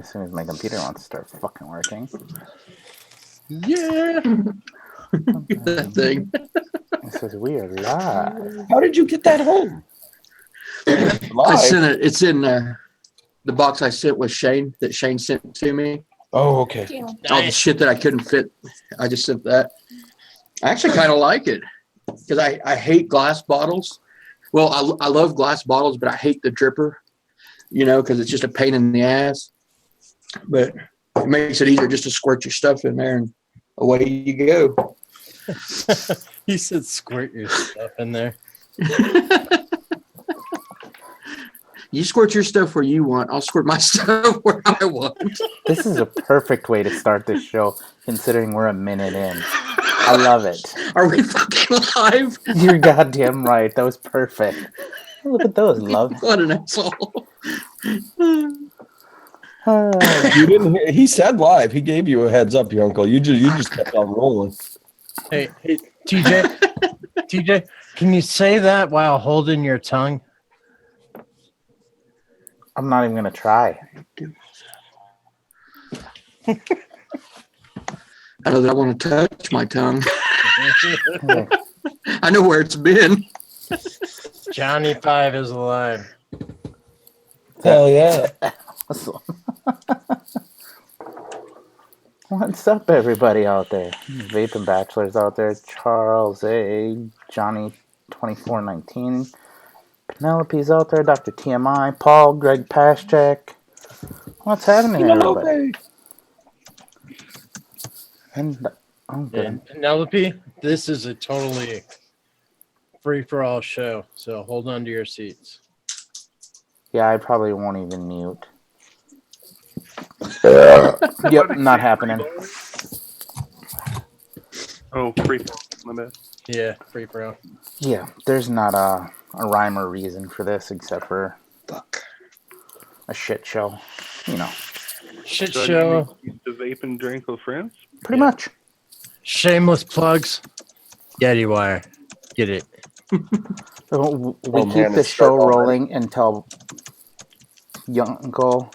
As soon as my computer wants to start fucking working. Yeah. That thing. This is weird. Live. How did you get that home? I sent it. It's in the box I sent with Shane that Shane sent to me. Oh, okay. All the shit that I couldn't fit. I just sent that. I actually kind of like it because I hate glass bottles. Well, I love glass bottles, but I hate the dripper, because it's just a pain in the ass. But it makes it easier just to squirt your stuff in there and away you go. He said squirt your stuff in there. You squirt your stuff where you want. I'll squirt my stuff where I want. This is a perfect way to start this show, considering we're a minute in. I love it. Are we fucking live? You're goddamn right. That was perfect. Look at those, love. What an asshole. You didn't hear, he said live. He gave you a heads up, your uncle. You just kept on rolling. Hey, TJ, can you say that while holding your tongue? I'm not even gonna try. I know that I want to touch my tongue. I know where it's been. Johnny 5 is alive. Hell yeah. What's up, everybody out there? Vaping Bachelors out there. Charles A. Johnny 2419. Penelope's out there. Dr. TMI. Paul. Greg Paschak. What's happening, everybody? And Penelope, this is a totally free-for-all show, so hold on to your seats. yeah, I probably won't even mute. Yep, not happening. Oh, free throw. My bad. Yeah, free-for-all. Yeah, there's not a rhyme or reason for this except for a shit show. Shit So show. you used to vape and drink with friends? Pretty much. Shameless plugs. Yeti Wire. Get it. So we keep the show rolling until Yunko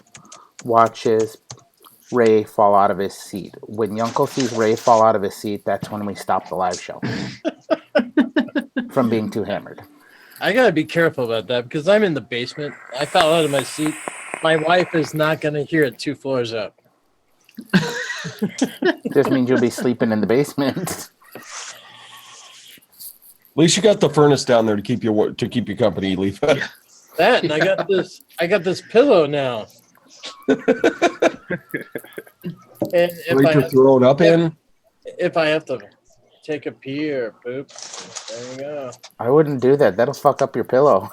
watches Ray fall out of his seat. When Yunko sees Ray fall out of his seat, that's when we stop the live show from being too hammered. I gotta be careful about that because I'm in the basement. I fell out of my seat. My wife is not gonna hear it 2 floors up. Just means you'll be sleeping in the basement. At least you got the furnace down there to keep you company, LIFA. That and I got this pillow now. And throw it up in. If I have to take a pee or poop, there you go. I wouldn't do that. That'll fuck up your pillow.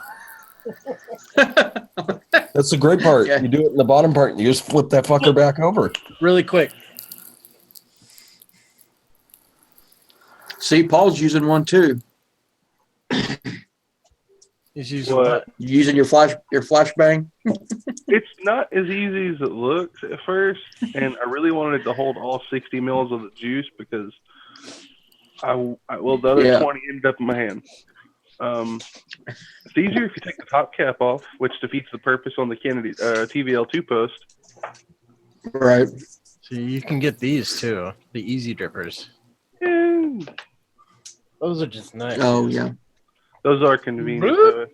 That's the great part. Yeah. You do it in the bottom part and you just flip that fucker back over. Really quick. See, Paul's using one too. He's using What? You using your flashbang? It's not as easy as it looks at first, and I really wanted to hold all 60 mils of the juice because the other 20 ended up in my hand. It's easier if you take the top cap off, which defeats the purpose on the Kennedy TVL2 post. Right. So you can get these too, the easy drippers. And Those are just nice. Oh, yeah. those are convenient. Though.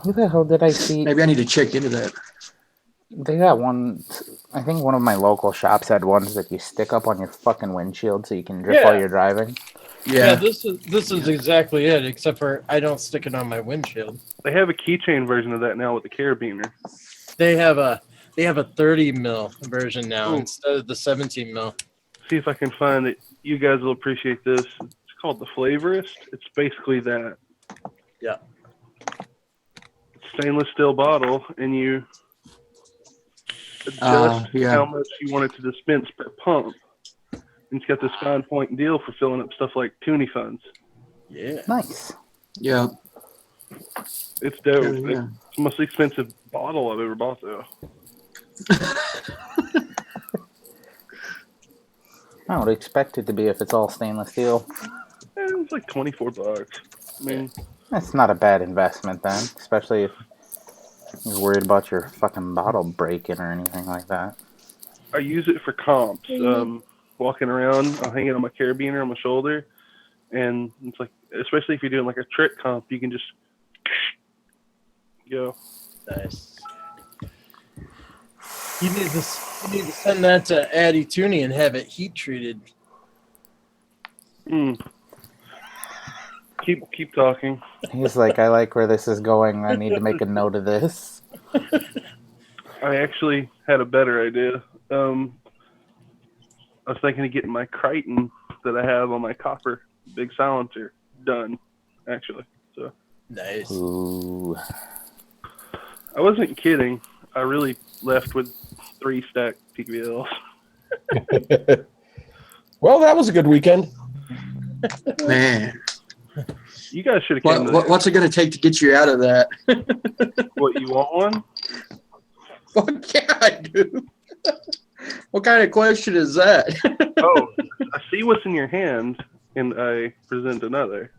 Who the hell did I see? Maybe I need to check into that. They got one. I think one of my local shops had ones that you stick up on your fucking windshield so you can drip while you're driving. Yeah, this is exactly it, except for I don't stick it on my windshield. They have a keychain version of that now with the carabiner. They have a 30 mil version now instead of the 17 mil. See if I can find it. You guys will appreciate this. It's called the Flavorist. It's basically that. Yeah. Stainless steel bottle, and you adjust how much you want it to dispense per pump. And it's got this fine point deal for filling up stuff like Toonie funds. Yeah. Nice. Yeah. It's dope. Yeah. It's the most expensive bottle I've ever bought, though. I would expect it to be if it's all stainless steel. It's like $24. I mean, That's not a bad investment then, especially if You're worried about your fucking bottle breaking or anything like that. I use it for comps. Walking around, I'll hang it on my carabiner on my shoulder, and it's like, especially if you're doing like a trick comp, you can just go. Nice. You need to send that to Addy Tooney and have it heat treated. Keep talking. He's like, I like where this is going. I need to make a note of this. I actually had a better idea. I was thinking of getting my Crichton that I have on my copper big silencer done, actually. So Nice. Ooh. I wasn't kidding. I really left with 3 stacked TVLs. Well, that was a good weekend. Man, You guys should have came to what's it going to take to get you out of that? What, you want one? Fuck yeah, I do. What kind of question is that? Oh, I see what's in your hand, and I present another.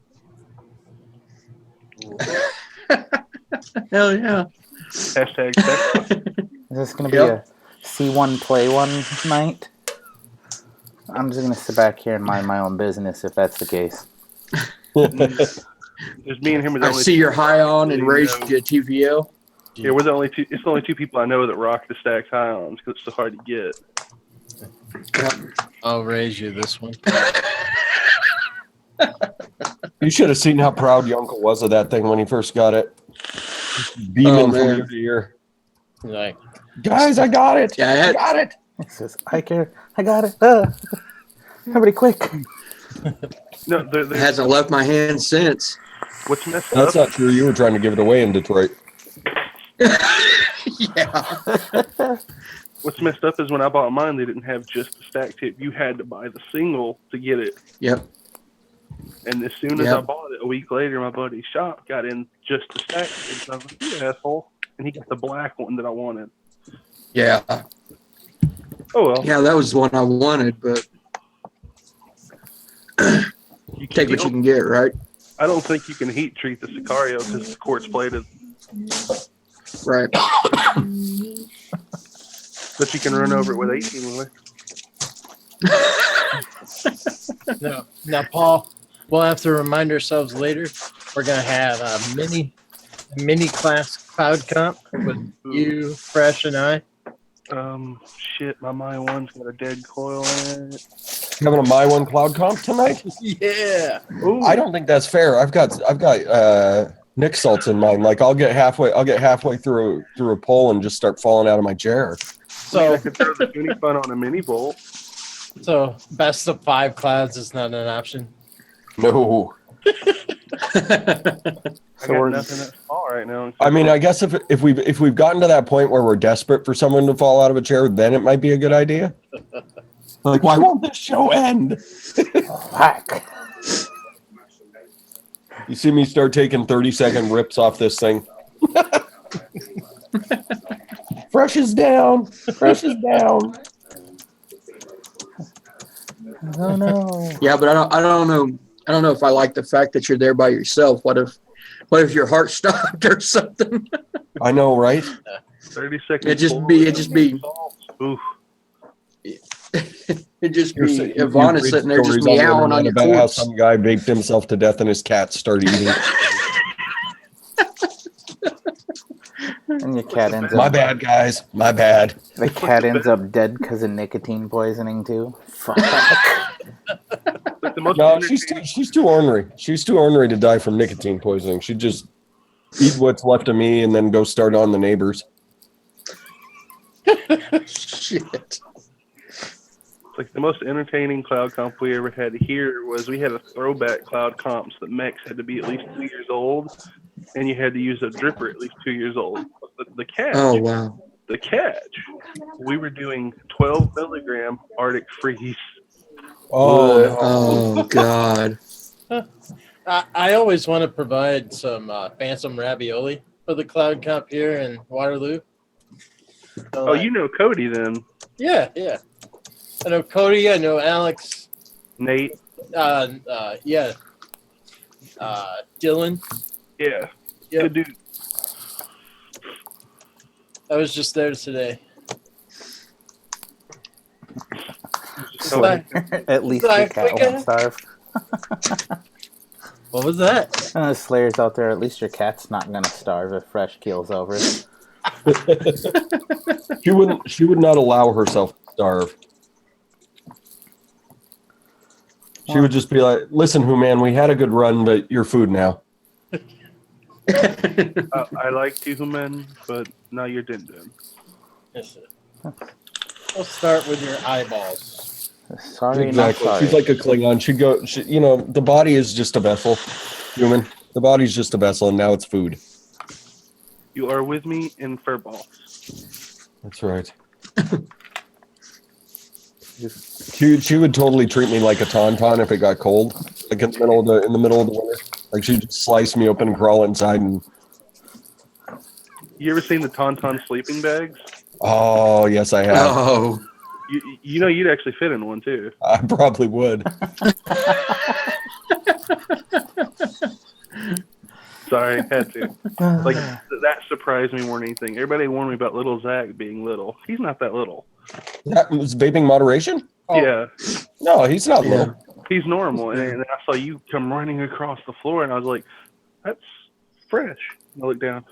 Hell yeah. Hashtag text. Is this going to be a C1 play one night? I'm just going to sit back here and mind my own business if that's the case. Just me and him are the I only see you're high on and raised know. to a TVL. Yeah, we're the only two. It's the only 2 people I know that rock the stacked Hions because it's so hard to get. I'll raise you this one. You should have seen how proud your uncle was of that thing when he first got it. Beaming from ear to ear. Like, Guys, I got it. Yeah, I got it. He says, I care. I got it. Everybody quick. No, it hasn't left my hand since. what's messed That's up? not true. You were trying to give it away in Detroit. Yeah. What's messed up is when I bought mine, they didn't have just the stack tip. You had to buy the single to get it. Yep. And as soon as I bought it, a week later, my buddy's shop got in just the stack tip. So I was like, you asshole. And he got the black one that I wanted. Yeah. Oh, well. Yeah, that was the one I wanted, but You take what you can get, right? I don't think you can heat treat the Sicario because the quartz plated. Right. But you can run over it with 18 wheeler. now, Paul, we'll have to remind ourselves later. We're gonna have a mini class cloud comp with you, Fresh, and I. Shit, my My One's got a dead coil in it. Having a My One Cloud comp tonight? Yeah. Ooh. I don't think that's fair. I've got Nick salts in mine. Like I'll get halfway through a pole and just start falling out of my chair. I So, could throw the tuning fun on a mini bolt. so best of 5 clouds is not an option. No. I So got we're nothing that's small right now. I mean, I guess if we've gotten to that point where we're desperate for someone to fall out of a chair, then it might be a good idea. Like, why won't this show end? Whack. You see me start taking 30-second rips off this thing. Fresh is down. Fresh is down. Oh no. Yeah, but I don't know if I like the fact that you're there by yourself. What if your heart stopped or something? I know, right? 30 seconds. It'd just be Oof. it'd just You're be saying- Ivana you read sitting there just stories on the meowing on internet your about how corpse. some guy vaped himself to death and his cat started eating. And your cat ends My up. bad, guys. My bad. The cat ends up dead because of nicotine poisoning too. Fuck. Like the most No, entertaining- she's too ornery. She's too ornery to die from nicotine poisoning. She'd just eat what's left of me and then go start on the neighbors. Shit. Like the most entertaining cloud comp we ever had here was we had a throwback cloud comps that Mex had to be at least 2 years old, and you had to use a dripper at least 2 years old. The catch, Oh wow. the catch, we were doing 12 milligram Arctic Freeze. Oh God. I always want to provide some phantom ravioli for the cloud comp here in Waterloo. So, Oh, you know Cody then, Yeah. I know Cody. I know Alex. Nate. Yeah. Dylan. Yeah, Yep. good dude. I was just there today. Slayer, at least your cat won't starve. What was that? Slayer's out there. At least your cat's not gonna starve if Fresh keels over. She wouldn't. She would not allow herself to starve. She would just be like, "Listen, man, we had a good run, but you're food now." I like you, men, but now you're din. Yes, sir. We'll start with your eyeballs. Sorry, Exactly. not sorry. She's like a Klingon. She'd go. The body is just a vessel. Human. The body's just a vessel, and now it's food. You are with me in furballs. That's right. She would totally treat me like a tauntaun if it got cold, like in the middle of the winter. Like she'd just slice me open and crawl inside. And You ever seen the Tauntaun sleeping bags? oh yes, I have. Oh, You know you'd actually fit in one too. I probably would. Sorry, had to. Like that surprised me more than anything. Everybody warned me about little Zach being little. He's not that little. That was vaping moderation. Yeah, No, he's not yeah. little. he's normal. And then I saw you come running across the floor, and I was like, "That's fresh." I looked down.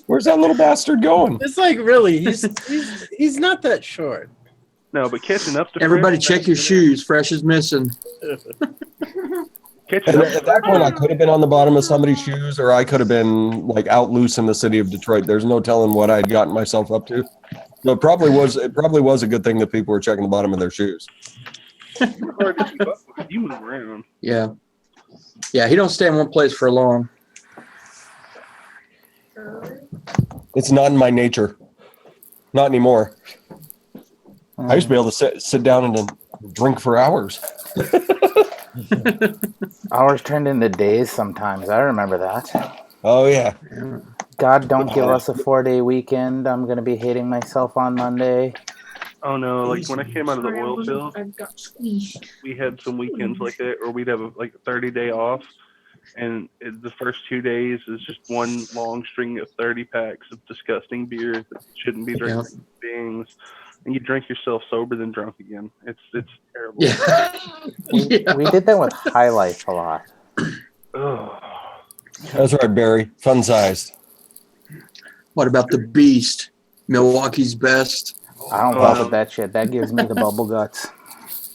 Where's that little bastard going? It's like really, he's not that short. No, but catching up to Everybody Fresh, check your shoes. Fresh is missing. Catching And up at that point, I could have been on the bottom of somebody's shoes, or I could have been like out loose in the city of Detroit. There's no telling what I'd gotten myself up to. So it probably was a good thing that people were checking the bottom of their shoes. hard to keep up with. You move around. Yeah. Yeah, he don't stay in one place for long. It's not in my nature. Not anymore. I used to be able to sit down and drink for hours. Hours turned into days sometimes. I remember that. Oh yeah. God, don't give us a 4-day weekend. I'm going to be hating myself on Monday. Oh no! Like when I came out of the oil field, I got squeezed. we had some weekends like that, or we'd have a 30-day off, and the first 2 days is just one long string of 30 packs of disgusting beer that shouldn't be drinking beings, and you drink yourself sober then drunk again. It's terrible. Yeah. Yeah. We did that with High Life a lot. Ugh. That's right, Barry. Fun sized. What about the Beast? Milwaukee's best. I don't fuck with that shit. That gives me the bubble guts.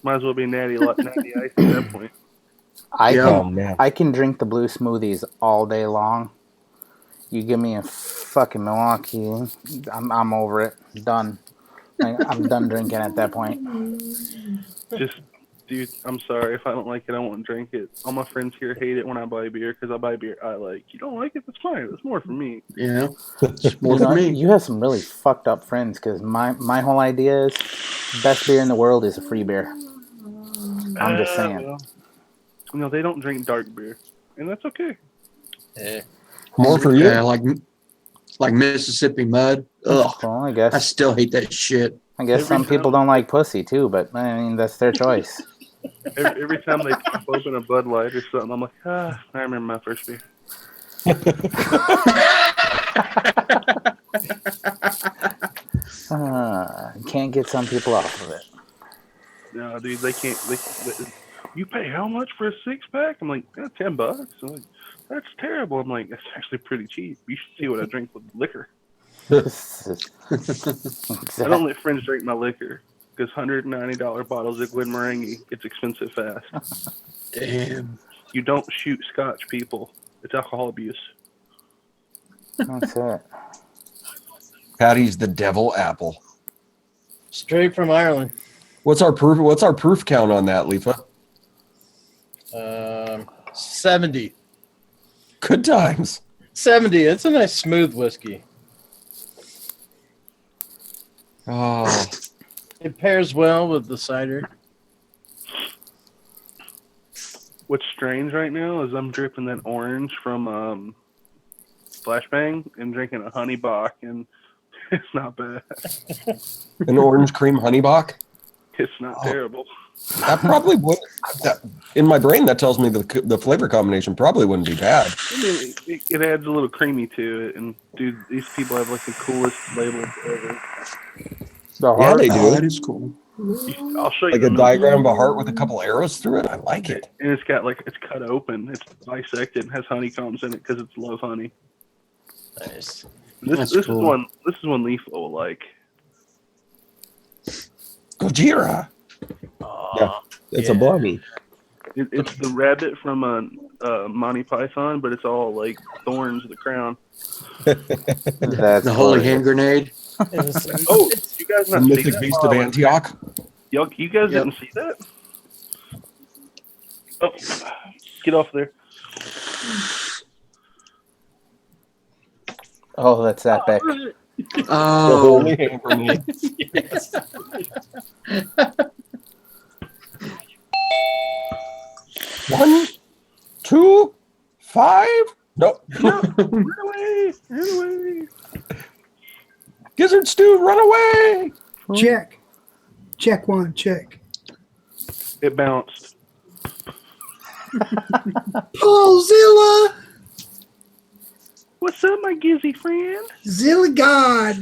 Might as well be natty ice at that point. Oh man. I can drink the blue smoothies all day long. You give me a fucking Milwaukee, I'm over it. Done. I'm done drinking at that point. Just, dude, I'm sorry if I don't like it, I won't drink it. All my friends here hate it when I buy beer because I buy beer I like. You don't like it? That's fine. That's more for me. Yeah. It's more for me. You have some really fucked up friends because my whole idea is best beer in the world is a free beer. I'm just saying. Well, no, they don't drink dark beer, and that's okay. Yeah. More for you. Yeah, like Mississippi Mud. Ugh. Well, I I guess still hate that shit. some people don't like pussy too, but I mean that's their choice. Every time they pop open a Bud Light or something, I'm like, I remember my first beer. Can't get some people off of it. No, dude, they can't. You pay how much for a 6-pack? I'm like, $10. I'm like, that's terrible. I'm like, that's actually pretty cheap. You should see what I drink with liquor. I don't let friends drink my liquor because $190 bottles of liquid meringue gets expensive fast. Damn. You don't shoot scotch, people. It's alcohol abuse. That's it. Patty's the devil apple. Straight from Ireland. What's our proof count on that, LIFA? 70. Good times. 70. It's a nice smooth whiskey. Oh, It pairs well with the cider. What's strange right now is I'm dripping that orange from Flashbang and drinking a honey Bach, and it's not bad. an orange cream honey bock. It's not terrible. That probably would. In my brain, that tells me the flavor combination probably wouldn't be bad. I mean, it adds a little creamy to it, and dude, these people have like the coolest labels ever. The Yeah, heart. they do. Oh, that is cool. I'll show you Like a the diagram of a heart with a couple arrows through it. I like it. And it's got like it's cut open. It's bisected. Has honeycombs in it because it's love honey. Nice. This cool. is one. This is one LIFA will like. Gojira. Yeah, it's a bunny. It's the rabbit from Monty Python, but it's all like thorns of the crown. That's The holy gorgeous. hand grenade. Oh, you guys The not see mythic that? beast of Antioch. You guys Yep. didn't see that? Oh, get off there. Oh, that's epic. The Oh, holy hand grenade. Yes. 1, 2, 5. Nope. Run away! Run away! Gizzard stew, run away. Check. Check one, check. It bounced. Paulzilla! What's up, my Gizzy friend? Zilla God!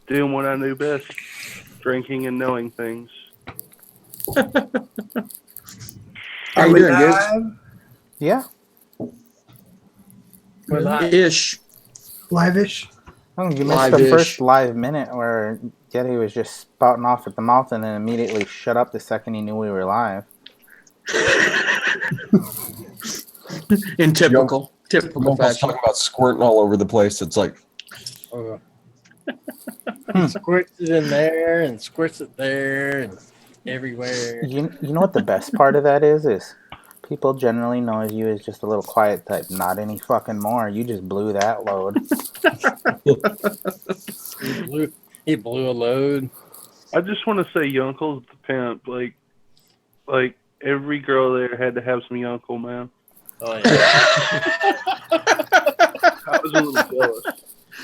Doing what I knew best. Drinking and knowing things. how Are you we doing, Giz? live? Yeah. We're live. Ish. Live-ish? Oh, you missed the Live-ish. first live minute where Yeti was just spouting off at the mouth and then immediately shut up the second he knew we were live. In typical Almost fashion. talking about squirting all over the place. It's like, Squirts it in there and squirts it there and everywhere. You know what the best part of that is? Is people generally know you as just a little quiet type, not any fucking more. You just blew that load. He blew a load. I just want to say Yunkle's the pimp. Like every girl there had to have some Yuncle, man. Oh, yeah. I was a little jealous.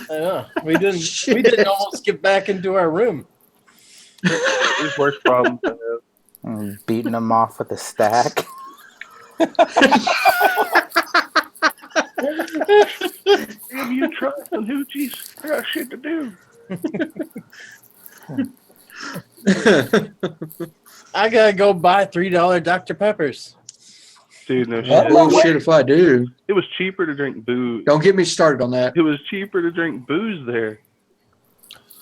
I know. We didn't almost get back into our room. There's worse problems I have. And beating them off with a stack. Have you tried some hoochies? I got shit to do. I gotta go buy $3 Dr. Peppers. Dude, no shit. Oh, shit if I do. It was cheaper to drink booze. Don't get me started on that. It was cheaper to drink booze there.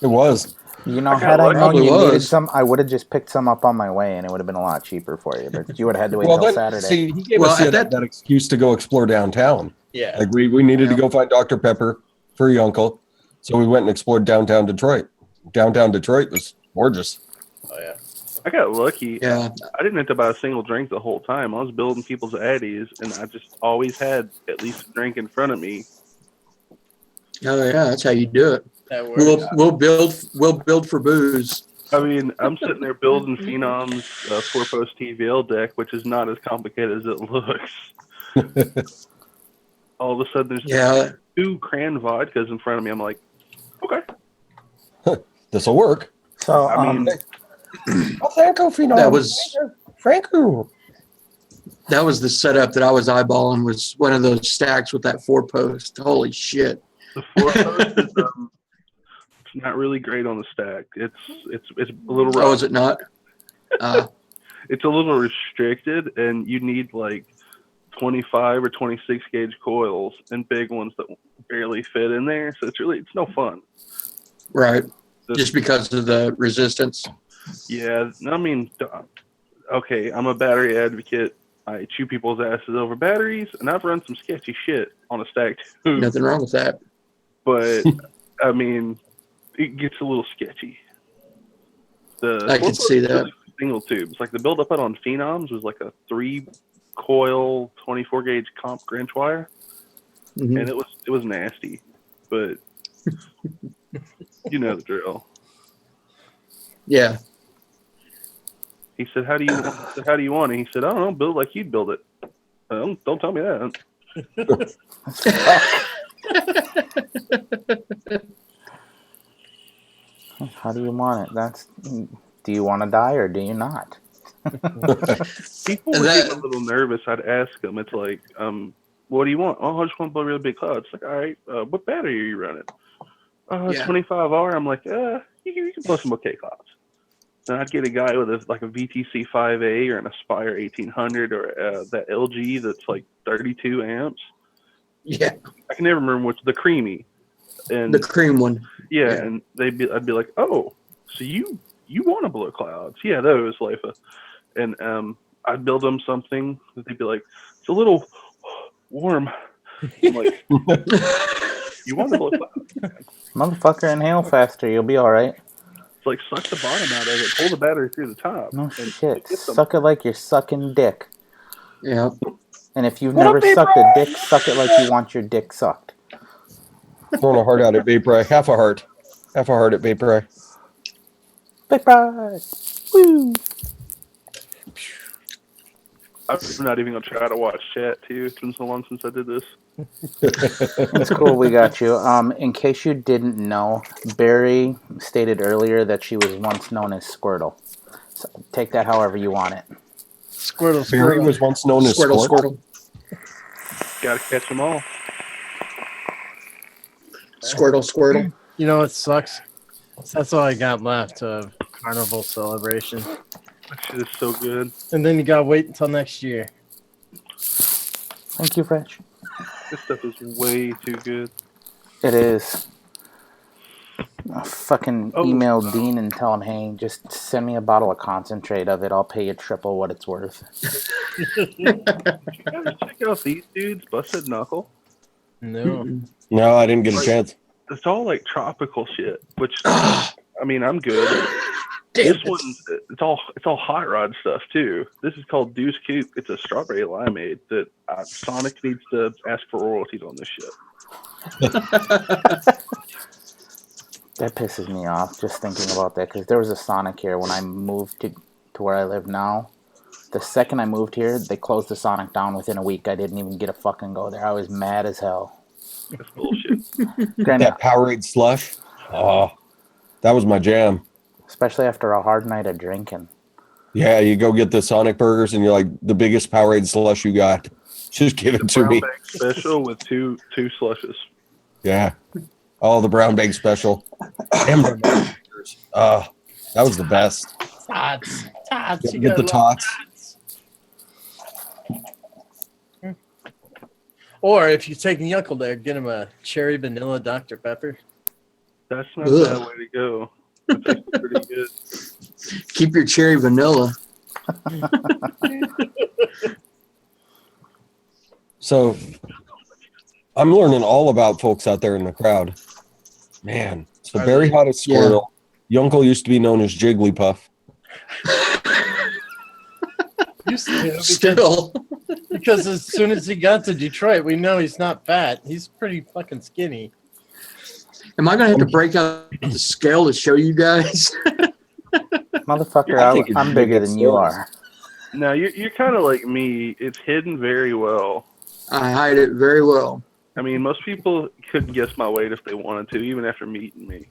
it was. You know, I got had I lucky. known you Probably needed was. some, I would have just picked some up on my way, and it would have been a lot cheaper for you. But you would have had to wait Well, till then, Saturday. see, he gave Well, us at that excuse to go explore downtown. Yeah. Like we needed to go find Dr. Pepper for your uncle, so we went and explored downtown Detroit. Downtown Detroit was gorgeous. Oh, yeah. I got lucky. Yeah. I didn't have to buy a single drink the whole time. I was building people's addies, and I just always had at least a drink in front of me. Oh yeah, that's how you do it. That worked. We'll build for booze. I mean, I'm sitting there building Phenom's 4-post TVL deck, which is not as complicated as it looks. All of a sudden, there's Yeah. 2 cran vodkas in front of me. I'm like, okay. This'll work. So, I mean, Oh, thank you, Phenom. That was Thank you. that was the setup that I was eyeballing, was one of those stacks with that 4-post. Holy shit. the 4-post is it's not really great on the stack. It's a little rough. Oh, is it not? It's a little restricted, and you need like 25 or 26 gauge coils and big ones that barely fit in there. So it's no fun. Right. Just because of the resistance. Yeah, I mean, okay, I'm a battery advocate. I chew people's asses over batteries, and I've run some sketchy shit on a stack too. Nothing wrong with that. But I mean, it gets a little sketchy. I could see that. Single tubes, like the build I put on Phenoms was like a 3-coil 24 gauge comp Grinch wire, Mhm. and it was nasty, but you know the drill. Yeah. He said, "How do you want it?" He said, "I don't know, build like you'd build it." Don't tell me that. How do you want it? Do you want to die or do you not? And People would get a little nervous. I'd ask them. It's like, what do you want? Oh, I just want to blow a really big cloud. It's like, all right, what battery are you running? Yeah. 25R. I'm like, you can blow some okay clouds. Then I'd get a guy with a VTC 5A or an Aspire 1800 or that LG that's like 32 amps. Yeah, I can never remember which, the creamy. And the cream one. yeah, Yeah. and I'd be like, oh, so you want to blow clouds? Yeah, those LIFA. And I'd build them something that they'd be like, it's a little warm. I'm like, you want to blow clouds? Motherfucker, inhale faster. You'll be all right. It's like suck the bottom out of it, pull the battery through the top. No and shit. get them. Suck it like you're sucking dick. Yeah. And if you've never sucked a dick, suck it like you want your dick sucked. Throwing a heart out at Vapor. Half a heart at Vapor. Big pride. Woo. I'm not even gonna try to watch chat too. It's been so long since I did this. It's cool we got you. In case you didn't know, Barry stated earlier that she was once known as Squirtle. So take that however you want it. Squirtle, Barry Squirtle. was once known as Squirtle. Gotta catch them all. Squirtle. You know what sucks? That's all I got left of Carnival Celebration. That shit is so good. And then you gotta wait until next year. Thank you, Fresh. This stuff is way too good. It is. I'll fucking Oh, email wow. Dean and tell him, hey, just send me a bottle of concentrate of it. I'll pay you triple what it's worth. You gotta check out these dudes, Busted Knuckle. No. No, I didn't get a chance. It's all like tropical shit, which Ah, I mean, I'm good. damn This it. one's it's all hot rod stuff too. This is called Deuce Coupe. It's a strawberry limeade that Sonic needs to ask for royalties on this shit. That pisses me off just thinking about that because there was a Sonic here when I moved to where I live now. The second I moved here, they closed the Sonic down within a week. I didn't even get a fucking go there. I was mad as hell. That's bullshit. Granted, That Powerade slush. Oh, that was my jam. especially after a hard night of drinking. Yeah, you go get the Sonic burgers and you're like, the biggest Powerade slush you got. Just give it to Brown me. bag special with two slushes. Yeah. Oh, the brown bag special. Damn, the burgers. That was the best. Tots. You Get the gotta love tots. tots. Or if you take the uncle there, get him a cherry vanilla Dr. Pepper. That's not a Ugh. bad way to go. That tastes pretty good. Keep your cherry vanilla. So I'm learning all about folks out there in the crowd. Man, so Barry Hot as Squirtle. Yunkle used to be known as Jigglypuff. Used to, Still. because as soon as he got to Detroit, we know he's not fat. He's pretty fucking skinny. Am I gonna have to break out the scale to show you guys? Motherfucker, I think I'm it's bigger big than you stores. are. Now you're kind of like me. It's hidden very well. I hide it very well. I mean, most people couldn't guess my weight if they wanted to, even after meeting me.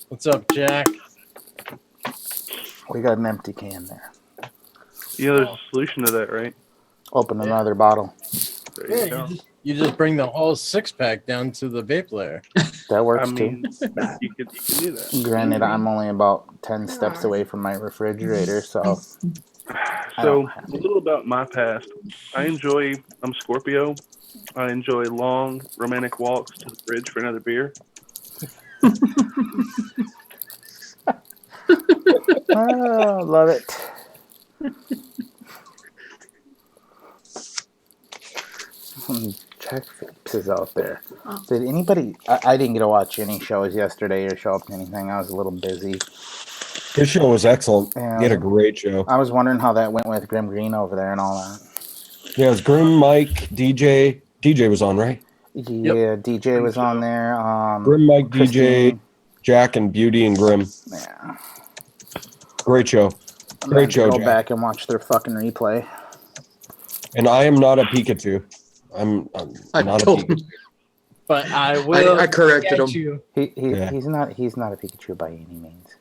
What's up, Jack? We got an empty can there. You know, there's a solution to that, right? Open another bottle. There you go. You just bring the whole 6-pack down to the vape layer. That works I mean, too. you can do that. Granted, I'm only about 10 steps away from my refrigerator, so So a little about my past. I'm Scorpio. I enjoy long romantic walks to the fridge for another beer. oh, love it. Check Vapes is out there. Did anybody? I didn't get to watch any shows yesterday or show up to anything. I was a little busy. His show was excellent. Yeah. He had a great show. I was wondering how that went with Grim Green over there and all that. Yeah, it was Grim, Mike, DJ. DJ was on, right? Yeah, DJ was on there. Grim, Mike, Christine. DJ, Jack, and Beauty, and Grim. Yeah. Great show. I'm Great show, Go Jack. back and watch their fucking replay. And I am not a Pikachu. I'm I not a told him. Pikachu. But I will. I corrected get him. you. Yeah. He's not a Pikachu by any means.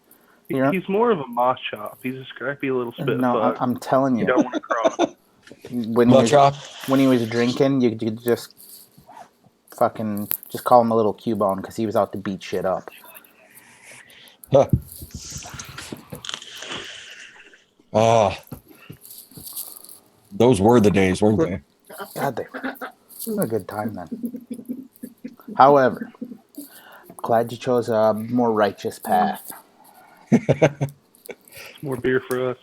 He's more of a moss chop. He's a scrappy little spit No, fuck. I'm telling You you, don't want to cross. when he was drinking, you could just fucking just call him a little Cubone because he was out to beat shit up. Huh. Those were the days, weren't they? God, they were a good time then. However, glad you chose a more righteous path. More beer for us.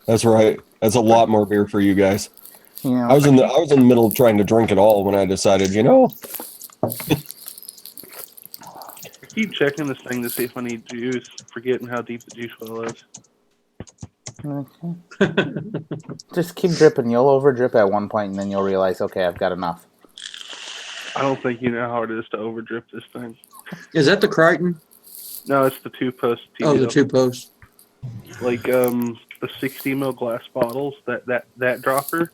That's right. That's a lot more beer for you guys. You know, I was in the middle of trying to drink it all when I decided, I keep checking this thing to see if I need juice, forgetting how deep the juice well is. just keep dripping. You'll over drip at one point, and then you'll realize, okay, I've got enough. I don't think you know how hard it is to over drip this thing. Is that the Crichton? No, it's the 2-post. Oh, the 2-post. Like the 60 ml glass bottles, that dropper.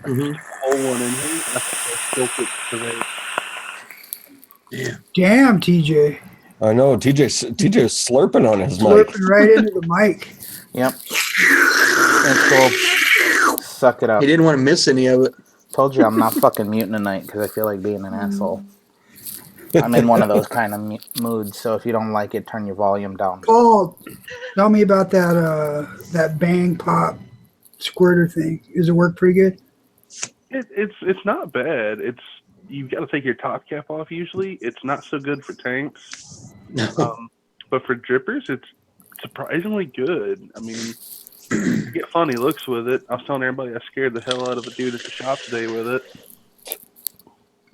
Mm-hmm. Whole one in here. That's still put to Yeah. Damn, TJ. I know TJ's slurping on his mic. Slurping right into the mic. Yep. Let's go. Suck it up. He didn't want to miss any of it. Told you I'm not fucking muting tonight because I feel like being an asshole. I'm in one of those kind of moods, so if you don't like it, turn your volume down. Paul, tell me about that bang pop squirter thing. Does it work pretty good? It's not bad. You've got to take your top cap off usually. It's not so good for tanks. But for drippers, it's surprisingly good. I mean, you get funny looks with it. I was telling everybody I scared the hell out of a dude at the shop today with it.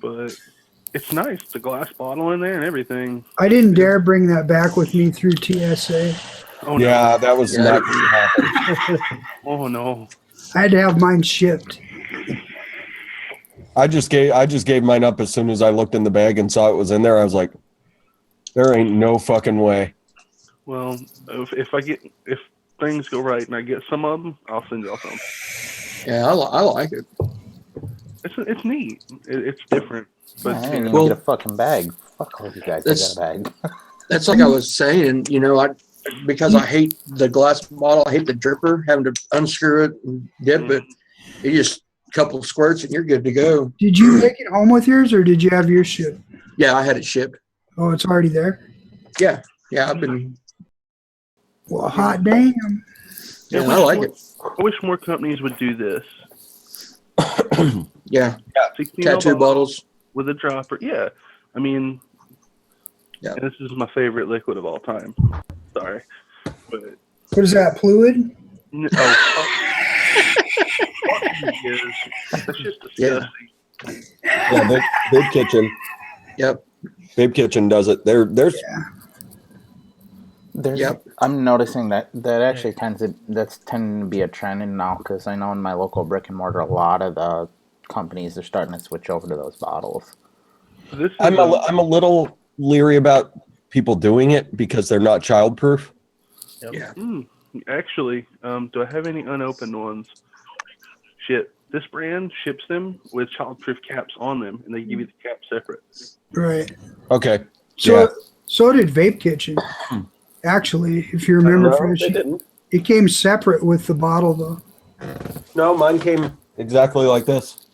But it's nice. The glass bottle in there and everything. I didn't dare bring that back with me through TSA. Oh, no. Yeah, that was not going to happen. Oh, no. I had to have mine shipped. I just gave mine up as soon as I looked in the bag and saw it was in there. I was like, there ain't no fucking way. Well, if things go right and I get some of them, I'll send y'all some. Yeah, I like it. It's neat. It's different. But I didn't even get a fucking bag. Fuck all you guys. I got a bag. That's like I was saying, because I hate the glass bottle, I hate the dripper, having to unscrew it and dip it. You just a couple of squirts and you're good to go. Did you take it home with yours, or did you have yours shipped? Yeah, I had it shipped. Oh, it's already there? Yeah, I've been. Well, hot damn. Yeah, I like it. I wish more companies would do this. Yeah, 16 tattoo bottles with a dropper. Yeah, I mean, yeah. This is my favorite liquid of all time. Sorry, but What is that, fluid? that's just disgusting. Yeah, Vape Kitchen. Yep. Vape Kitchen does it. There's Yep. I'm noticing that actually that's tending to be a trend now because I know in my local brick and mortar, a lot of the companies are starting to switch over to those bottles. I'm a little leery about people doing it because they're not childproof. Yep. Yeah. Actually, do I have any unopened ones? Shit. This brand ships them with childproof caps on them, and they give you the cap separate. Right. Okay. So did Vape Kitchen. Actually, if you remember, Fresh, they didn't. it came separate with the bottle, though. No, mine came exactly like this.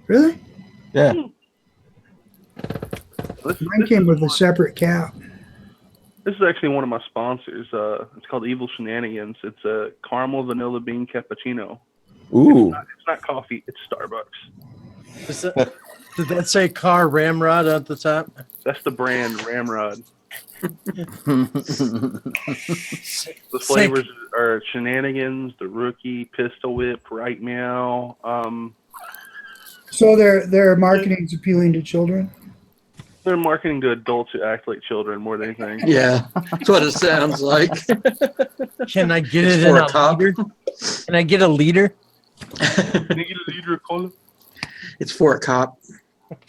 Really? Yeah. Mine came with a separate cap. This is actually one of my sponsors. It's called Evil Shenanigans. It's a caramel vanilla bean cappuccino. Ooh. It's not coffee. It's Starbucks. Did that say car ramrod at the top? That's the brand Ramrod. The flavors are Shenanigans, the Rookie, Pistol Whip, Right Meow. So their marketing's appealing to children? They're marketing to adults who act like children more than anything. Yeah, that's what it sounds like. Can I get It's it in for a a cop. liter? Can I get a liter? Can you get a liter of cola? It's for a cop.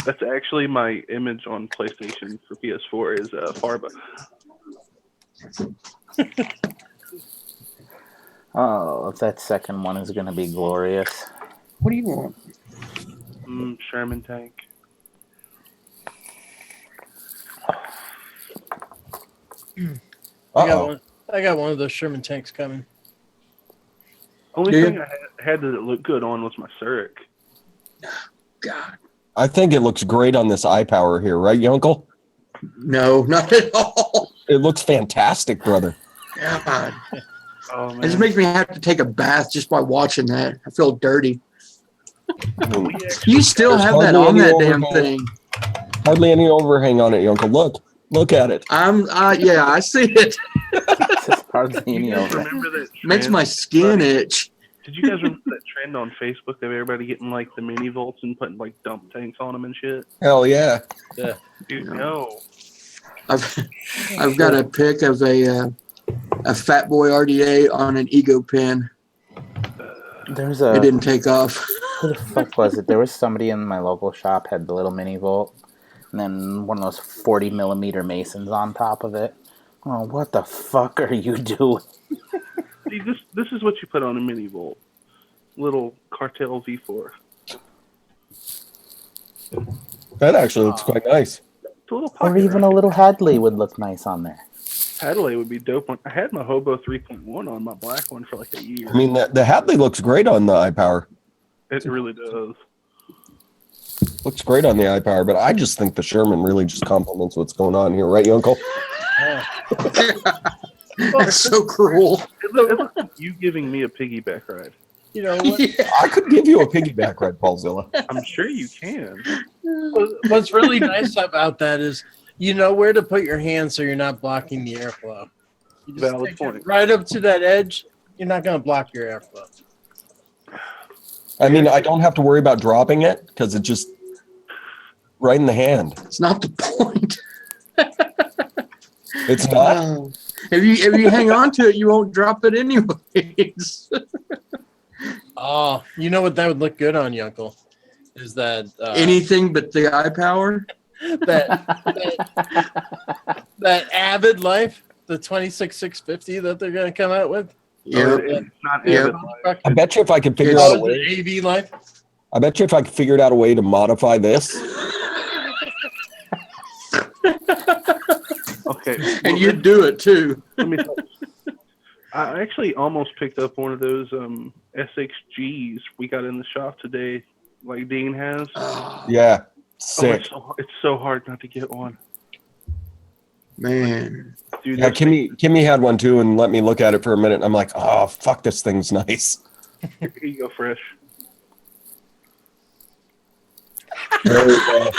That's actually my image on PlayStation for PS4 is Farba. Oh, that second one is going to be glorious. What do you want? Sherman tank. Uh-oh. I got one of those Sherman tanks coming. Only Yeah. thing I had that it looked good on was my Surik. God, I think it looks great on this iPower here, right, Yunkel? no, not at all. It looks fantastic, brother. God, Oh it just man, makes me have to take a bath just by watching that. I feel dirty. we actually You still There's have that hardly on any that damn overhang. thing. Hardly any overhang on it, Yunkel. Look at it. Yeah, I see it. Just hardly You any guys over. remember that Makes trend? my skin itch. Did you guys remember that trend on Facebook of everybody getting like the mini volts and putting like dump tanks on them and shit? Hell yeah. Dude, no. I've got a pic of a Fat Boy RDA on an ego pen. There's It a didn't take off. who the fuck was it? There was somebody in my local shop had the little mini volt, and then one of those 40mm Masons on top of it. Oh, what the fuck are you doing? See, this is what you put on a mini volt. Little Cartel V4. That actually looks quite nice. It's a little Or pocket even a little Hadley would look nice on there. Adelaide would be dope. I had my Hobo 3.1 on my black one for like a year. I mean, the Hadley looks great on the iPower. It really does. Looks great on the iPower, but I just think the Sherman really just complements what's going on here, right, Yunkel? That's so cruel. It looks like you giving me a piggyback ride. You know what? Yeah. I could give you a piggyback ride, Paulzilla. I'm sure you can. What's really nice about that is you know where to put your hand so you're not blocking the airflow. You just Valid take point. it right up to that edge. You're not going to block your airflow. I mean, I don't have to worry about dropping it because it just right in the hand. It's not the point. It's not. If you hang on to it, you won't drop it anyways. Oh, you know what that would look good on, Yunkel? Is that Anything but the eye power. that Avid Life, the 26650 that they're going to come out with? Yeah. It's not Yeah. Avid Life. I bet you if I could figure It's- out a Oh, way. the AV Life? I bet you if I could figure out a way to modify this. Okay. And well, you'd do it too. let me tell you. I actually almost picked up one of those SXGs we got in the shop today, like Dean has. Yeah, Oh, sick. it's so hard not to get one. Man. Dude, Yeah, those Kimmy had one too, and let me look at it for a minute. I'm like, oh fuck, this thing's nice. Here you go, Fresh. There we go.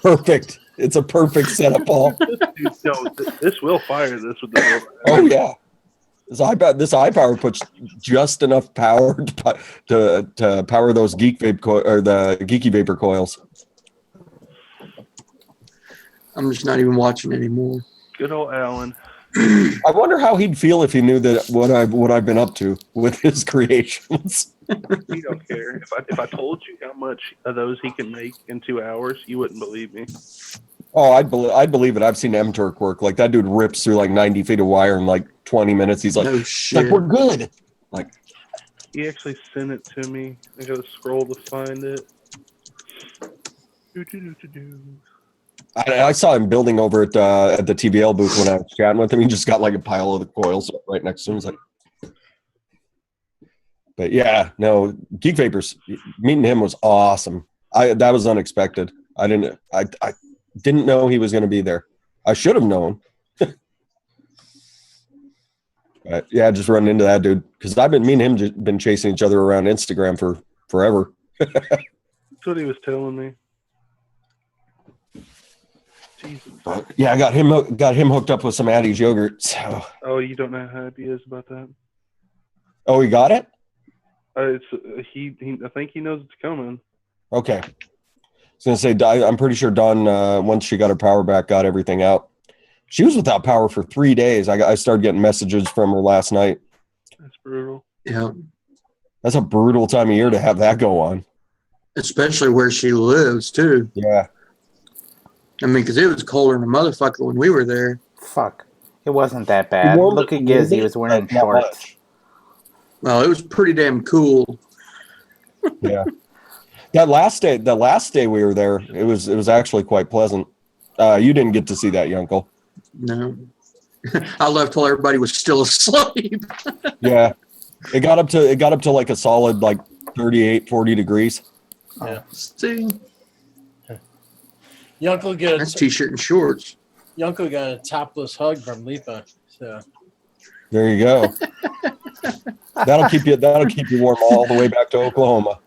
Perfect. It's a perfect setup, Paul. Dude, no, this will fire this with the Oh yeah. This iPower puts just enough power to power those or the Geeky Vapor coils. I'm just not even watching anymore. good old Alan. I wonder how he'd feel if he knew that what I've been up to with his creations. He don't care. If I told you how much of those he can make in 2 hours, you wouldn't believe me. Oh, I'd believe it. I've seen M-Turk work. Like that dude rips through like 90 feet of wire in like 20 minutes. He's like, No shit. we're good. Like, He actually sent it to me. I gotta scroll to find it. Do. I saw him building over at the TBL booth when I was chatting with him. He just got like a pile of the coils right next to him. He's like, but yeah, no, Geek Vapors, meeting him was awesome. That was unexpected. I didn't know he was going to be there. I should have known. But yeah, just running into that dude because me and him just been chasing each other around Instagram for forever. That's what he was telling me. Jesus. But yeah, I got him hooked up with some Addie's yogurt. So. Oh, you don't know how happy he is about that? Oh, he got it? It's he. I think he knows it's coming. Okay. I was going to say, I'm pretty sure Dawn, once she got her power back, got everything out. She was without power for 3 days. I started getting messages from her last night. That's brutal. Yeah. That's a brutal time of year to have that go on. Especially where she lives too. Yeah. I mean, because it was colder than a motherfucker when we were there. Fuck. It wasn't that bad. warmed Look up at a little Giz. He bit, was wearing but not shorts. much. Well, it was pretty damn cool. Yeah. The last day we were there, it was actually quite pleasant. You didn't get to see that, Yunkel. No. I left till everybody was still asleep. Yeah. It got up to like a solid like 38, 40 degrees. Yeah. See, Yunkel that's t-shirt and shorts. Yunkel got a topless hug from LIFA. So There you go. That'll keep you warm all the way back to Oklahoma.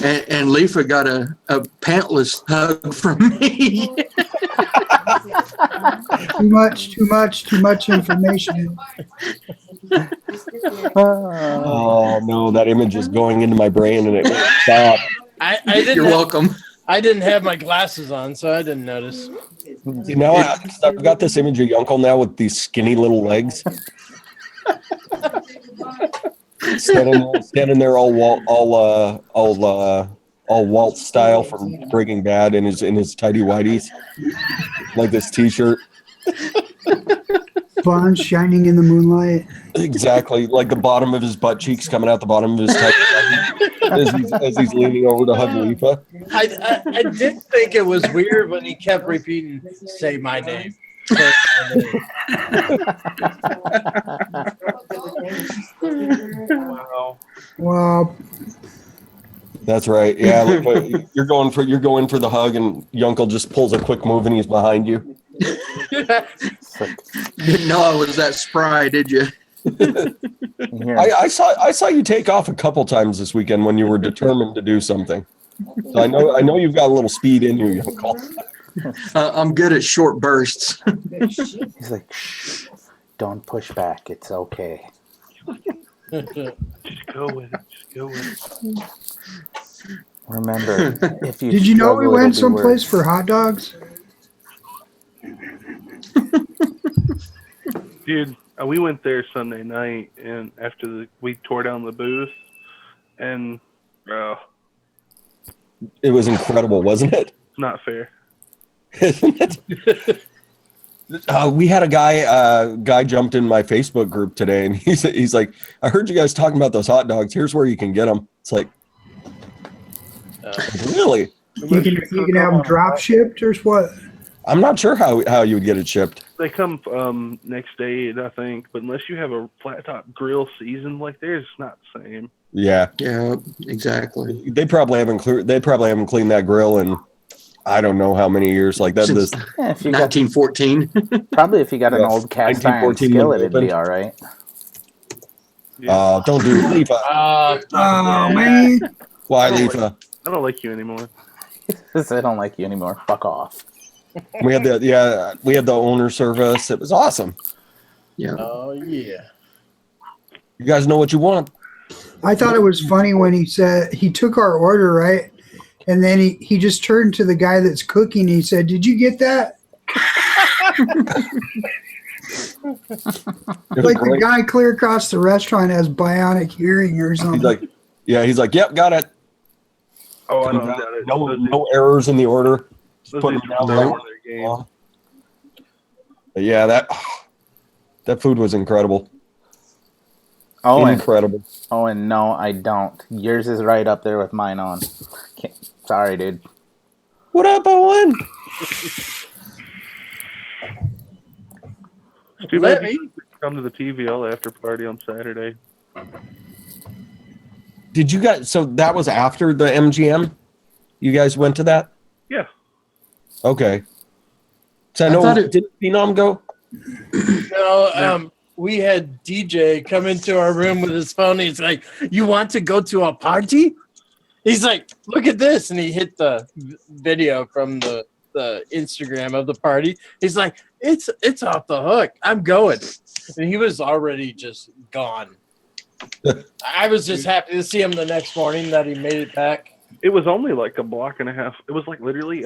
And LIFA got a pantless hug from me. Too much information. Oh no, that image is going into my brain and it won't stop. I didn't. You're welcome. I didn't have my glasses on, so I didn't notice. See, now I've got this image of Yunkel now with these skinny little legs. standing there all Walt style from Breaking Bad in his tidy whities, like this t-shirt. Barn shining in the moonlight. Exactly, like the bottom of his butt cheeks coming out the bottom of his tidy as he's leaning over to hug LIFA. I did think it was weird when he kept repeating, "Say my name." Say my name. Wow. Wow. That's right. Yeah, LIFA, you're going for the hug, and Yunkel just pulls a quick move, and he's behind you. Didn't know I was that spry, did you? I saw you take off a couple times this weekend when you were determined to do something. So I know you've got a little speed in you, Yunkel. I'm good at short bursts. He's like, shh, don't push back. It's okay. Just go with it. Just go with it. Remember, if you Did you know we struggle, went it'll be someplace worse. for hot dogs? Dude, we went there Sunday night, and after we tore down the booth, and It was incredible, wasn't it? it's not fair. Isn't it? We had a guy jumped in my Facebook group today, and he's like, I heard you guys talking about those hot dogs. Here's where you can get them. It's like, really? You can have them drop shipped or what? I'm not sure how you would get it shipped. They come next day, I think, but unless you have a flat top grill seasoned like theirs, it's not the same. Yeah, Yeah, exactly. they probably haven't cleaned that grill in I don't know how many years. Like that. Since Yeah, if you got, 1914. probably if you got an Yeah, old cast iron 1914 skillet, it'd open. be all right. Don't do LIFA. Oh man. Why LIFA? I don't like you anymore. I don't like you anymore. Fuck off. We had the owner service. It was awesome. Yeah. Oh yeah. You guys know what you want. I thought it was funny when he said he took our order, right? And then he just turned to the guy that's cooking. And he said, "Did you get that?" Like the guy clear across the restaurant has bionic hearing or something. He's like, yep, got it. Oh, I don't doubt it. No errors in the order. Just Those putting dudes them down are there. on their game. But yeah, that food was incredible. Incredible. And no, I don't. Yours is right up there with mine on. Sorry, dude. What up, Owen? It's too bad you come to the TVL after party on Saturday. Did you guys? So that was after the MGM. You guys went to that? Yeah. Okay. So I I know. thought it- Did Phenom go? No, we had DJ come into our room with his phone. He's like, "You want to go to a party?" He's like, "Look at this," and he hit the video from the Instagram of the party. He's like, "It's off the hook. I'm going," and he was already just gone. I was just happy to see him the next morning that he made it back. It was only like a block and a half. It was like literally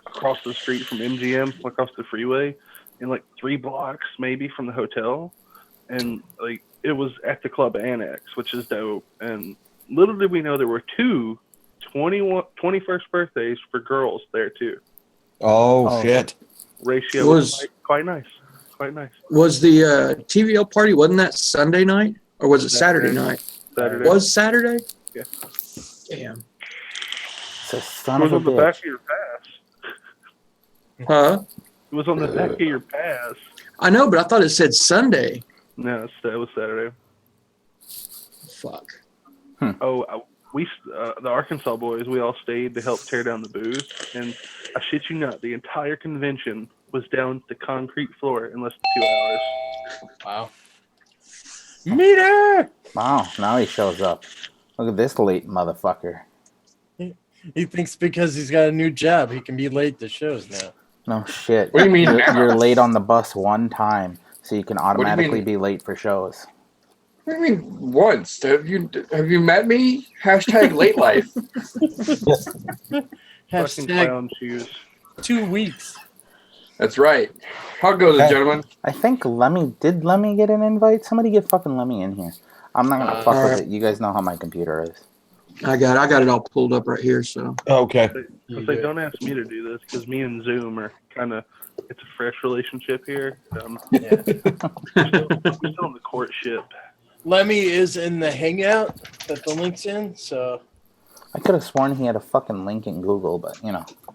across the street from MGM, across the freeway, and like 3 blocks maybe from the hotel. And like it was at the club annex, which is dope. And little did we know there were 2 21st birthdays for girls there too. Oh shit! Ratio was quite nice. Quite nice. Was the TVL party, wasn't that Sunday night? Or was it Saturday night? Saturday. Was Saturday? Yeah. Damn. So son It was of a on the back bitch. of your pass. Huh? It was on the back of your pass. I know, but I thought it said Sunday. No, it was Saturday. Fuck. Oh, the Arkansas boys, we all stayed to help tear down the booth, and I shit you not, the entire convention was down to concrete floor in less than 2 hours. Wow. Meter! Wow, now he shows up. Look at this late motherfucker. He thinks because he's got a new job, he can be late to shows now. No shit. What do you mean now? You're late on the bus one time, so you can mean? automatically be late for shows. What do you mean once? Have you met me? Hashtag late life. Fucking Hashtag clown shoes. 2 weeks. That's right. How goes it, gentlemen? I think did Lemmy get an invite? Somebody get fucking Lemmy in here. I'm not gonna fuck with it. You guys know how my computer is. I got it all pulled up right here. So Okay. I say, don't ask me to do this because me and Zoom are kind of, it's a fresh relationship here. Yeah. We're still on the courtship. Lemmy is in the Hangout that the link's in, so I could have sworn he had a fucking link in Google, but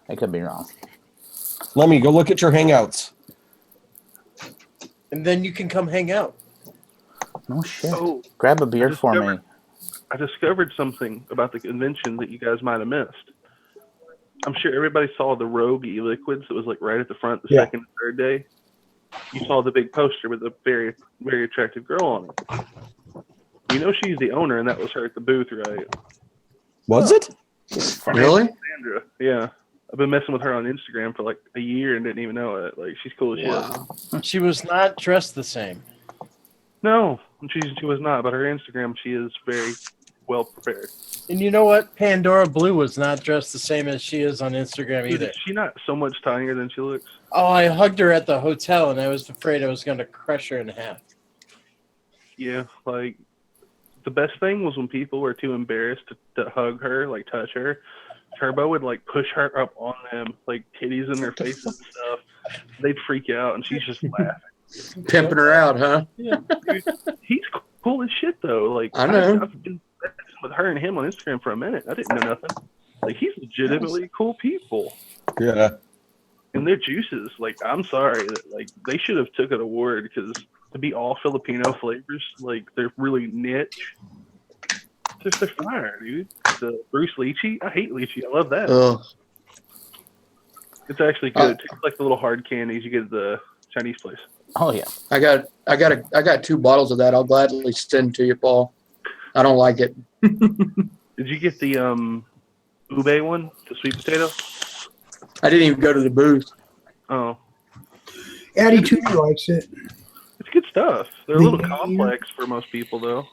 I could be wrong. Let me go look at your Hangouts. and then you can come hang out. No shit. Oh, Grab a beer for me. I discovered something about the convention that you guys might have missed. I'm sure everybody saw the Rogue Eliquids that was like right at the front the second and third day. You saw the big poster with a very, very attractive girl on it. You know she's the owner, and that was her at the booth, right? Was it? really? Sandra. Yeah. I've been messing with her on Instagram for like a year and didn't even know it. Like, she's cool as shit. She was not dressed the same. No, she was not. But her Instagram, she is very well prepared. And you know what? Pandora Blue was not dressed the same as she is on Instagram either. Is she not so much tinier than she looks? Oh, I hugged her at the hotel, and I was afraid I was going to crush her in half. Yeah, like, the best thing was when people were too embarrassed to hug her, like touch her. Turbo would like push her up on them, like titties in their face and stuff. They'd freak out, and she's just laughing. Pimping her out, huh? Yeah, dude, he's cool as shit though. Like, I know. I've been messing with her and him on Instagram for a minute. I didn't know nothing. Like, he's legitimately cool people. Yeah. And their juices, like, I'm sorry, like, they should have took an award because to be all Filipino flavors, like, they're really niche. Just they're fire, dude. The Bruce Lychee, I hate lychee. I love that. Ugh. It's actually good. It tastes like the little hard candies you get at the Chinese place. Oh yeah. I got 2 bottles of that. I'll gladly send to you, Paul. I don't like it. Did you get the ube one, the sweet potato? I didn't even go to the booth. Oh, Addie Tudor likes it. it's good stuff. They're a little complex for most people, though.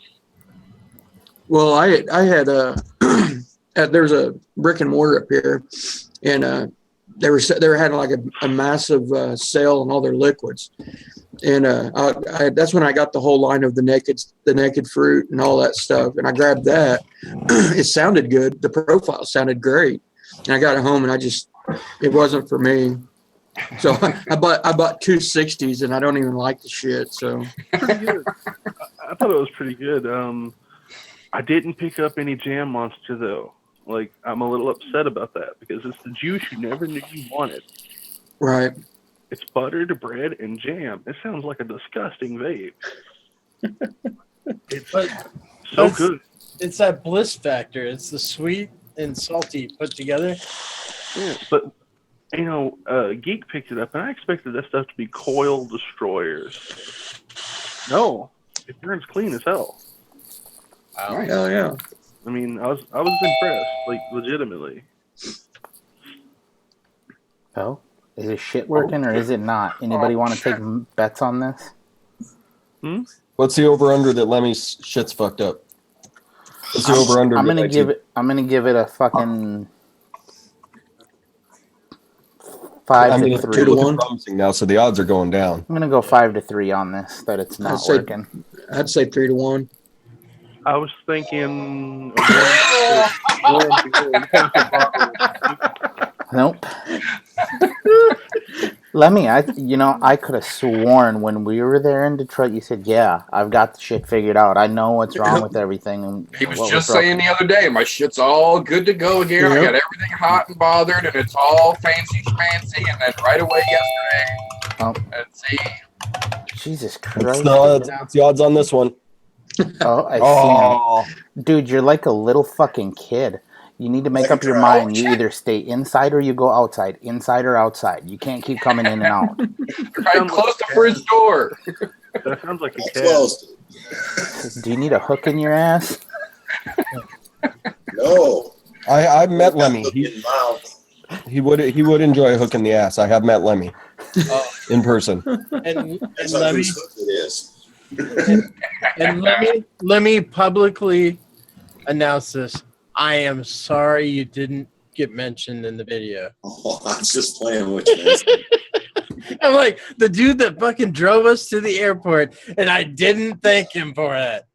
Well, I had there's a brick and mortar up here, and they were having like a massive sale on all their liquids, and that's when I got the whole line of the naked fruit and all that stuff, and I grabbed that. It sounded good. The profile sounded great, and I got it home, and it wasn't for me. So I bought 2 60s, and I don't even like the shit. So Pretty good. I thought it was pretty good. I didn't pick up any Jam Monster though. Like, I'm a little upset about that because it's the juice you never knew you wanted. right. It's buttered bread and jam. It sounds like a disgusting vape. It's But so that's- good. It's that bliss factor. It's the sweet and salty put together. Yeah, but Geek picked it up, and I expected that stuff to be coil destroyers. No, it burns clean as hell. Wow. Hell yeah. I mean, I was impressed, like, legitimately. Oh, is this shit working or is it not? Anybody want to take bets on this? What's the over under that Lemmy's shit's fucked up? What's the over under? I'm gonna give it a fucking 5 to 3. 2 to 1. Promising now, so the odds are going down. I'm gonna go 5 to 3 on this that it's not working. I'd say 3 to 1. I was thinking. Nope. Lemmy, I could have sworn when we were there in Detroit, you said, "Yeah, I've got the shit figured out. I know what's wrong with everything." And He was what just broken." saying the other day, my shit's all good to go again. I got everything hot and bothered, and it's all fancy schmancy. And then right away yesterday, Oh. let's see. Jesus Christ! That's the odds on this one. Oh, I see him. Dude, you're like a little fucking kid. You need to make up your mind. You either stay inside or you go outside. Inside or outside. You can't keep coming in and out. Right close to Fridge door. That sounds like a cat. Close. Do you need a hook in your ass? No. I've met Lemmy. Fucking mouth. He would enjoy a hook in the ass. I have met Lemmy in person. And That's let not me whose hook it is. let me publicly announce this. I am sorry you didn't get mentioned in the video. Oh, I was just playing with you, man. I'm like the dude that fucking drove us to the airport, and I didn't thank him for that.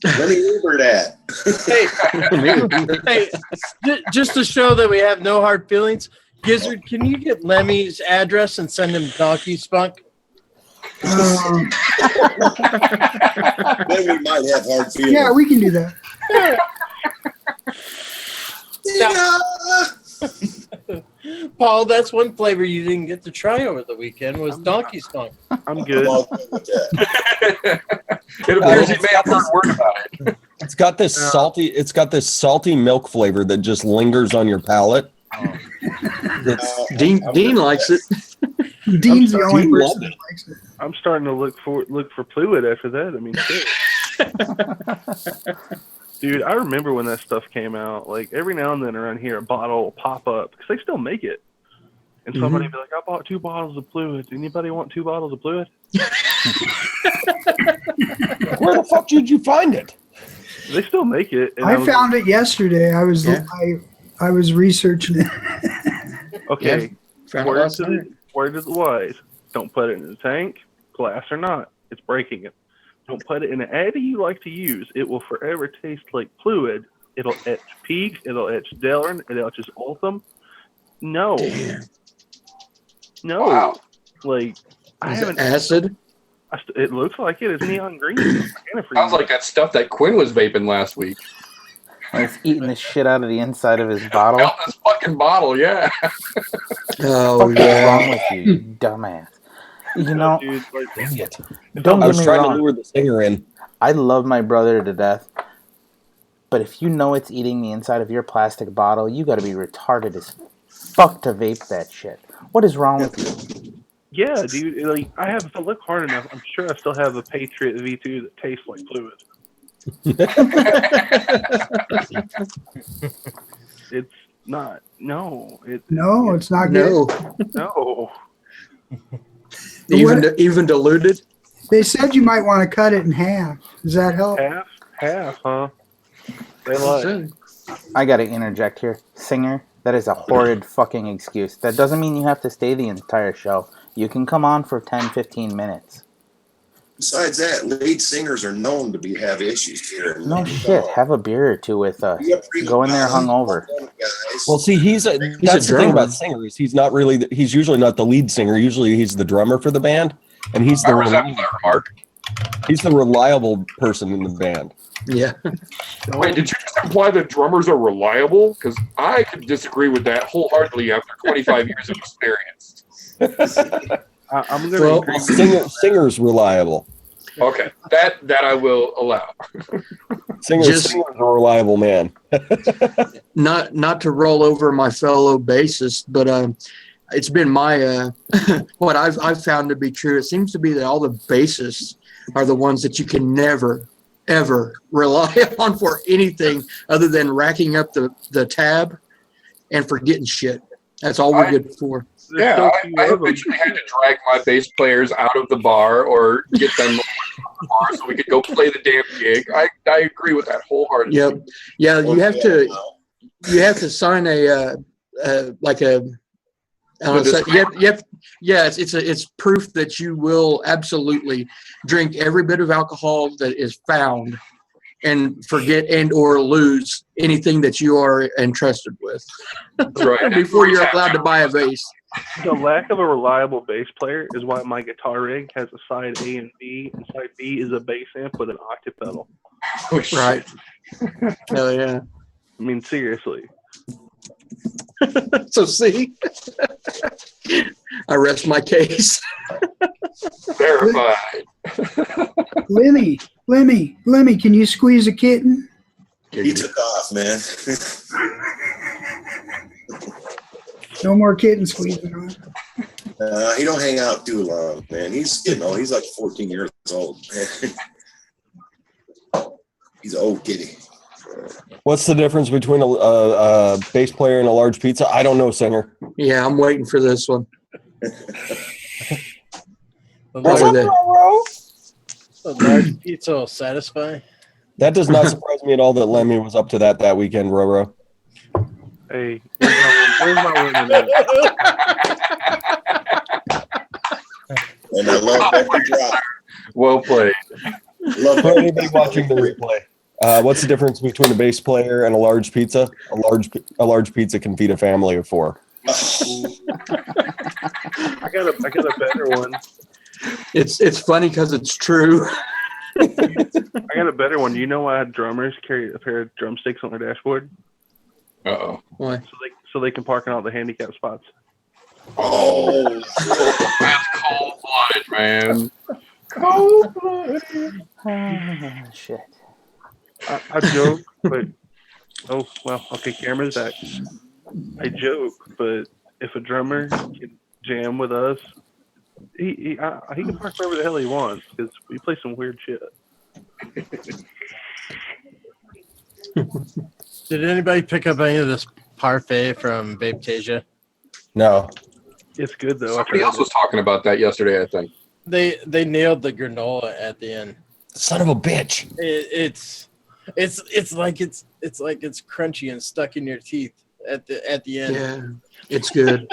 Where the Uber at? Hey, just to show that we have no hard feelings, Gizzard, can you get Lemmy's address and send him donkey spunk? Then we might have hard feelings. Yeah, we can do that. Paul, that's one flavor you didn't get to try over the weekend was donkey skunk. I'm good. I'm all good with that. It appears he may have heard word about it. It's got this salty milk flavor that just lingers on your palate. Dean likes it. Dean's the only Dean person loved that likes it. I'm starting to look for fluid after that. I mean, shit. Dude, I remember when that stuff came out. Like every now and then around here, a bottle will pop up because they still make it, and somebody will be like, "I bought 2 bottles of fluid. Anybody want 2 bottles of fluid?" Where the fuck did you find it? They still make it. And I found it yesterday. I was researching it. Okay. Found it last night. Word to the wise: don't put it in a tank, glass or not. It's breaking it. Don't put it in an addy you like to use. It will forever taste like fluid. It'll etch Peak. It'll etch Delrin. It etches Ultham. No. Damn. No. Wow. Like, I Is haven't. it acid? It looks like it. It's neon green. Sounds like that stuff that Quinn was vaping last week. He's eating the shit out of the inside of his bottle. Melt this fucking bottle, yeah. Oh, What is wrong with you, you dumbass? You know, Dude, like, Dang it. don't I get was me trying to wrong. lure the singer in. I love my brother to death. But if you know it's eating the inside of your plastic bottle, you gotta be retarded as fuck to vape that shit. What is wrong with you? yeah, dude. Like, if I look hard enough, I'm sure I still have a Patriot V2 that tastes like fluid. It's not. No. No, it's not good. No. No. Even diluted? They said you might want to cut it in half. Does that help? Half, huh? They lie. I gotta interject here. Singer, that is a horrid fucking excuse. That doesn't mean you have to stay the entire show. You can come on for 10, 15 minutes. Besides that, lead singers are known to have issues here. No shit. Have a beer or two with us. Go in there hungover. Well, see, that's the thing drummer. about singers. He's not really. He's usually not the lead singer. Usually, he's the drummer for the band, and he's I resent that remark. he's the reliable person in the band. Yeah. Wait, did you just imply that drummers are reliable? Because I could disagree with that wholeheartedly after 25 years of experience. I'm gonna Well, agree with you. Singer's reliable. Okay, that I will allow. Singer's a reliable man. Not to roll over my fellow bassist, but it's been my what I've found to be true. It seems to be that all the bassists are the ones that you can never ever rely on for anything other than racking up the tab and forgetting shit. That's all we're good for. There's Yeah, so I few of them. eventually had to drag my bass players out of the bar or get them to the bar so we could go play the damn gig. I agree with that wholeheartedly. Yep. Yeah, you have to sign it's proof that you will absolutely drink every bit of alcohol that is found and forget and or lose anything that you are entrusted with That's right. before you're allowed to buy a vase. The lack of a reliable bass player is why my guitar rig has a side A and B, and side B is a bass amp with an octave pedal. Right. Hell yeah. I mean, seriously. So see, I rest my case. Verified. Lemmy, can you squeeze a kitten? He took off, man. No more kitten squeezing on. He don't hang out too long, man. He's getting old. He's like 14 years old. He's an old kitty. What's the difference between a bass player and a large pizza? I don't know, singer. Yeah, I'm waiting for this one. What's up, bro? A large pizza will satisfy. That does not surprise me at all that Lemmy was up to that weekend, Roro. Hey, where's my win in that? And I love every drop. Well played. Love For anybody watching the replay, what's the difference between a bass player and a large pizza? A large pizza can feed a family of 4. I got a better one. It's funny because it's true. I got a better one. You know why drummers carry a pair of drumsticks on their dashboard? Uh-oh. Why? So they can park in all the handicap spots. Oh, that's cold-blooded, man. Shit. I joke, but oh well. Okay, camera's back. I joke, but if a drummer can jam with us, he can park wherever the hell he wants because we play some weird shit. Did anybody pick up any of this parfait from Vapetasia? No. It's good though. Somebody else was talking about that yesterday, I think. They nailed the granola at the end. Son of a bitch. It's like it's crunchy and stuck in your teeth at the end. Yeah, it's good.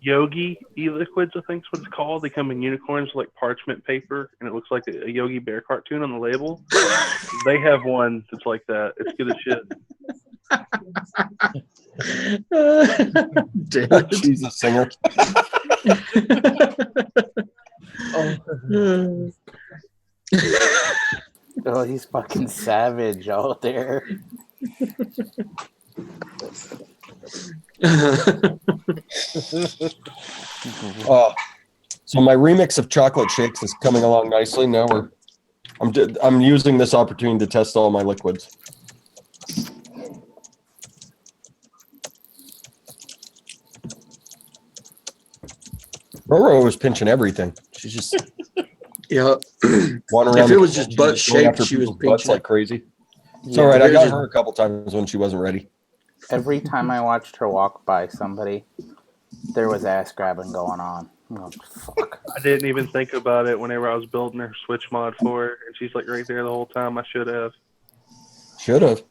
Yogi Eliquids, I think is what it's called. They come in unicorns like parchment paper, and it looks like a Yogi Bear cartoon on the label. They have one that's like that. It's good as shit. Damn, She's a singer. Oh, he's fucking savage out there. So my remix of chocolate shakes is coming along nicely. Now I'm using this opportunity to test all my liquids. Roro was pinching everything. She's just Yeah. wandering around. If it was just butt going shaped, after she was people's butts pinching like crazy. It's Yeah, all right. I got there's a- her a couple times when she wasn't ready. every time I watched her walk by somebody, there was ass grabbing going on. Oh, fuck. I didn't even think about it whenever I was building her switch mod for her, and she's like right there the whole time. I should have. Should have.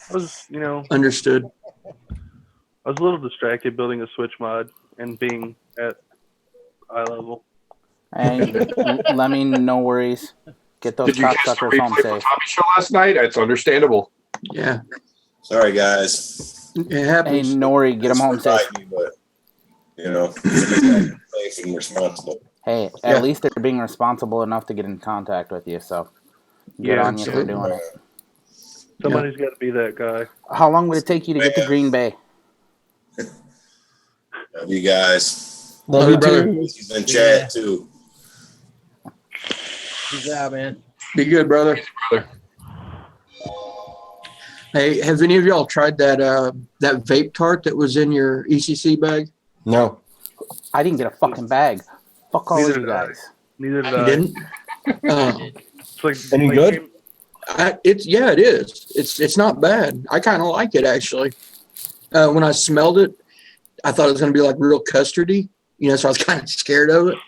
I was, Understood. I was a little distracted building a switch mod and being at eye level. Hey, Lemmy, no worries. Get those Did you catch the cocksuckers home replay from safe. Tommy Show last night? It's understandable. Yeah, Sorry, guys. it Hey, happens. Nori, get them home safe. Me, but, safe and responsible. Hey, Yeah. at least they're being responsible enough to get in contact with you, so good Yeah, on you for doing it. Somebody's got to be that guy. How long would it take you to get to Green Bay? Love you guys. Love you, you, brother. too. He's in chat too. Peace out, man. Be good, brother. Brother. Hey, have any of y'all tried that that vape tart that was in your ECC bag? No. I didn't get a fucking bag. Fuck all Neither of you did I. guys. Neither did You I. didn't? It's like, Any like good? It is. It's not bad. I kind of like it actually. When I smelled it, I thought it was going to be like real custardy, so I was kind of scared of it.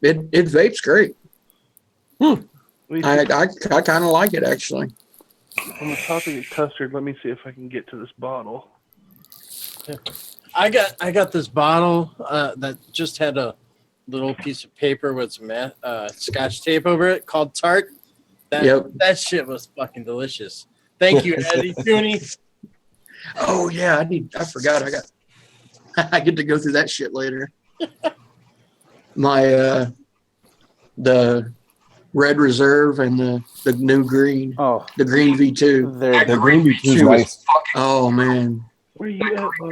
It vapes great. Let me see. I kind of like it actually. On the topic of custard, let me see if I can get to this bottle. I got this bottle that just had a little piece of paper with some Scotch tape over it called Tart. That shit was fucking delicious. Thank you, Eddie Tooney. Oh yeah, I forgot. I get to go through that shit later. My the Red Reserve and the new green. Oh, The green V2. they're The green V2 is V2 nice. is fucking Oh man, Where you at, Bo?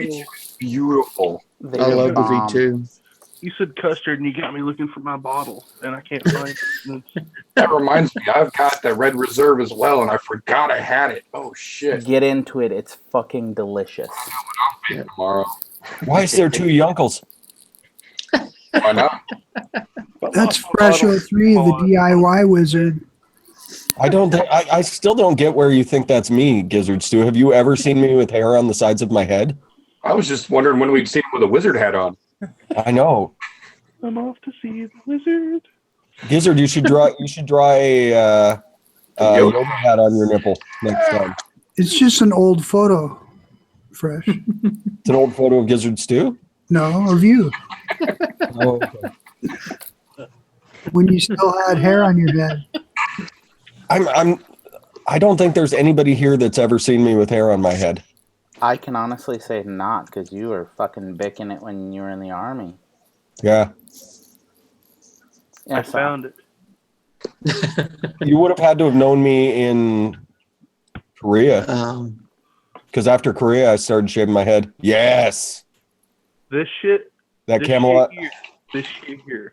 beautiful. they I love the bomb. V2. You said custard, and you got me looking for my bottle, and I can't find it. That reminds me, I've got the Red Reserve as well, and I forgot I had it. Oh shit! Get into it. It's fucking delicious. Tomorrow. Why is there two Yunkles? Why not? That's Fresh 03, the DIY wizard. I still don't get where you think that's me, Gizzard Stew. Have you ever seen me with hair on the sides of my head? I was just wondering when we'd see him with a wizard hat on. I know. I'm off to see the wizard. Gizzard, you should draw a yoga hat on your nipple next time. It's just an old photo, Fresh. It's an old photo of Gizzard Stew? No, of you. Oh, okay. When you still had hair on your head. I don't think there's anybody here that's ever seen me with hair on my head. I can honestly say not, because you were fucking bicking it when you were in the army. Yeah. Yeah, I found it. You would have had to have known me in Korea. Because after Korea, I started shaving my head. Yes. This shit. That this Camelot. This shit here.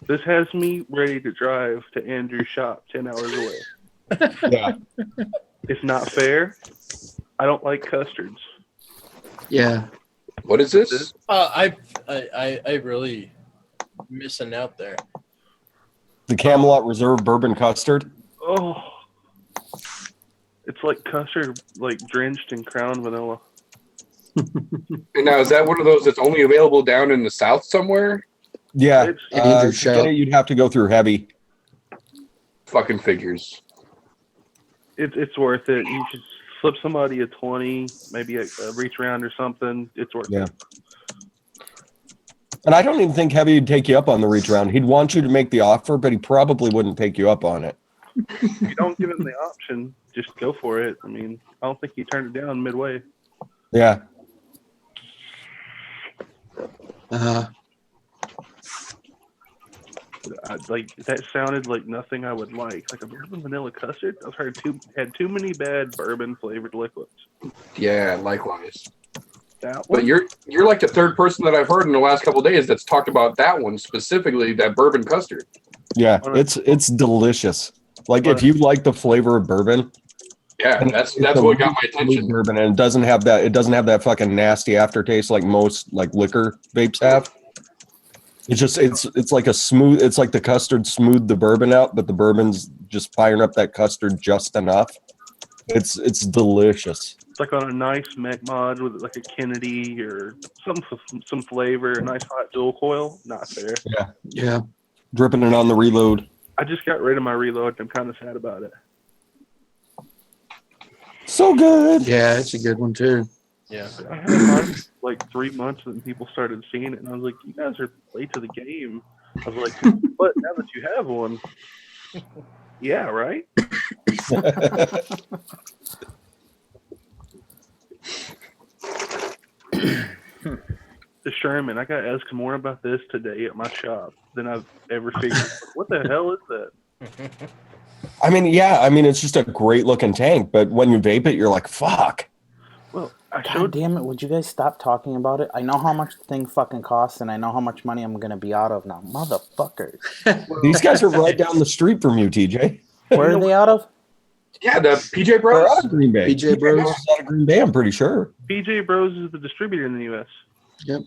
This has me ready to drive to Andrew's shop 10 hours away. Yeah. It's not fair. I don't like custards. Yeah. What is this? I really missing out there. The Camelot Reserve Bourbon Custard. Oh, it's like custard, like drenched in Crown vanilla. And now, is that one of those that's only available down in the South somewhere? Yeah. Andrew To get it, you'd have to go through heavy. Fucking figures. It's worth it. You should slip somebody a 20, maybe a reach around or something. It's worth it. And I don't even think Heavy would take you up on the reach around. He'd want you to make the offer, but he probably wouldn't take you up on it. If you don't give him the option, just go for it. I mean, I don't think he turned it down midway. Yeah. Like that sounded like nothing I would like. Like a bourbon vanilla custard. I've heard had too many bad bourbon flavored liquids. Yeah, likewise. That one? But you're like the third person that I've heard in the last couple of days that's talked about that one specifically, that bourbon custard. Yeah, it's delicious. Like if you like the flavor of bourbon. Yeah, that's what got my attention. Bourbon, and it doesn't have that fucking nasty aftertaste like most like liquor vapes have. It's just it's like a smooth. It's like the custard smoothed the bourbon out, but the bourbon's just firing up that custard just enough. It's delicious. It's like on a nice mech mod with like a Kennedy or some flavor, a nice hot dual coil. Not fair. Yeah. Dripping it on the reload. I just got rid of my reload. I'm kind of sad about it. So good. Yeah, it's a good one too. Yeah, I had mine like 3 months and people started seeing it, and I was like, "You guys are late to the game." I was like, "But now that you have one, yeah, right." The Sherman, I got asked more about this today at my shop than I've ever figured. What the hell is that? I mean, it's just a great looking tank, but when you vape it, you're like, fuck. Well, God damn it, would you guys stop talking about it? I know how much the thing fucking costs, and I know how much money I'm going to be out of now. Motherfuckers. These guys are right down the street from you, TJ. Where are they out of? Yeah, the PJ Bros. They're out of Green Bay. PJ Bros. is out of Green Bay, I'm pretty sure. PJ Bros is the distributor in the U.S. Yep.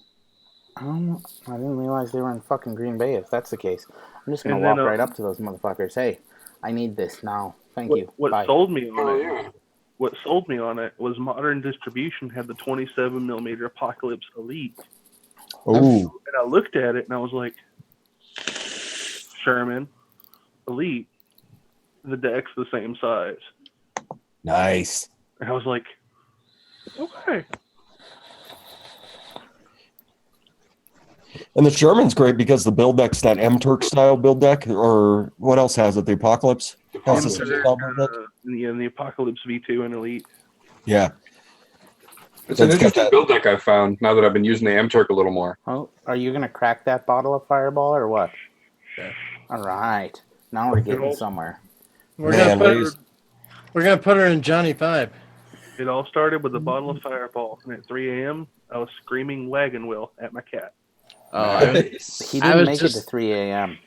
I didn't realize they were in fucking Green Bay. If that's the case, I'm just going And to walk then, right up to those motherfuckers. Hey, I need this now. Thank you. What Bye. sold me on Oh, it? yeah. What sold me on it was Modern Distribution had the 27 millimeter Apocalypse Elite, Ooh. and I looked at it and I was like, Sherman Elite, the deck's the same size, Nice. and I was like, okay. And the Sherman's great because the build deck's that M-Turk style build deck, or what else has it? The Apocalypse? Has the same style build deck? The Apocalypse V2 and Elite. Yeah. It's an It's got interesting that- build deck I've found now that I've been using the M-Turk a little more. Oh, are you gonna crack that bottle of Fireball or what? Yeah. All right. Now we're getting somewhere. We're Man, gonna put her in Johnny 5. It all started with a bottle of Fireball, and at 3 a.m., I was screaming wagon wheel at my cat. Oh, He I didn't was make just- it to 3 a.m.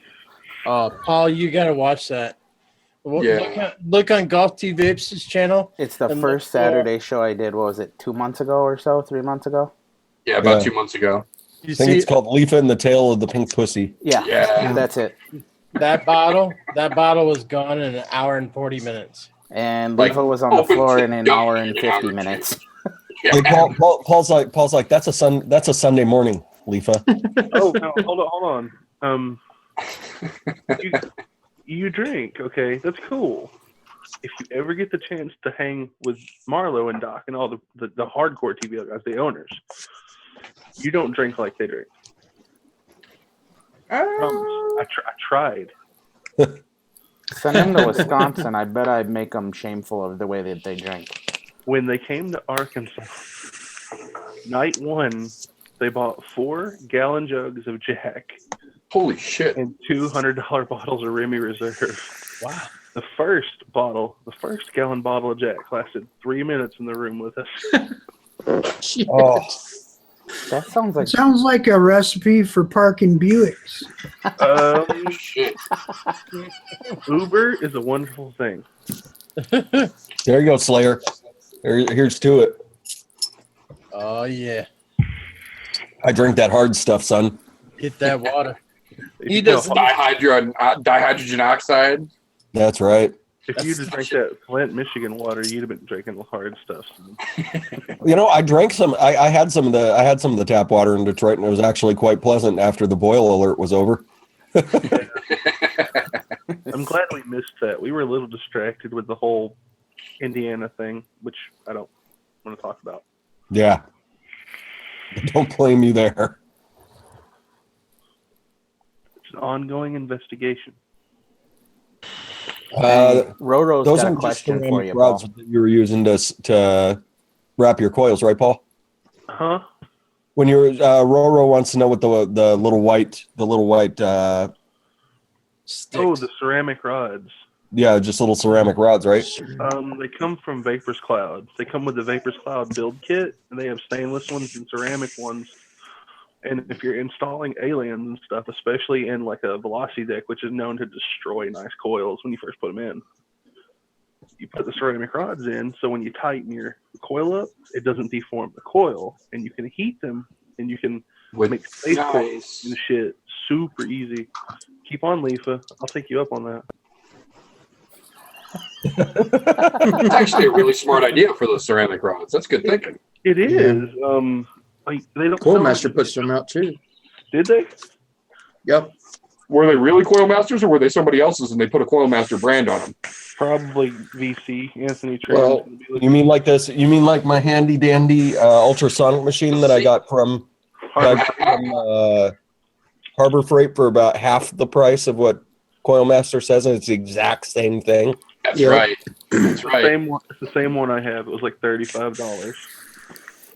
Oh, Paul, you gotta watch that. Yeah. Look on Golf T Vapes' channel. It's the And first look for- Saturday show I did. What was it, 2 months ago or so? 3 months ago? Yeah, about Yeah. 2 months ago. You I think see it's called LIFA and the Tail of the Pink Pussy. Yeah, Yeah. that's it. that bottle? That bottle was gone in an hour and 40 minutes. And Like, Levo was on the open floor to in an dump hour in and an hour 50 or minutes. Like Paul's like that's a Sunday morning, LIFA. Oh, no, hold on. You drink, okay? That's cool. If you ever get the chance to hang with Marlo and Doc and all the hardcore TVL guys, the owners, you don't drink like they drink. I tried. Send them to Wisconsin. I bet I'd make them shameful of the way that they drink. When they came to Arkansas, night one, they bought 4-gallon jugs of Jack Holy shit. and $200 bottles of Remy Reserve. Wow. The first gallon bottle of Jack lasted 3 minutes in the room with us. Oh, That sounds like Sounds like a recipe for parking Buicks. Shit. Uber is a wonderful thing. there you go, Slayer. Here's to it. Oh yeah. I drink that hard stuff, son. Hit that water. If He you doesn't. Dihydrogen oxide. That's right. If you just drank that Flint, Michigan water, you'd have been drinking the hard stuff. You know, I drank some. I had some of the tap water in Detroit, and it was actually quite pleasant after the boil alert was over. I'm glad we missed that. We were a little distracted with the whole Indiana thing, which I don't want to talk about. Yeah. Don't blame you there. It's an ongoing investigation. Roro's Those got are a just question for ceramic you, rods Paul. that you were using to wrap your coils, right, Paul? Huh? When you're Roro wants to know what the little white Sticks. Oh, the ceramic rods. yeah, just little ceramic rods, right? They come from Vapors Cloud. They come with the Vapors Cloud build kit, and they have stainless ones and ceramic ones. And if you're installing aliens and stuff, especially in like a velocity deck, which is known to destroy nice coils when you first put them in, you put the ceramic rods in, so when you tighten your coil up, it doesn't deform the coil, and you can heat them, and you can make space coils and shit super easy. Keep on, LIFA. I'll take you up on that. It's actually a really smart idea for those ceramic rods. That's good thinking. It is. Like they don't. Coil sell Master them. puts them out too. Did they? Yep. Were they really Coil Masters or were they somebody else's and they put a Coil Master brand on them? Probably VC. Anthony Trent. Well, You mean like this? You mean like my handy dandy ultrasonic machine that I got from Harbor Freight for about half the price of what Coil Master says, and it's the exact same thing. That's Yeah. right. That's right. It's the same one I have. It was like $35.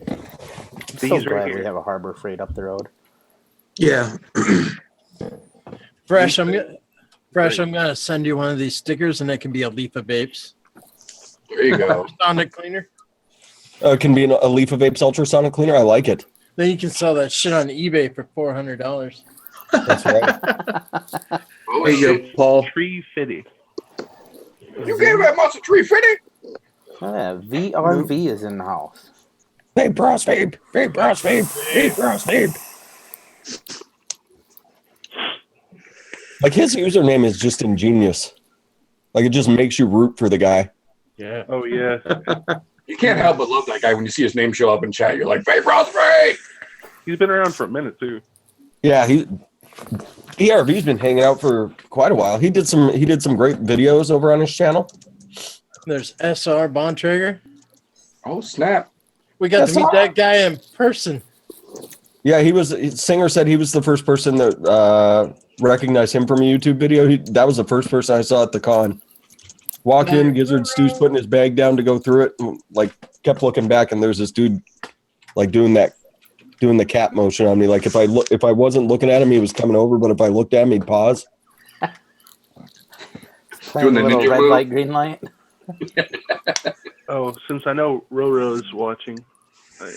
I'm so These right glad here. we have a Harbor Freight up the road. Yeah. Fresh, I'm gonna send you one of these stickers, and it can be a LIFA Vapes There you go. sonic cleaner. It can be a LIFA Vapes ultrasonic cleaner. I like it. Then you can sell that shit on eBay for $400. That's right. Oh, There you shit. go, Paul. Tree fitty. You gave that much a tree fitting? Oh, yeah, VRV is in the house. Vape Bros Vape. Vape Bros Vape. Vape Bros Vape. Like his username is just ingenious. Like it just makes you root for the guy. Yeah. Oh yeah. You can't help but love that guy when you see his name show up in chat. You're like, Vape Bros Vape! He's been around for a minute too. Yeah, ERV's been hanging out for quite a while. He did some great videos over on his channel. There's SR Bontrager. Oh, snap. We got to meet SR. that guy in person. Yeah, Singer said he was the first person that recognized him from a YouTube video. That was the first person I saw at the con. Walk in, Gizzard Stu's putting his bag down to go through it, and like kept looking back, and there's this dude like doing the cat motion on me. Like if I wasn't looking at him, he was coming over, but if I looked at him, he'd pause. Playing Doing a the little ninja red move. light, green light. Oh, since I know Roro's watching,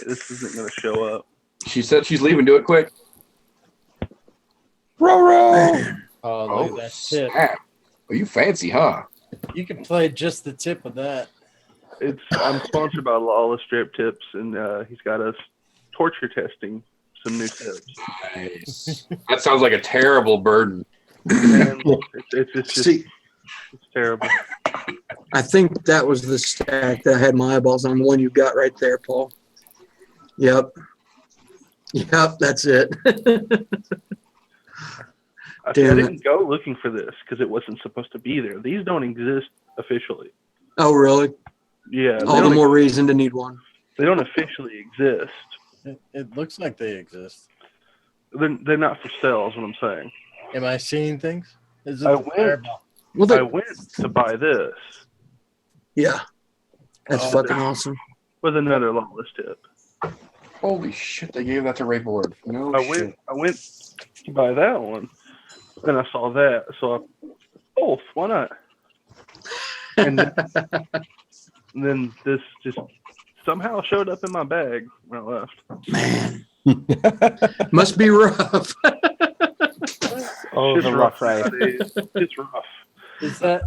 this isn't going to show up. She said she's leaving. Do it quick. Roro! Oh, look at that tip. Snap. Oh, you fancy, huh? You can play just the tip of that. I'm sponsored by Lawless Strip Tips, and he's got us torture testing some new tips. Nice. That sounds like a terrible burden. And it's See, it's terrible. I think that was the stack that had my eyeballs on, the one you got right there, Paul. Yep. Yep, that's it. I Damn it. didn't go looking for this because it wasn't supposed to be there. These don't exist officially. Oh, really? Yeah, All the more reason to need one. they don't officially exist. It looks like they exist. They're not for sale, is what I'm saying. Am I seeing things? Is it I the went- fireball? Well, I went to buy this yeah. That's Oh, fucking awesome. with another Lawless tip. Holy shit! They gave that to Ray Board. No I shit. went to buy that one. Then I saw that, so both. Why not? And then this just somehow showed up in my bag when I left. Man. Must be rough. Oh, It's the rough ride. nowadays. It's rough. Is that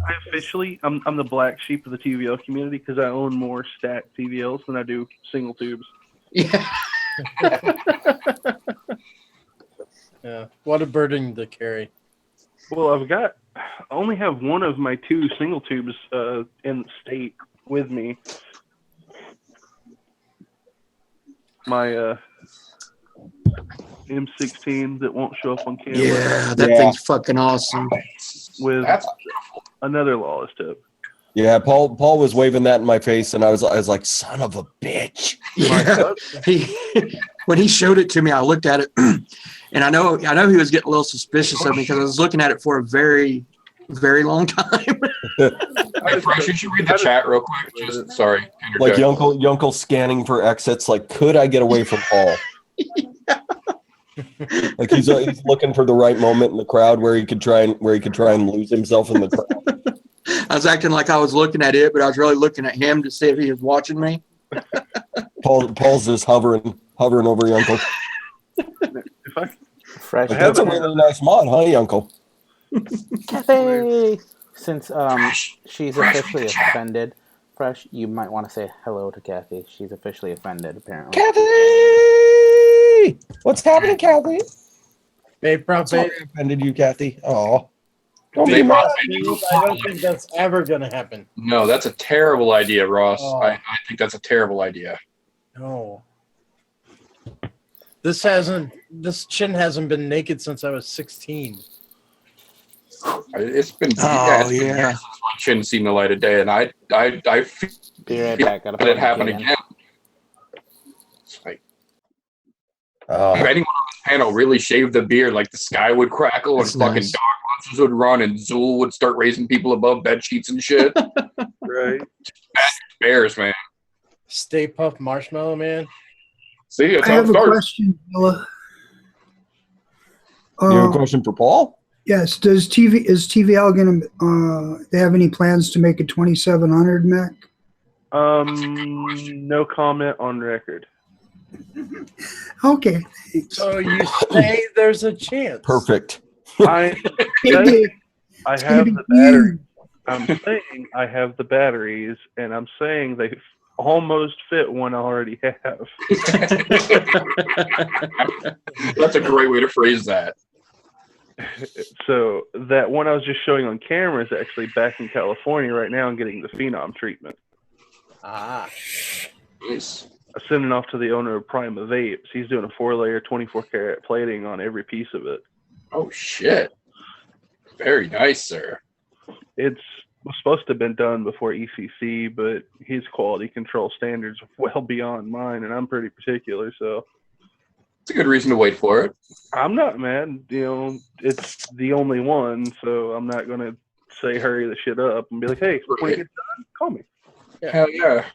I'm the black sheep of the TVL community because I own more stacked TVLs than I do single tubes. Yeah. yeah? What a burden to carry. Well, I only have one of my two single tubes in the state with me. My M16 that won't show up on camera Yeah, that Yeah. thing's fucking awesome. with That's another Lawless tip. Yeah, Paul was waving that in my face, and I was like, son of a bitch. Yeah. When he showed it to me, I looked at it, and I know he was getting a little suspicious of me because I was looking at it for a very, very long time. Hey, Fresh, you should read the chat real quick. Just sorry. Like interject. Yunkel scanning for exits. Like, could I get away from Paul? Like he's looking for the right moment in the crowd where he could try and lose himself in the crowd. I was acting like I was looking at it, but I was really looking at him to see if he was watching me. Paul's just hovering over Yunkel. If I Fresh. I have That's a really nice mod, huh, Yunkel? Kathy! Since she's Fresh, officially read the chat. offended, Fresh, you might want to say hello to Kathy. She's officially offended, apparently. Kathy! What's happening, Kathy? Babe, prop Sorry babe. I offended you, Kathy. Oh. Don't Be be mad. I don't think that's ever gonna happen. No, that's a terrible idea, Ross. Oh. I think that's a terrible idea. No. This chin hasn't been naked since I was 16. It's been, Oh, it's been yeah. years since my chin seen the light of day, and I feel Be right back. Gotta that it put happen my kid in. again. It's like, Oh. if anyone on this panel really shaved the beard, like the sky would crackle and That's fucking nice. dog monsters would run and Zool would start raising people above bed sheets and shit. right, Bears, man. Stay Puft Marshmallow Man. See, that's I how it have a starts. question, Bella. You have a question for Paul? Yes. Is TVL going to? They have any plans to make a 2700 Mac? no comment on record. Okay. So you say there's a chance. Perfect. I I It's gonna have be the battery. huge. I'm saying I have the batteries, and I'm saying they almost fit one I already have. That's a great way to phrase that. So that one I was just showing on camera is actually back in California right now and getting the Phenom treatment. Ah. Nice. I sent it off to the owner of Prima Vapes. He's doing a 4-layer, 24-karat plating on every piece of it. Oh shit. Very nice, sir. It was supposed to have been done before ECC, but his quality control standards are well beyond mine, and I'm pretty particular. So It's a good reason to wait for it. I'm not mad. It's the only one, so I'm not gonna say hurry the shit up and be like, hey, when it gets done, call me. Hell yeah.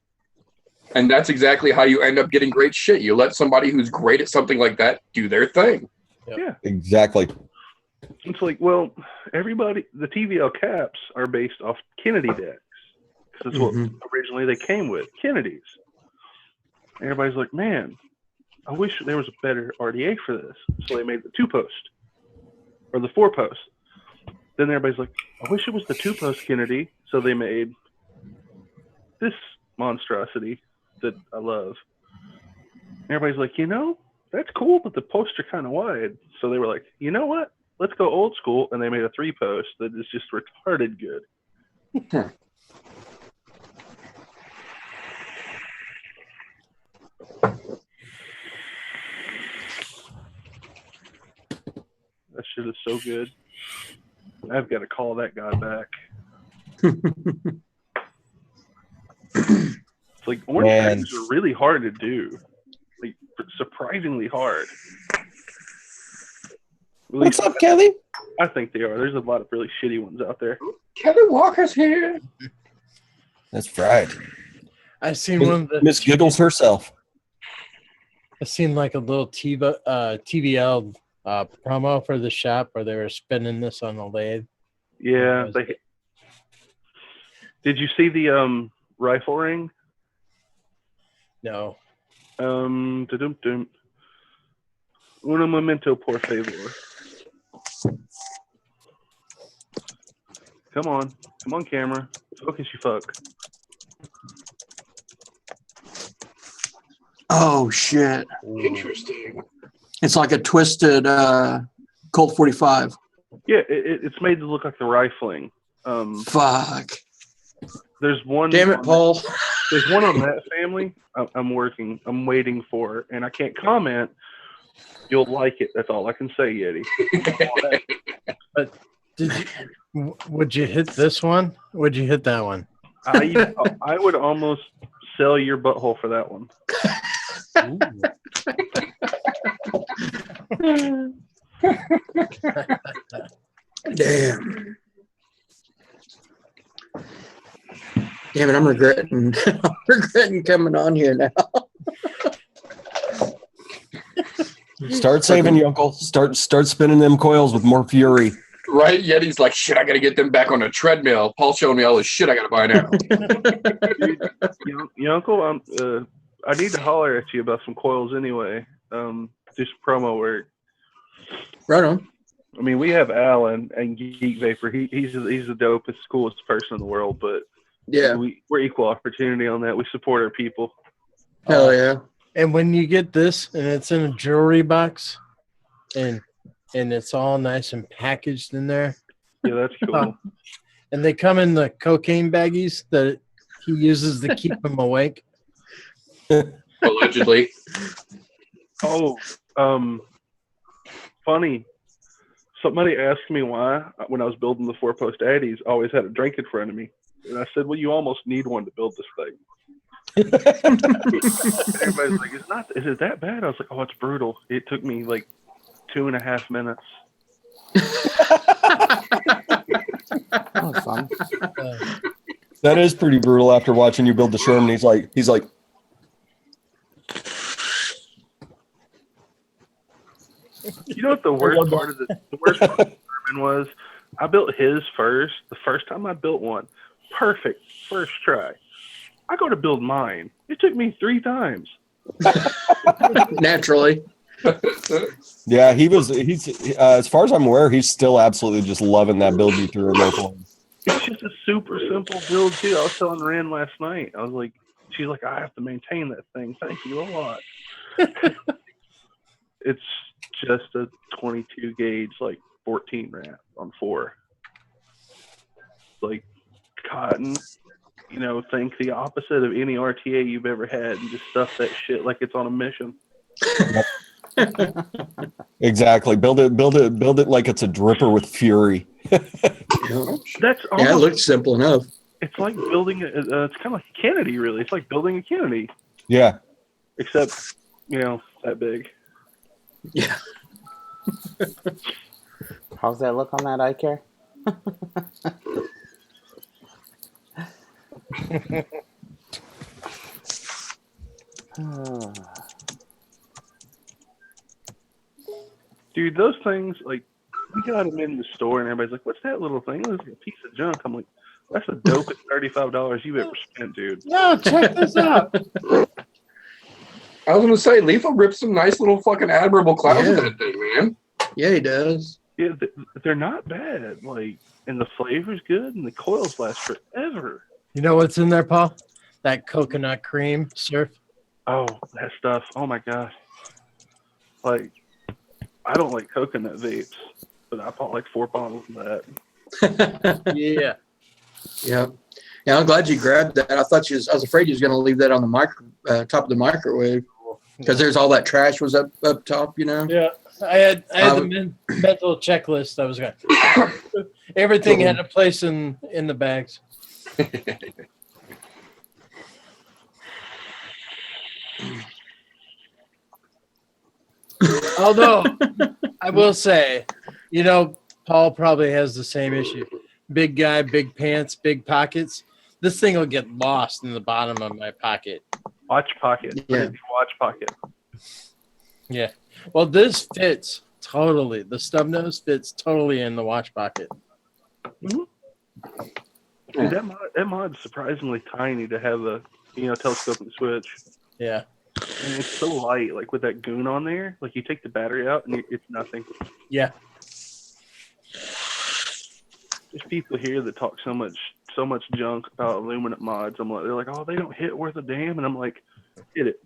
And that's exactly how you end up getting great shit. You let somebody who's great at something like that do their thing. Yeah. Exactly. It's like, well, everybody, the TVL caps are based off Kennedy decks. Because that's what originally they came with, Kennedys. Everybody's like, man, I wish there was a better RDA for this. So they made the 2-post or the 4-post. Then everybody's like, I wish it was the 2-post Kennedy. So they made this monstrosity that I love. Everybody's like, that's cool, but the posts are kind of wide. So they were like, you know what? Let's go old school. And they made a 3-post that is just retarded good. That shit is so good. I've got to call that guy back. It's like orange bags are really hard to do. Like surprisingly hard. What's up, Kelly? I think they are. There's a lot of really shitty ones out there. Kelly Walker's here. That's right. I seen one of the Miss Giggles herself. I seen like a little TVL promo for the shop where they were spinning this on the lathe. Yeah. Did you see the rifle ring? No. Un momento, por favor. Come on, camera. Focus, you fuck. Oh shit! Interesting. It's like a twisted Colt 45. Yeah, it's made to look like the rifling. Fuck. There's one. Damn it, Paul. There's one on that family. I'm waiting for, and I can't comment. You'll like it. That's all I can say, Yeti. But would you hit this one? Would you hit that one? I would almost sell your butthole for that one. Damn. Damn it, I'm regretting coming on here now. Start saving your uncle. Start spinning them coils with more fury. Right? Yeti's like, shit, I got to get them back on a treadmill. Paul's showing me all this shit I got to buy now. Your uncle, I need to holler at you about some coils anyway. Do some promo work. Right on. I mean, we have Alan and Geek Vapor. He's the dopest, coolest person in the world, but yeah, we're equal opportunity on that. We support our people. Hell yeah. And when you get this and it's in a jewelry box and it's all nice and packaged in there. Yeah, that's cool. And they come in the cocaine baggies that he uses to keep him awake. Allegedly. Oh, funny. Somebody asked me why, when I was building the 4-post Addies, I always had a drink in front of me. And I said, well, you almost need one to build this thing. Everybody's like, is it that bad? I was like, oh, it's brutal. It took me like 2.5 minutes. That was fun. That is pretty brutal after watching you build the Sherman. He's like, you know what the worst part of the worst part of the Sherman was? I built his first. The first time I built one, perfect first try. I go to build mine. It took me 3 times. Naturally. yeah, he's as far as I'm aware, he's still absolutely just loving that build you threw in local. It's just a super simple build too. I was telling Ren last night. I was like, she's like, I have to maintain that thing. Thank you a lot. It's just a 22 gauge, like 14 wrap on 4. Like cotton, think the opposite of any RTA you've ever had and just stuff that shit like it's on a mission. Exactly. Build it like it's a dripper with fury. That's almost, it looks simple enough. It's like building it's kind of like a Kennedy, really. It's like building a Kennedy. Yeah. Except, that big. Yeah. How's that look on that eye care? Dude, those things, like, we got them in the store, and everybody's like, "What's that little thing?" It's a piece of junk. I'm like, "That's the dopest $35 you've ever spent, dude." No, check this out. I was gonna say, LIFA rips some nice little fucking admirable clouds with Yeah. that thing, man. Yeah, he does. Yeah, they're not bad. Like, and the flavor's good, and the coils last forever. You know what's in there, Paul? That coconut cream surf. Oh, that stuff. Oh my gosh. Like, I don't like coconut vapes, but I bought like 4 bottles of that. Yeah. Yeah. Yeah, I'm glad you grabbed that. I was afraid you was going to leave that on the top of the microwave because there's all that trash was up top, you know? Yeah. I had the mental checklist. I was going. Everything had a place in the bags. Although I will say, you know, Paul probably has the same issue. Big guy, big pants, big pockets. This thing will get lost in the bottom of my pocket. Watch pocket. Yeah. Watch pocket. Yeah. Well, this fits totally. The stub nose fits totally in the watch pocket. Dude, that mod's surprisingly tiny to have a telescoping switch. Yeah. And it's so light, like with that goon on there. Like you take the battery out and it's nothing. Yeah. There's people here that talk so much junk about aluminum mods. They're like, oh, they don't hit worth a damn, and I'm like, hit it.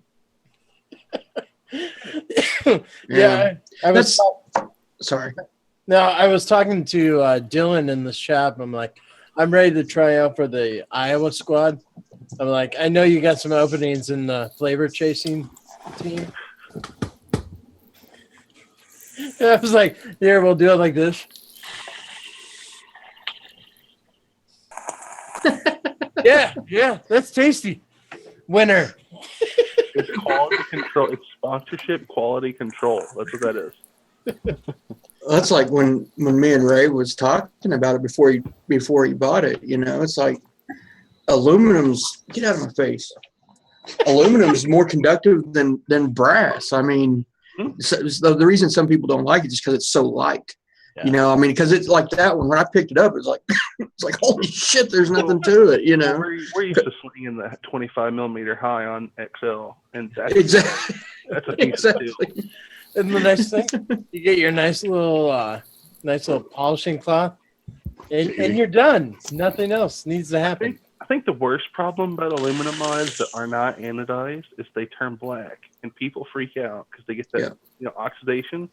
Yeah. I was. Sorry. No, I was talking to Dylan in the shop. I'm like, I'm ready to try out for the Iowa squad. I'm like, I know you got some openings in the flavor chasing team. And I was like, here, we'll do it like this. Yeah, that's tasty. Winner. It's quality control. It's sponsorship quality control. That's what that is. That's like when me and Ray was talking about it before he bought it. You know, it's like aluminum's, get out of my face. Aluminum's more conductive than brass. I mean, so the reason some people don't like it is because it's so light. Yeah. You know, I mean, because it's like that one. When I picked it up, it's like holy shit. There's nothing to it. You know, we're used to slinging the 25 millimeter high on XL, and that's exactly. That's a piece of steel. And the next thing, you get your nice little polishing cloth, and you're done. Nothing else needs to happen. I think the worst problem about aluminum mods that are not anodized is they turn black, and people freak out because they get that oxidation.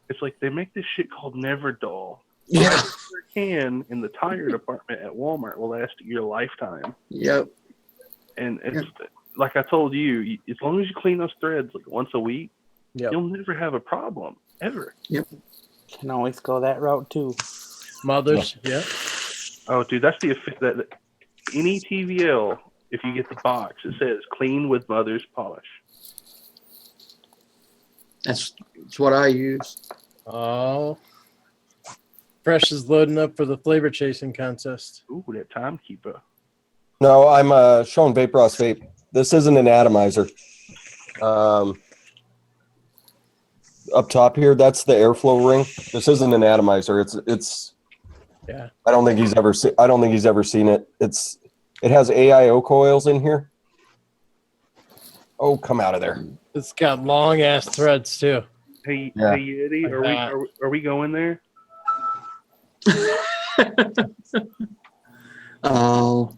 It's like they make this shit called Neverdull. Yeah. Can in the tire department at Walmart will last your lifetime. Yep. And it's like I told you, as long as you clean those threads like once a week, you'll never have a problem ever. Yep. Can always go that route too. Mothers, yeah. Oh, dude, that's that any TVL. If you get the box, it says "clean with Mother's polish." That's what I use. Oh, Fresh is loading up for the flavor chasing contest. Ooh, that timekeeper. No, I'm showing Vape Ross Vape. This isn't an atomizer. Up top here, that's the airflow ring. This isn't an atomizer. It's. Yeah. I don't think he's ever seen it. It has AIO coils in here. Oh, come out of there! It's got long ass threads too. Hey, Yeti, are we going there? Oh,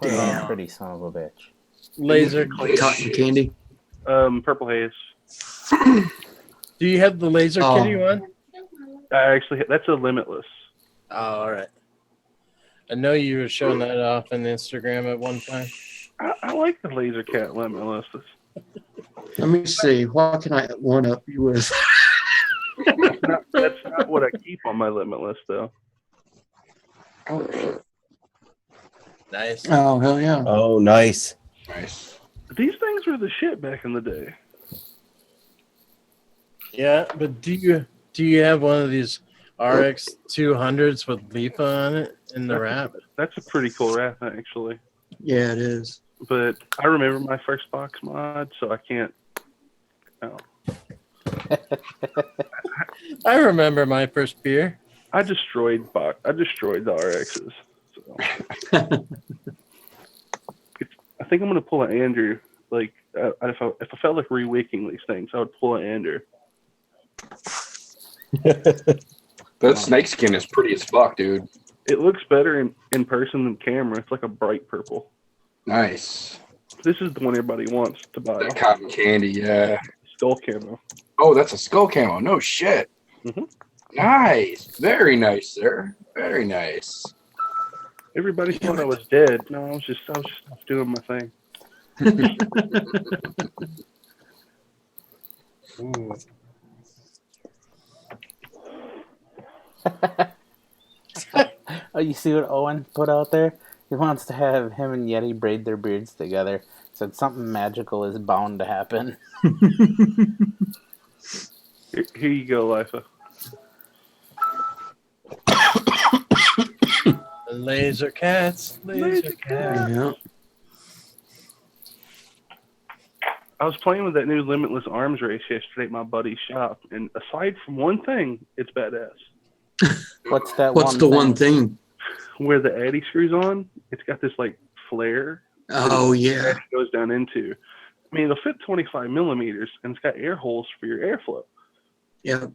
Damn. Pretty son of a bitch. Laser. Cotton candy. Purple haze. Do you have the laser kitty one? That's a limitless. Oh, all right. I know you were showing that off on Instagram at one time. I like the laser cat limitless. Let me see. What can I one up you with? That's not what I keep on my limitless though. Nice. Oh, hell yeah. Oh, nice. Nice. These things were the shit back in the day. Yeah, but do you have one of these RX 200s with LIFA on it in the wrap? That's a pretty cool wrap, actually. Yeah, it is. But I remember my first box mod, so I can't. Oh. I remember my first beer. I destroyed the RXs. So. I think I'm gonna pull an Andrew. Like if I felt like re-wicking these things, I would pull an Andrew. That snakeskin is pretty as fuck, dude. It looks better in person than camera. It's like a bright purple. Nice. This is the one everybody wants to buy. That cotton candy, yeah. Skull camo. Oh, that's a skull camo. No shit. Mhm. Nice. Very nice, sir. Very nice. Everybody thought I was dead. No, I was just doing my thing. Ooh. Oh, you see what Owen put out there? He wants to have him and Yeti braid their beards together. Said something magical is bound to happen. Here you go, LIFA. Laser cats. Laser cats. Yeah. I was playing with that new Limitless Arms race yesterday at my buddy's shop, and aside from one thing, it's badass. What's that? What's the one thing? Where the Addy screws on, it's got this like flare. Oh, yeah. That it goes down into. I mean, it'll fit 25 millimeters, and it's got air holes for your airflow. Yeah.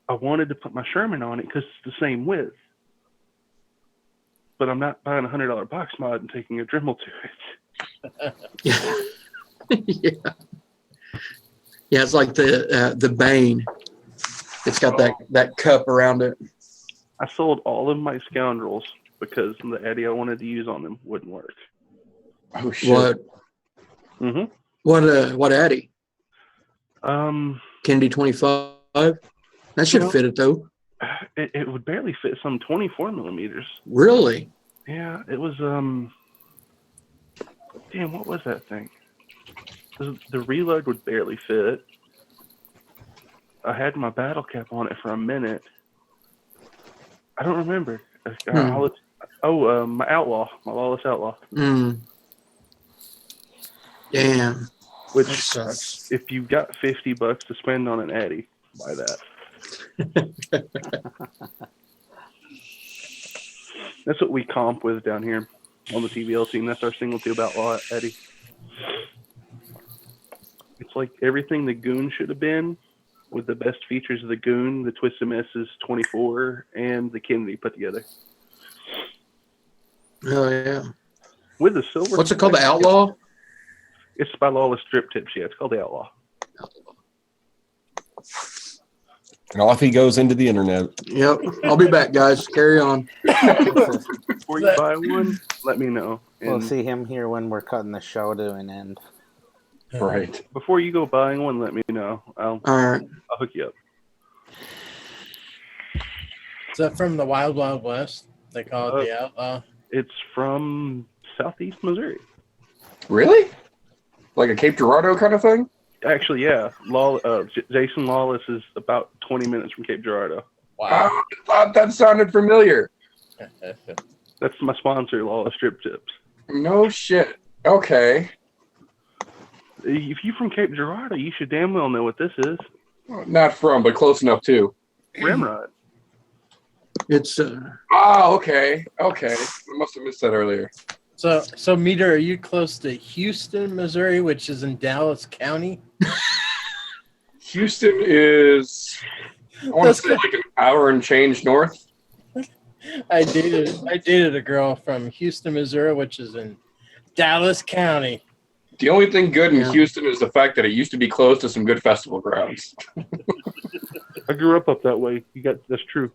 I wanted to put my Sherman on it because it's the same width. But I'm not buying a $100 box mod and taking a Dremel to it. Yeah. Yeah, it's like the Bane. It's got that cup around it. I sold all of my Scoundrels because the Addy I wanted to use on them wouldn't work. Oh shit. What? Mm-hmm. What Addy? Kennedy 25. That should fit it though. It would barely fit some 24 millimeters. Really? Yeah, it was damn, what was that thing? The reload would barely fit. I had my battle cap on it for a minute. I don't remember. My Outlaw, my Lawless Outlaw. Mm. Damn. Which That sucks. if you've got $50 to spend on an Addy, buy that. That's what we comp with down here on the TVL team. That's our single tube Outlaw Addy. It's like everything the Goon should have been, with the best features of the Goon, the Twist MS's 24, and the Kennedy put together. Oh yeah. With the silver. What's it called? The Outlaw? It's by Lawless Strip Tips. Yeah, it's called the Outlaw. And off he goes into the internet. Yep. I'll be back, guys. Carry on. Before you buy one, let me know. We'll And see him here when we're cutting the show to an end. Right. before you go buying one, let me know. All right. I'll hook you up. Is that from the Wild Wild West? They call it the Outlaw. It's from Southeast Missouri. Really? Like a Cape Girardeau kind of thing? Actually, yeah. Jason Lawless is about 20 minutes from Cape Girardeau. Wow. I thought that sounded familiar. That's my sponsor, Lawless Strip Tips. No shit. Okay. If you're from Cape Girardeau, you should damn well know what this is. Not from, but close enough too. Ramrod. It's Oh, okay. Okay. I must have missed that earlier. So Meter, are you close to Houston, Missouri, which is in Dallas County? Houston is, I want to say, like an hour and change north. I dated a girl from Houston, Missouri, which is in Dallas County. The only thing good in Houston is the fact that it used to be close to some good festival grounds. I grew up that way. That's true.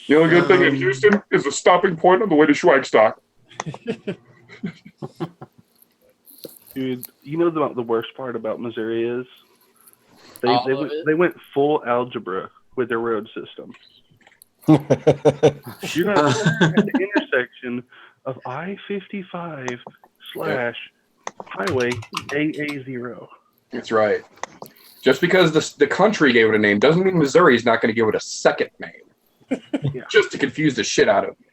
The only good thing in Houston is the stopping point on the way to Schwagstock. Dude, you know the worst part about Missouri is they went full algebra with their road system. You're not at the intersection of I-55/Highway AA0. That's right. Just because the country gave it a name doesn't mean Missouri's not going to give it a second name. Yeah. Just to confuse the shit out of you.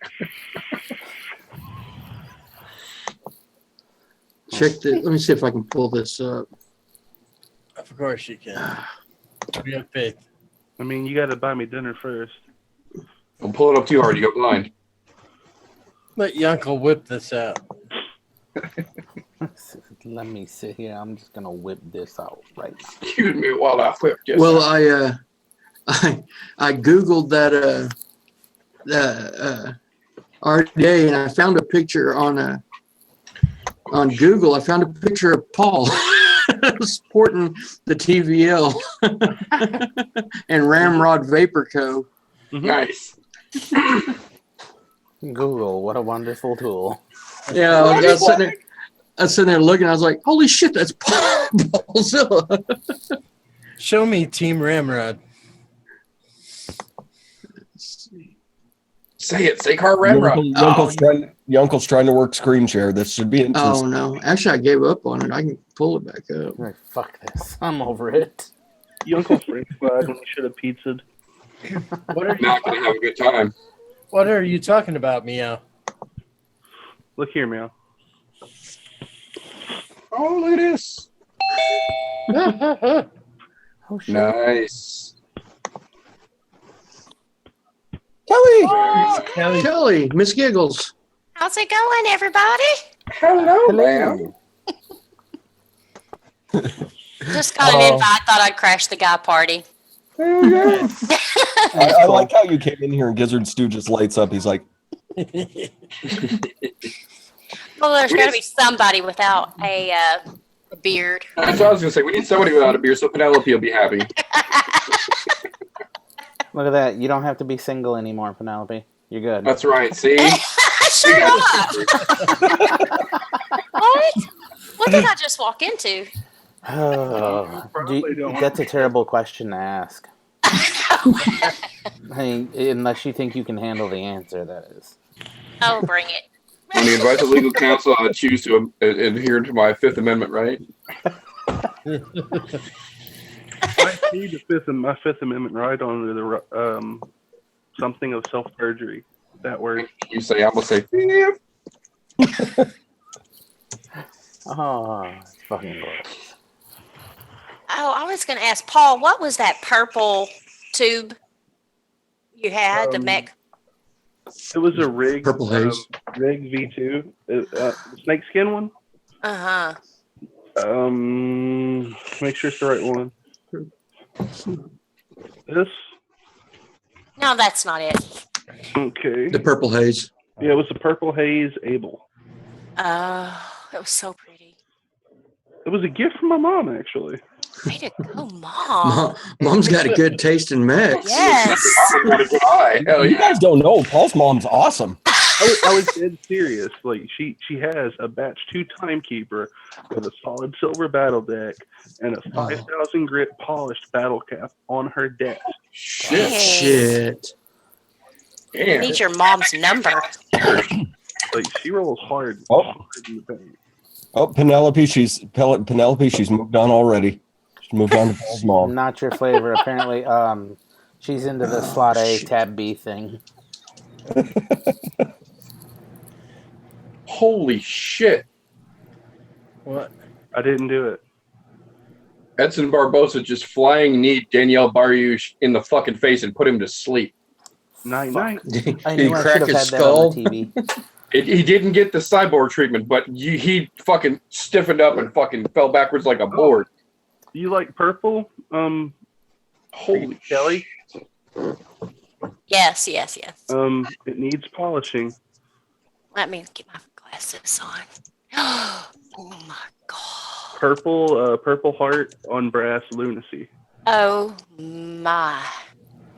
Check the. Let me see if I can pull this up. Of course you can. We have faith. I mean, you got to buy me dinner first. Don't pull it up too hard, you go blind. Let your uncle whip this out. Let me sit here. I'm just gonna whip this out right now. Excuse me while I whip this. Well, out. I googled that RDA and I found a picture on Google. I found a picture of Paul sporting the TVL and Ramrod Vapor Co. Nice. Google, what a wonderful tool. Yeah, I was sitting there looking. I was like, "Holy shit, that's Paulzilla!" Show me Team Ramrod. Say it. Say Car Ramrod. Your uncle's trying to work screen share. This should be interesting. Oh no! Actually, I gave up on it. I can pull it back up. Like, fuck this. I'm over it. You Uncle Frank flag when you should have pizzaed. What are Not going to have a good time. What are you talking about, Meow? Look here, Meow. Oh, look at this. Oh, shit. Nice. Kelly, Miss Giggles. How's it going, everybody? Hello, ma'am. Just got an invite. Thought I'd crash the guy party. Hell yeah. I like how you came in here and Gizzard Stew just lights up. He's like, Well, there's got to be somebody without a beard. That's what I was going to say. We need somebody without a beer so Penelope will be happy. Look at that. You don't have to be single anymore, Penelope. You're good. That's right. See? Sure not. What? What did I just walk into? That's a terrible question to ask. I mean, unless you think you can handle the answer, that is. Oh, bring it. On the advice of legal counsel, I choose to adhere to my Fifth Amendment right. I see my Fifth Amendment right under the something of self-perjury. That word. You say, I'm going to say, yeah. Oh, it's fucking gross. Oh, I was going to ask Paul, what was that purple tube you had? The mech. It was a rig. Purple Haze. Rig V2. Snakeskin one? Uh-huh. Make sure it's the right one. This? No, that's not it. Okay. The Purple Haze. Yeah, it was the Purple Haze Able. Oh, it was so pretty. It was a gift from my mom, actually. Way to go, Mom. Mom's got a good taste in mechs. Yes. Hell you yeah. guys don't know. Paul's mom's awesome. I was dead serious. Like she has a batch 2 timekeeper with a solid silver battle deck and a 5,000 grit polished battle cap on her desk. Shit. Hey. Shit. Damn. Need your mom's number. Like she rolls hard. Oh. Hard in the paint. Oh, Penelope, she's moved on already. She's moved on to Paul's mom. Not your flavor, apparently. She's into the slot A, tab B thing. Holy shit. What? I didn't do it. Edson Barbosa just flying kneed Danielle Baruch in the fucking face and put him to sleep. Night. I Did he knew I crack should have his had that on skull? the TV. He didn't get the cyborg treatment, but he fucking stiffened up and fucking fell backwards like a board. You like purple? Holy Kelly? Yes. It needs polishing. Let me get my glasses on. Oh my God. Purple heart on brass lunacy. Oh my.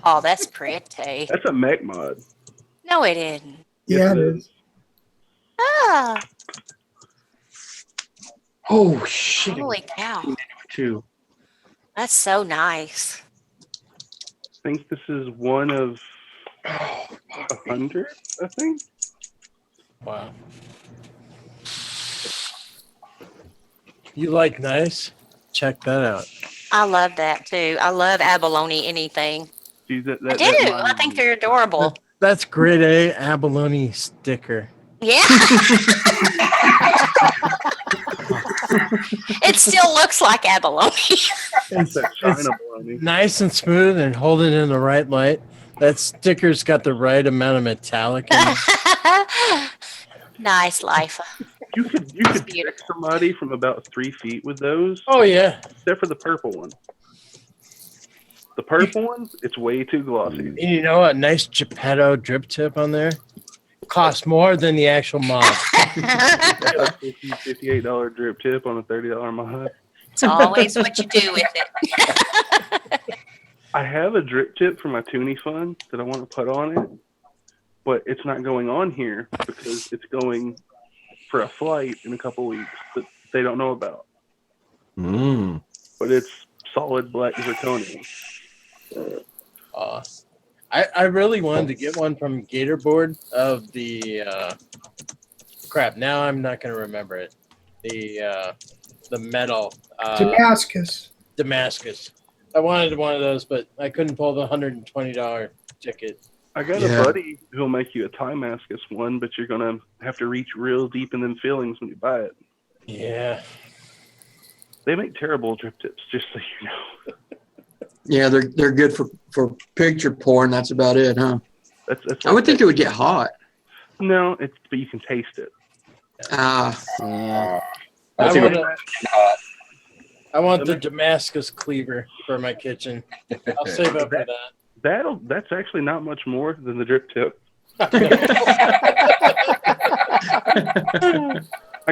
Oh, that's pretty. That's a mech mod. No, it isn't. Yeah, Yes, it is. Ah, Oh shit. holy cow. Too. That's so nice. I think this is one of 100, I think. Wow. You like nice? Check that out. I love that too. I love abalone anything. See, that, I that, do. that I reminds think me. they're adorable. That's grade A abalone sticker. Yeah. It still looks like abalone. It's, That it's China bologna. nice and smooth and hold it in the right light. That sticker's got the right amount of metallic in it. Nice life. You could It's trick beautiful. somebody from about 3 feet with those, Oh yeah. except for the purple one. The purple one, it's way too glossy. And you know a nice Geppetto drip tip on there costs more than the actual mod. A $58 drip tip on a $30 mod. It's always what you do with it. I have a drip tip for my Toonie Fun that I want to put on it, but it's not going on here because it's going for a flight in a couple weeks that they don't know about. Mm. But it's solid black zirconium. I really wanted to get one from Gatorboard of the crap. Now I'm not going to remember it. The metal Damascus. I wanted one of those, but I couldn't pull the $120 ticket. I got a buddy who'll make you a Damascus one, but you're gonna have to reach real deep in them fillings when you buy it. Yeah. They make terrible drip tips, just so you know. Yeah, they're good for picture porn. That's about it, huh? That's I would think it would get hot. No, but you can taste it. Yeah. I want the Damascus cleaver for my kitchen. I'll save up for that. That's actually not much more than the drip tip. I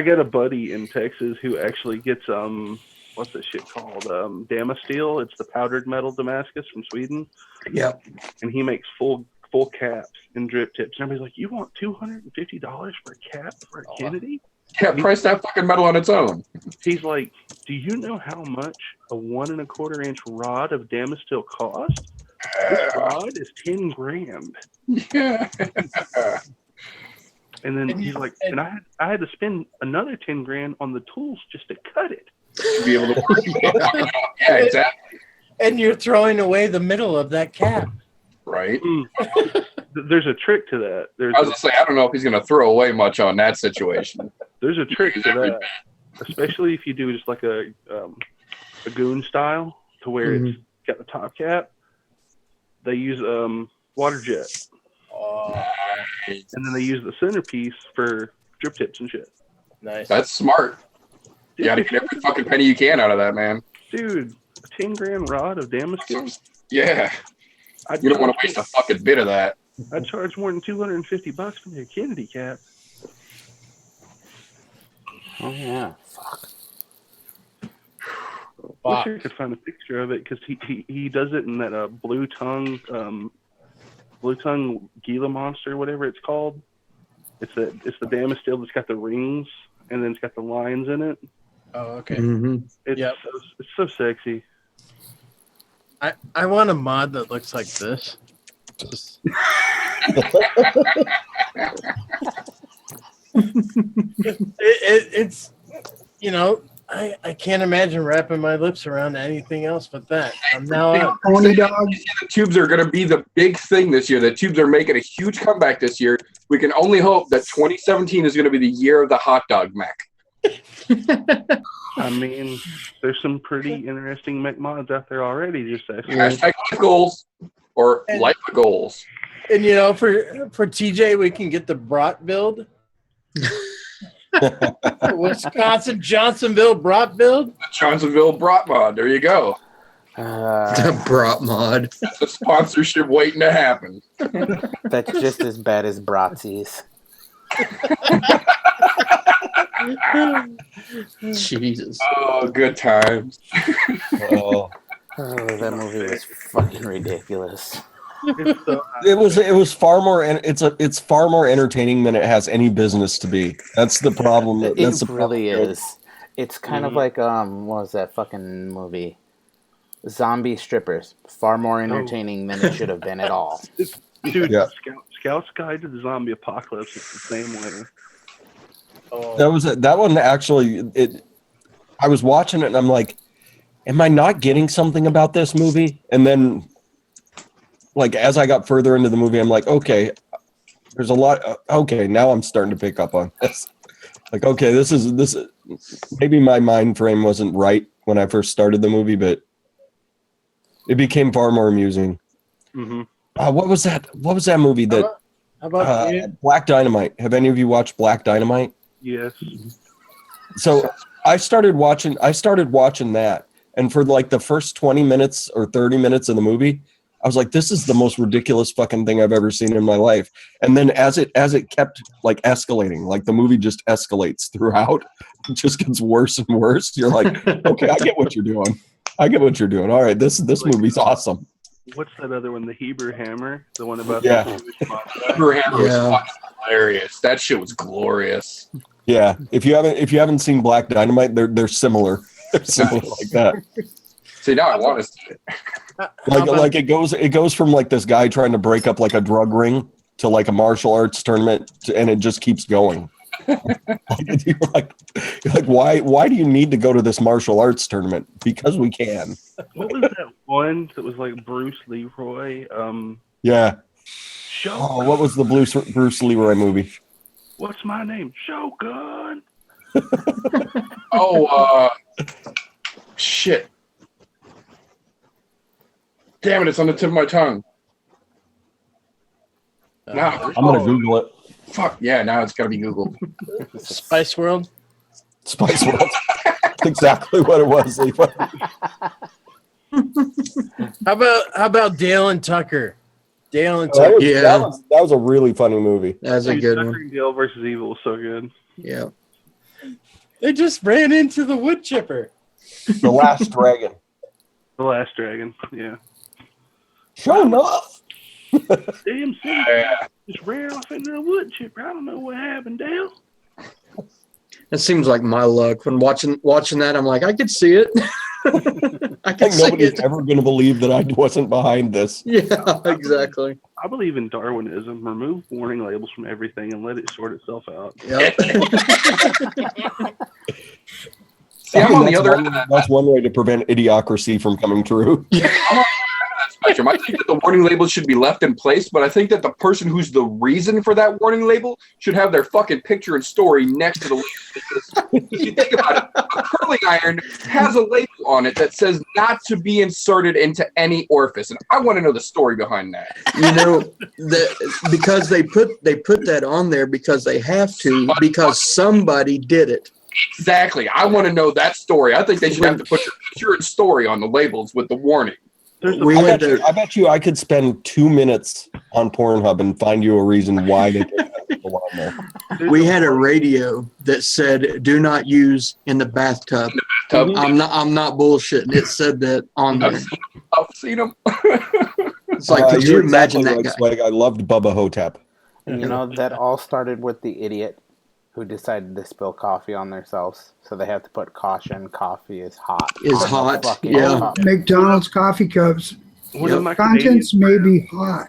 got a buddy in Texas who actually gets what's that shit called? Damasteel. It's the powdered metal Damascus from Sweden. Yep. And he makes full caps and drip tips. And everybody's like, "You want $250 for a cap for a Kennedy?" Yeah, price that fucking metal on its own. He's like, "Do you know how much a 1 1/4-inch rod of Damasteel costs? This rod is 10 grand." Yeah. And then he's like, and I had to spend another 10 grand on the tools just to cut it. To be able to work. Yeah, exactly. And you're throwing away the middle of that cap. Right. There's a trick to that. I was gonna say, I don't know if he's gonna throw away much on that situation. There's a trick to that, especially if you do just like a goon style to where it's got the top cap. They use water jet, and then they use the centerpiece for drip tips and shit. Nice. That's smart. You gotta get every fucking penny you can out of that, man. Dude, a 10 grand rod of Damasteel? Yeah. You don't want to waste a fucking bit of that. I'd charge more than $250 for your Kennedy cap. Oh yeah. Fuck. I wish I could find a picture of it because he does it in that blue tongue Gila monster, whatever it's called. It's the Damasteel that's got the rings and then it's got the lines in it. Oh, okay. It's so sexy. I want a mod that looks like this. Just... it's I can't imagine wrapping my lips around anything else but that. Pony dog. The tubes are going to be the big thing this year. The tubes are making a huge comeback this year. We can only hope that 2017 is going to be the year of the hot dog mech. I mean, there's some pretty interesting mech mods out there already. Just Hashtag life goals or life goals. And for TJ, we can get the brat build. Wisconsin Johnsonville brat build. The Johnsonville brat mod. There you go. The brat mod. That's a sponsorship waiting to happen. That's just as bad as Bratzies. Jesus. Oh, good times. Oh. That movie was fucking ridiculous. It was far more, and it's far more entertaining than it has any business to be. That's the problem. It really problem. is. It's kind of like what was that fucking movie? Zombie Strippers. Far more entertaining than it should have been at all. Dude, Scout's Guide to the Zombie Apocalypse is the same way. That one actually. I was watching it and I'm like, am I not getting something about this movie? And then, like, as I got further into the movie, I'm like, okay, there's a lot. Okay, now I'm starting to pick up on this. Like, okay, this is maybe my mind frame wasn't right when I first started the movie, but it became far more amusing. Mm-hmm. What was that? What was that movie that? How about Black Dynamite? Have any of you watched Black Dynamite? Yes. So I started watching that, and for like the first 20 minutes or 30 minutes of the movie, I was like, this is the most ridiculous fucking thing I've ever seen in my life. And then as it kept like escalating, like the movie just escalates throughout, it just gets worse and worse. You're like, okay, I get what you're doing. All right, this movie's awesome. What's that other one? The Hebrew Hammer? The one about Yeah. the Jewish mafia? Hebrew Hammer was fucking hilarious. That shit was glorious. Yeah, if you haven't seen Black Dynamite, they're similar. They're similar like that. See, now I want to see it. Like it goes from like this guy trying to break up like a drug ring to like a martial arts tournament, and it just keeps going. you're like, why do you need to go to this martial arts tournament? Because we can. What was that one that was like Bruce Leroy? Yeah. Shogun. What was the Bruce Leroy movie? What's my name? Shogun. Shit. Damn it, it's on the tip of my tongue. I'm gonna Google it. Fuck, yeah, now it's gotta be Googled. Spice World? Spice World. That's exactly what it was, LIFA. How about Dale and Tucker? Dale and Tucker. That was a really funny movie. That's a Dude, good Tucker one. and Dale versus Evil was so good. Yeah. They just ran into the wood chipper. The Last Dragon. The Last Dragon, yeah. Sure enough. Damn city just ran off into a wood chipper. I don't know what happened, Dale. It seems like my luck. When watching that, I'm like, I could see it. I I can think see nobody's it. ever going to believe that I wasn't behind this. Yeah, exactly. I believe in Darwinism. Remove warning labels from everything and let it sort itself out. Yep. See, I'm on the other end of that That's one way to prevent idiocracy from coming true. spectrum. I think that the warning label should be left in place, but I think that the person who's the reason for that warning label should have their fucking picture and story next to the label. Because if you think about it, a curling iron has a label on it that says not to be inserted into any orifice, and I want to know the story behind that. You know, because they put that on there because they have to, because somebody did it. Exactly. I want to know that story. I think they should have to put your picture and story on the labels with the warning. I bet you I could spend 2 minutes on Pornhub and find you a reason why they put that on there. We had a radio that said, "Do not use in the bathtub." I'm not bullshitting. It said that on there. I've seen them. It's like, could you imagine that guy? Swag. I loved Bubba Hotep. And you know, that all started with the idiot who decided to spill coffee on themselves. So they have to put caution, coffee is hot. Is hot, Fucking yeah. hot. McDonald's coffee cups. One of my Contents may be hot.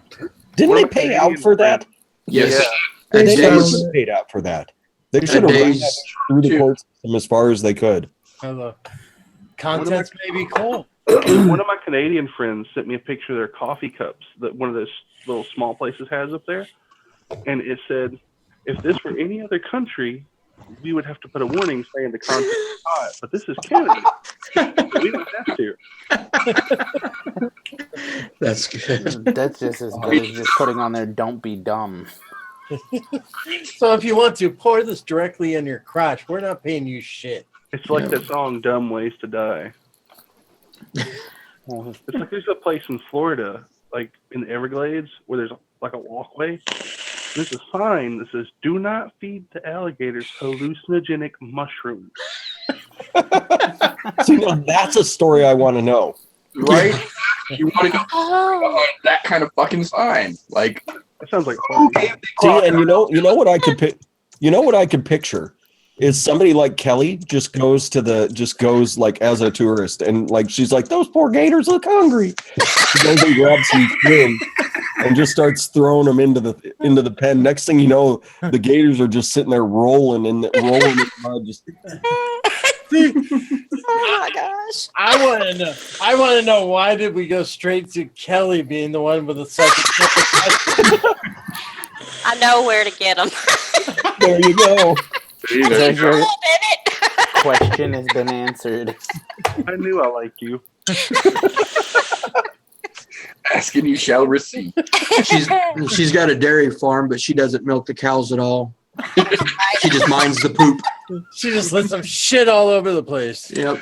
Didn't they pay out for that? Yes. They They said- should have paid out for that. They should have run that through the court system as far as they could. Contents may be cool. One of my Canadian friends sent me a picture of their coffee cups that one of those little small places has up there. And it said, if this were any other country, we would have to put a warning saying the content is hot. But this is Canada. We don't have to. That's good. That's just as good as just putting on there, don't be dumb. So if you want to pour this directly in your crotch, we're not paying you shit. It's like that song, Dumb Ways to Die. It's like there's a place in Florida, like in the Everglades, where there's like a walkway. There's a sign that says, do not feed the alligators hallucinogenic mushrooms. See, now that's a story I want to know. Right? You want to go that kind of fucking sign. Like, that sounds like See, and you know what I could picture is somebody like Kelly just goes like as a tourist and like she's like, those poor gators look hungry. She goes and grabs some shrimp and just starts throwing them into the pen. Next thing you know, the gators are just sitting there rolling in the mud. Just Oh my gosh. I want to know. I want to know why did we go straight to Kelly being the one with the second question? I know where to get them. There you go. There's your Oh, Bennett. question has been answered. I knew I liked you. Asking you shall receive. She's got a dairy farm, but she doesn't milk the cows at all. She just minds the poop. She just let some shit all over the place. Yep.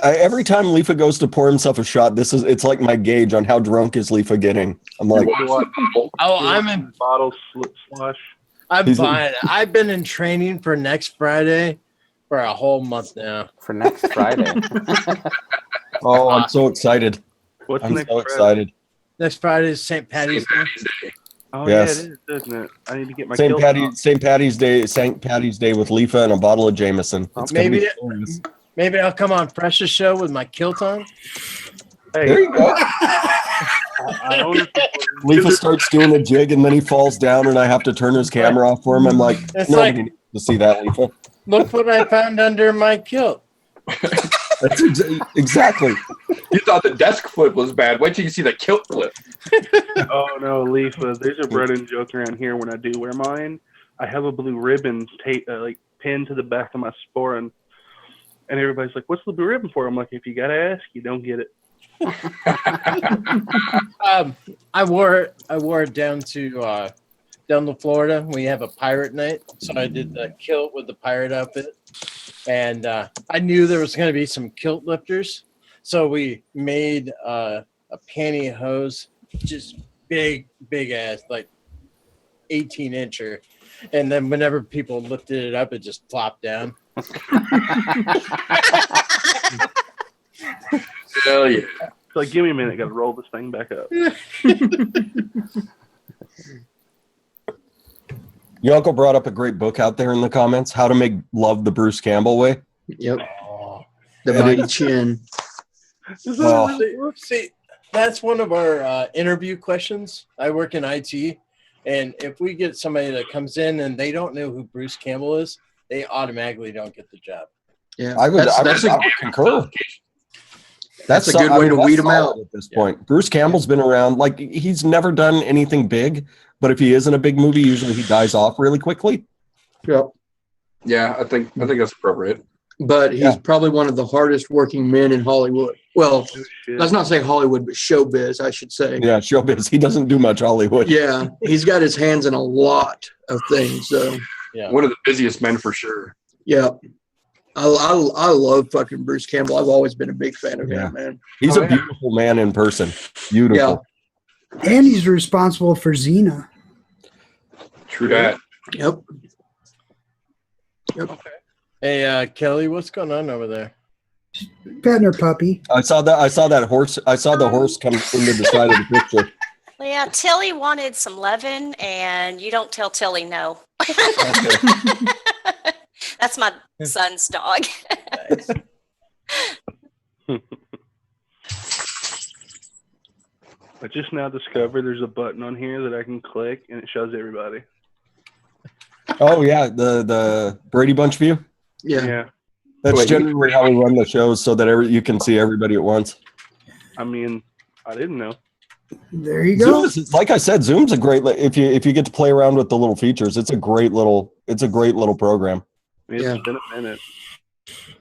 Every time LIFA goes to pour himself a shot, it's like my gauge on how drunk is LIFA getting. I'm like, Oh, I'm in. Bottle slosh. I'm fine. I've been in training for next Friday for a whole month now. For next Friday. oh, I'm so excited. What's I'm next so Friday? excited. Next Friday is St. Patty's Day. Oh Yes. yeah, it is, isn't it? I need to get my St. kills Patty's Day with LIFA and a bottle of Jameson. It's gonna Maybe be glorious. maybe I'll come on Precious Show with my kilt on. Hey, There you go. I own it. LIFA starts doing a jig and then he falls down and I have to turn his camera off for him. I'm like, It's nobody like- needs to see that, LIFA. Look what I found under my kilt. That's exactly. You thought the desk flip was bad. Wait till you see the kilt flip. Oh no, LIFA. There's a running joke around here when I do wear mine. I have a blue ribbon like pinned to the back of my sporran, and everybody's like, "What's the blue ribbon for?" I'm like, "If you gotta ask, you don't get it." I wore it down to Florida. We have a pirate night, so I did the kilt with the pirate outfit, and I knew there was going to be some kilt lifters, so we made a pantyhose, just big ass, like 18-incher, and then whenever people lifted it up, it just flopped down. Hell yeah. It's like, give me a minute, gotta roll this thing back up. Your uncle brought up a great book out there in the comments, How to Make Love the Bruce Campbell Way. Yep. The mighty chin. Well, See, that's one of our interview questions. I work in IT, and if we get somebody that comes in and they don't know who Bruce Campbell is, they automatically don't get the job. Yeah. I would That's a concur. That's a good way to weed 'em solid out. at this point. Bruce Campbell's been around. Like, he's never done anything big, but if he is in a big movie, usually he dies off really quickly. Yep. Yeah, I think that's appropriate. But he's probably one of the hardest working men in Hollywood. Well, let's not say Hollywood, but showbiz, I should say. Yeah, showbiz. He doesn't do much Hollywood. Yeah, he's got his hands in a lot of things. So, Yeah. One of the busiest men for sure. yeah. I love fucking Bruce Campbell. I've always been a big fan of Yeah. him, man. He's a beautiful man in person. Beautiful. And he's responsible for Xena. True that. Yep. Hey, Kelly, what's going on over there? Petting her puppy. I saw that horse. I saw the horse come into the side of the picture. Well, yeah, Tilly wanted some lovin', and you don't tell Tilly no. That's my son's dog. I just now discovered there's a button on here that I can click, and it shows everybody. Oh yeah, the Brady Bunch view. Yeah. Yeah. That's Wait, generally how we run the shows, so that you can see everybody at once. I mean, I didn't know. There you go. Zoom is, like I said, Zoom's a great. If you get to play around with the little features, it's a great little program. It's Yeah. been a minute.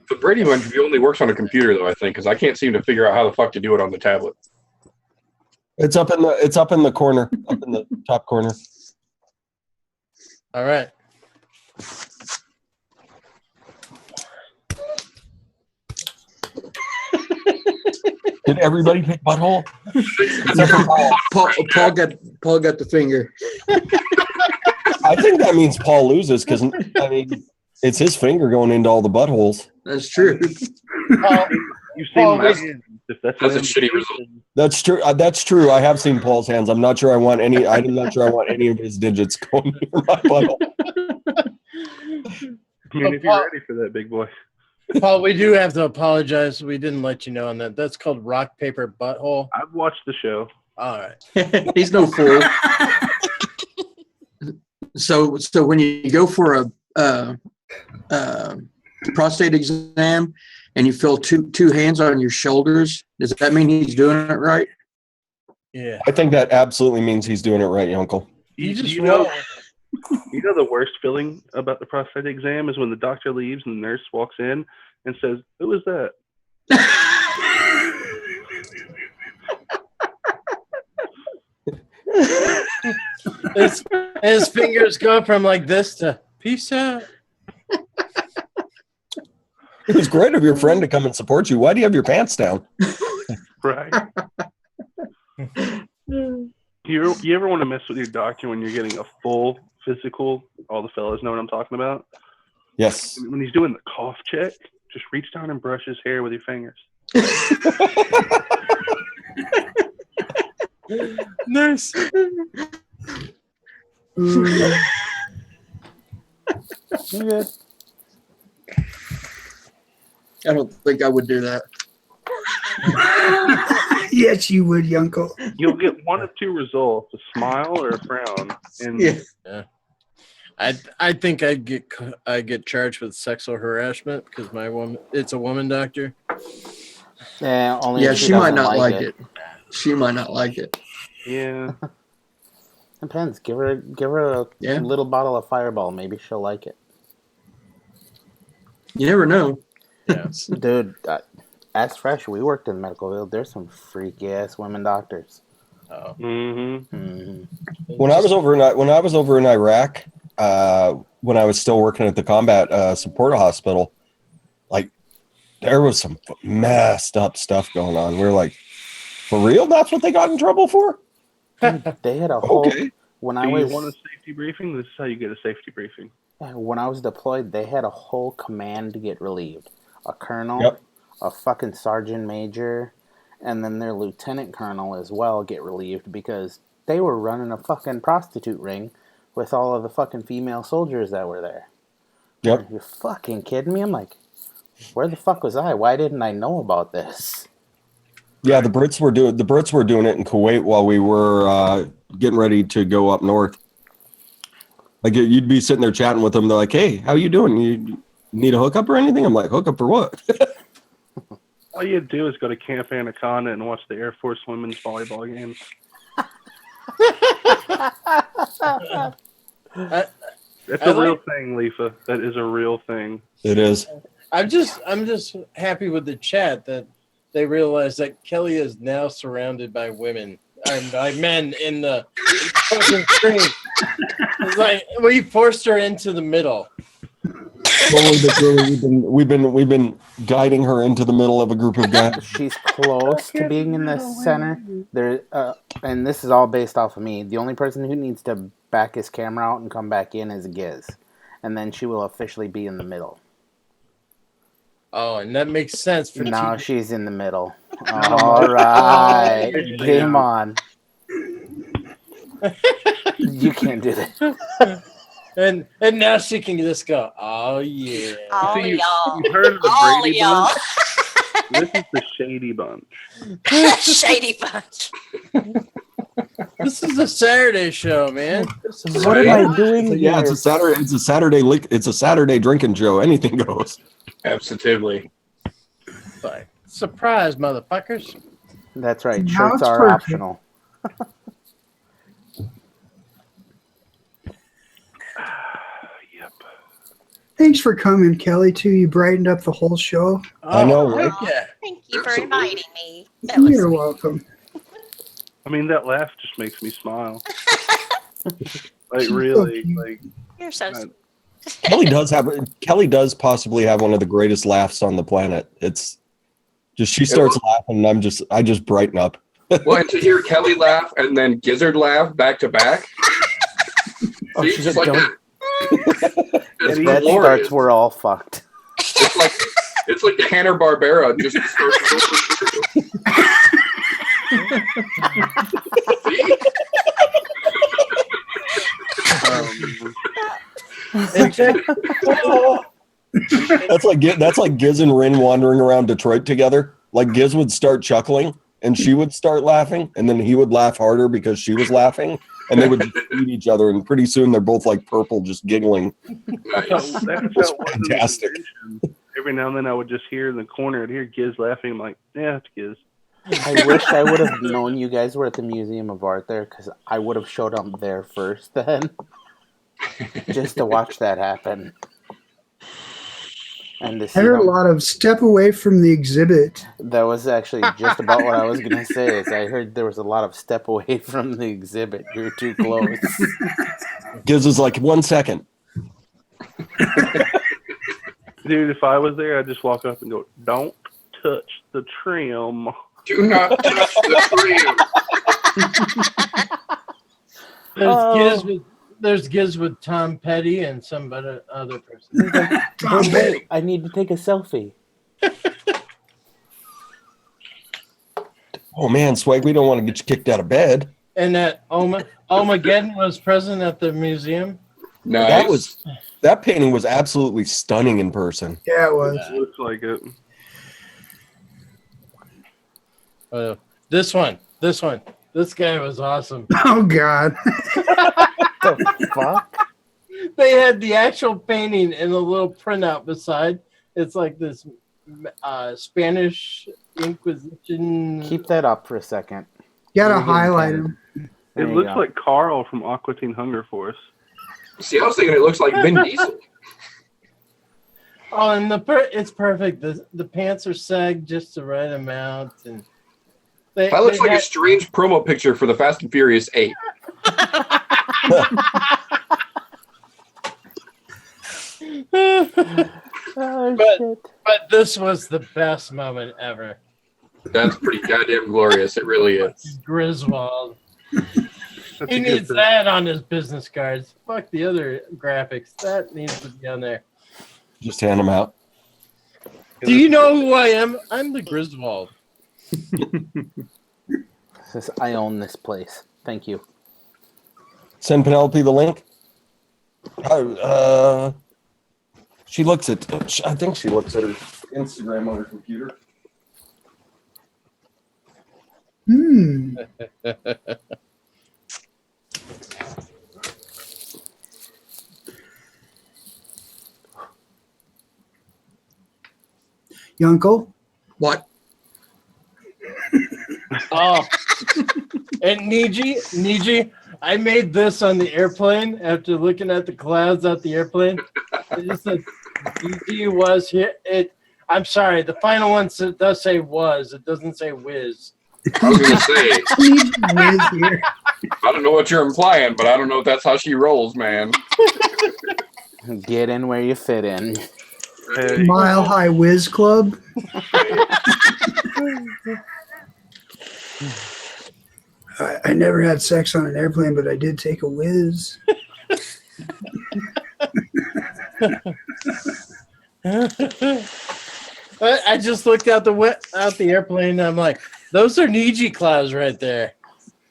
The Brady Bunch view only works on a computer though, I think, because I can't seem to figure out how the fuck to do it on the tablet. It's up in the corner, up in the top corner. All right. Did everybody pick butthole? Except for Paul. Paul got the finger. I think that means Paul loses because I mean it's his finger going into all the buttholes. That's true. You've seen my hands. If that's That's a an shitty result. That's true. That's true. I have seen Paul's hands. I'm not sure I want any. I'm not sure I want any of his digits going near my butthole. I mean, if you're ready for that, big boy. Paul, we do have to apologize. We didn't let you know on that. That's called rock, paper, butthole. I've watched the show. All right. He's no fool. So when you go for a prostate exam and you feel two hands on your shoulders, does that mean he's doing it right? Yeah. I think that absolutely means he's doing it right, Uncle. You know the worst feeling about the prostate exam is when the doctor leaves and the nurse walks in and says, "Who is that?" his fingers go from like this to peace out. It's great of your friend to come and support you. Why do you have your pants down? Right. You ever want to mess with your doctor when you're getting a full physical? All the fellas know what I'm talking about. Yes. When he's doing the cough check, just reach down and brush his hair with your fingers. Nice. You're good. I don't think I would do that. Yes, you would, Uncle. You'll get one of two results: a smile or a frown. And Yeah. I think I get charged with sexual harassment because it's a woman doctor. Yeah, only Yeah, if she might doesn't not like it. She might not like it. yeah, Depends. Give her a Yeah. little bottle of Fireball. Maybe she'll like it. You never know. Yeah. Dude, as fresh, we worked in the medical field. There's some freaky ass women doctors. Oh. Mm-hmm. When I was over in Iraq, when I was still working at the combat support hospital, like there was some messed up stuff going on. We were like, for real? That's what they got in trouble for? They had a whole. Okay. When do I you was want a safety briefing? This is how you get a safety briefing. when I was deployed, they had a whole command to get relieved. A colonel, Yep. a fucking sergeant major, and then their lieutenant colonel as well get relieved because they were running a fucking prostitute ring with all of the fucking female soldiers that were there. Yep. You're fucking kidding me? I'm like, where the fuck was I? Why didn't I know about this? Yeah, the Brits were doing it in Kuwait while we were getting ready to go up north. Like you'd be sitting there chatting with them. They're like, "Hey, how you doing? You need a hookup or anything?" I'm like, "Hookup for what?" All you do is go to Camp Anaconda and watch the Air Force women's volleyball games. That's a real thing, LIFA. That is a real thing. It is. I'm just happy with the chat that they realize that Kelly is now surrounded by women and by men in the fucking screen. It's like we forced her into the middle. We've been guiding her into the middle of a group of guys. She's close to being in the center. There, and this is all based off of me. The only person who needs to back his camera out and come back in is Giz, and then she will officially be in the middle. Oh, and that makes sense for Now TV. she's in the middle. All right, game on. You can't do that. And now she can just go, oh yeah. All See, y'all. you heard of the All Brady y'all. Bunch? This is the Shady Bunch. Shady bunch. This is a Saturday show, man. What am I doing Yeah, here? it's a Saturday drinking show. Anything goes. Absolutely. Like, surprise, motherfuckers. That's right. Now Shirts it's are perfect. optional. Yep. Thanks for coming, Kelly, too. You brightened up the whole show. I know, right? Yeah. Thank you for inviting me. That was You're welcome. I mean, that laugh just makes me smile. Like, really. Like, you're so Kelly does possibly have one of the greatest laughs on the planet. It's just she starts laughing and I just brighten up. Well, and to hear Kelly laugh and then Gizzard laugh back to back. Oh, See, she's just a like don't. that. It's If that glorious. starts, we're all fucked. It's like Hanna-Barbera just That's like Giz and Rin wandering around Detroit together. Like Giz would start chuckling and she would start laughing, and then he would laugh harder because she was laughing. and they would just eat each other, and pretty soon they're both like purple, just giggling. That's how it was in the Fantastic. convention. Every now and then I would just hear in the corner, I'd hear Giz laughing. I'm like, yeah, it's Giz. I wish I would have known you guys were at the Museum of Art there, because I would have showed up there first then, just to watch that happen. And to see I heard a them. lot of step away from the exhibit. That was actually just about what I was going to say. Is I heard there was a lot of step away from the exhibit. You're too close. Gives us like 1 second. Dude, if I was there, I'd just walk up and go, don't touch the trim. Do not touch the trim. There's Giz with Tom Petty and some other person. Tom Petty. I need to take a selfie. Oh man, Swag, we don't want to get you kicked out of bed. And that Ohmageddon was present at the museum. Nice. That painting was absolutely stunning in person. Yeah, it was. Looks like it. This guy was awesome. Oh, God. The fuck? They had the actual painting and a little printout beside. It's like this Spanish Inquisition. Keep that up for a second. Gotta highlight him. It looks like Carl from Aqua Teen Hunger Force. See, I was thinking it looks like Vin Diesel. Oh, and it's perfect. The pants are sagged just the right amount, and That looks like a strange promo picture for the Fast and Furious 8. But this was the best moment ever. That's pretty goddamn glorious. It really is. Griswold. He needs that on his business cards. Fuck the other graphics. That needs to be on there. Just hand them out. Do you know who I am? I'm the Griswold. Says, I own this place. Thank you. Send Penelope the link. She looks at. I think she looks at her Instagram on her computer. Yunkel? What? Oh. And Niji, I made this on the airplane after looking at the clouds out the airplane. It just said Niji was here. I'm sorry, the final one does say was. It doesn't say whiz. I was going to say, Whiz here. I don't know what you're implying, but I don't know if that's how she rolls, man. Get in where you fit in. Mile High Whiz Club. I never had sex on an airplane, but I did take a whiz. I just looked out the airplane and I'm like, those are Niji clouds right there.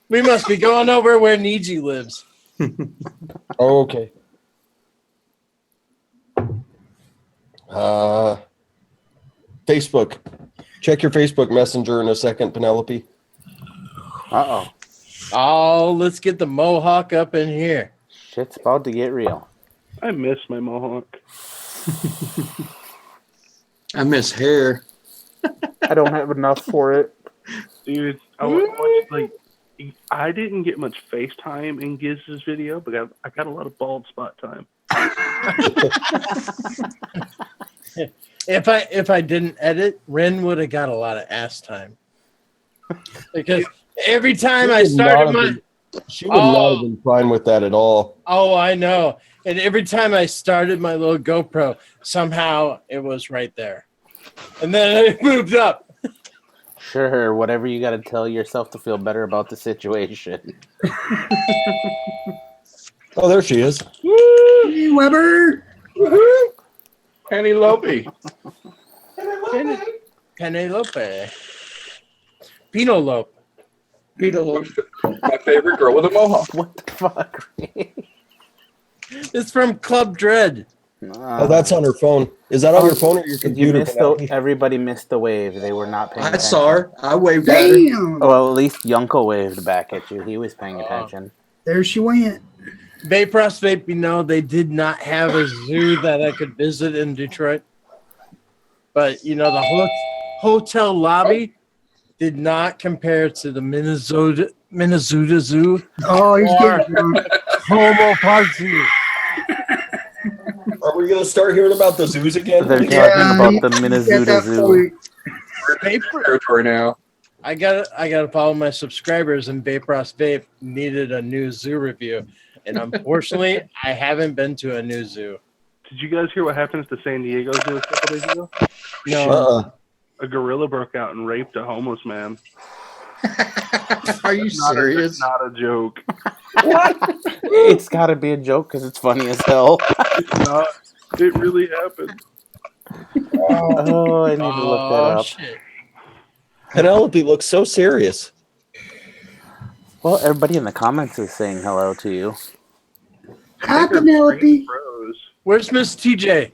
We must be going over where Niji lives. Okay. Facebook. Check your Facebook Messenger in a second, Penelope. Uh-oh. Oh, let's get the mohawk up in here. Shit's about to get real. I miss my mohawk. I miss hair. I don't have enough for it. Dude, I didn't get much FaceTime in Giz's video, but I got a lot of bald spot time. If I didn't edit, Ren would have got a lot of ass time. Because every time I started she would not have been fine with that at all. Oh, I know. And every time I started my little GoPro, somehow it was right there. And then it moved up. Sure, whatever you got to tell yourself to feel better about the situation. Oh, there she is. Hey, Weber. Penelope. Penelope. Pinolope. My favorite girl with a mohawk. What the fuck? It's from Club Dread. Oh, that's on her phone. Is that on your phone or your computer? Everybody missed the wave. They were not paying attention. I saw her. I waved at her. Damn. Well, at least Yunko waved back at you. He was paying attention. There she went. Vape Ross Vape, they did not have a zoo that I could visit in Detroit. But, the hotel lobby did not compare to the Minnesota Zoo Oh, he's or getting drunk. Homo Party. Are we gonna start hearing about the zoos again? They're Yeah, talking about the at that Minnesota Zoo. point. Vape, Territory now. I gotta follow my subscribers, and Vape Ross Vape needed a new zoo review. And unfortunately, I haven't been to a new zoo. Did you guys hear what happened at the San Diego Zoo a couple days ago? No. A gorilla broke out and raped a homeless man. Are you serious? It's not a joke. It's got to be a joke because it's funny as hell. It's not. It really happened. Oh, I need to look that up. Shit. Penelope looks so serious. Well, everybody in the comments is saying hello to you. Hi, Penelope. Froze. Where's Miss TJ?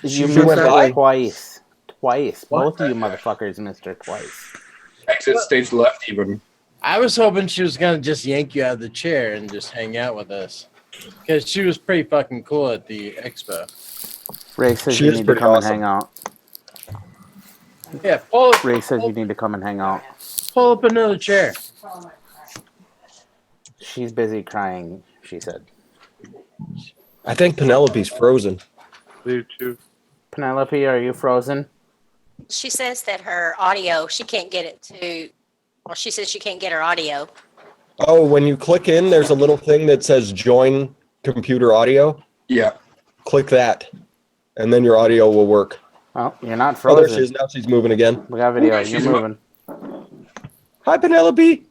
You She missed went her by? twice. What? Both of you motherfuckers missed her twice. Exit stage left even. I was hoping she was gonna just yank you out of the chair and just hang out with us, because she was pretty fucking cool at the expo. Ray says She you is need to pretty come awesome. and hang out. Yeah, Ray says you need to come and hang out. pull up another chair. She's busy crying, she said. I think Penelope's frozen. Dude, too. Penelope, are you frozen? She says that her audio, she can't get it to, well, she says she can't get her audio. Oh, when you click in, there's a little thing that says join computer audio. Yeah. Click that, and then your audio will work. Oh, you're not Oh, there frozen. she is. Now she's moving again. We got video. Okay, You're she's moving. Hi, Penelope.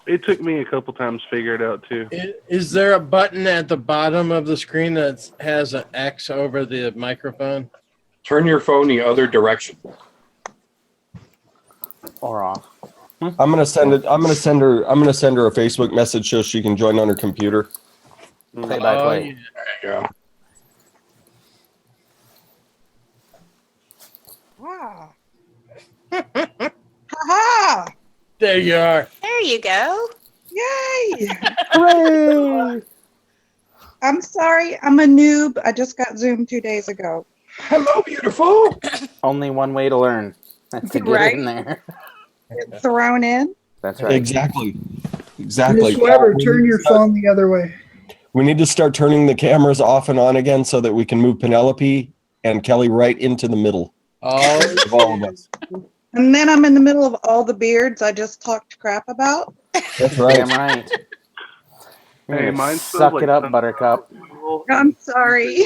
It took me a couple times to figure it out, too. Is there a button at the bottom of the screen that has an X over the microphone? Turn your phone the other direction. Or off. I'm gonna send it. I'm gonna send her a Facebook message so she can join on her computer. Play by play. There you go. Wow. Ha There you are. There you go. Yay! Hooray! I'm sorry, I'm a noob. I just got Zoom 2 days ago. Hello, beautiful. Only one way to learn. That's to get Right. in there. It's thrown in. That's right. Exactly. Exactly. Miss Weber, turn your phone the other way. We need to start turning the cameras off and on again so that we can move Penelope and Kelly right into the middle Oh, of all of us. And then I'm in the middle of all the beards I just talked crap about. That's right. Damn right. You're Hey, gonna mine suck smells it like up, Buttercup. I'm sorry.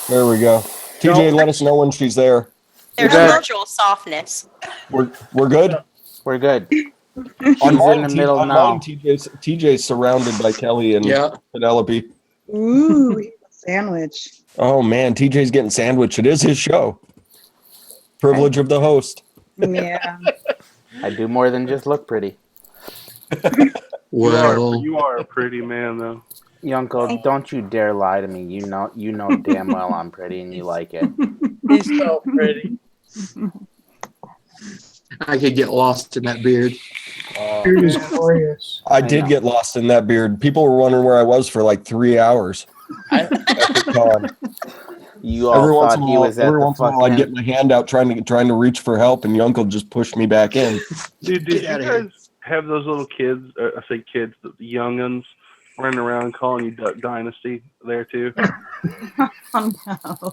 There we go. TJ, let us know when she's there. There's good. virtual softness. We're good. We're good. On She's in mine, the middle on now. mine, TJ's surrounded by Kelly and Yeah. Penelope. Ooh, eat a sandwich. Oh man, TJ's getting sandwiched. It is his show. Privilege of the host. Yeah. I do more than just look pretty. Well, You are a pretty man, though. Yunko, don't you dare lie to me. You know damn well I'm pretty and you like it. he's so pretty. I could get lost in that beard. Beard is glorious. I did get lost in that beard. People were wondering where I was for like 3 hours. You all thought he was at every the once in a while, I'd get fucking... my hand out trying to reach for help, and Yunko just pushed me back in. Dude, did you Get outta here. guys have those little kids, I say kids, the young'uns, running around calling you Duck Dynasty there, too? Oh,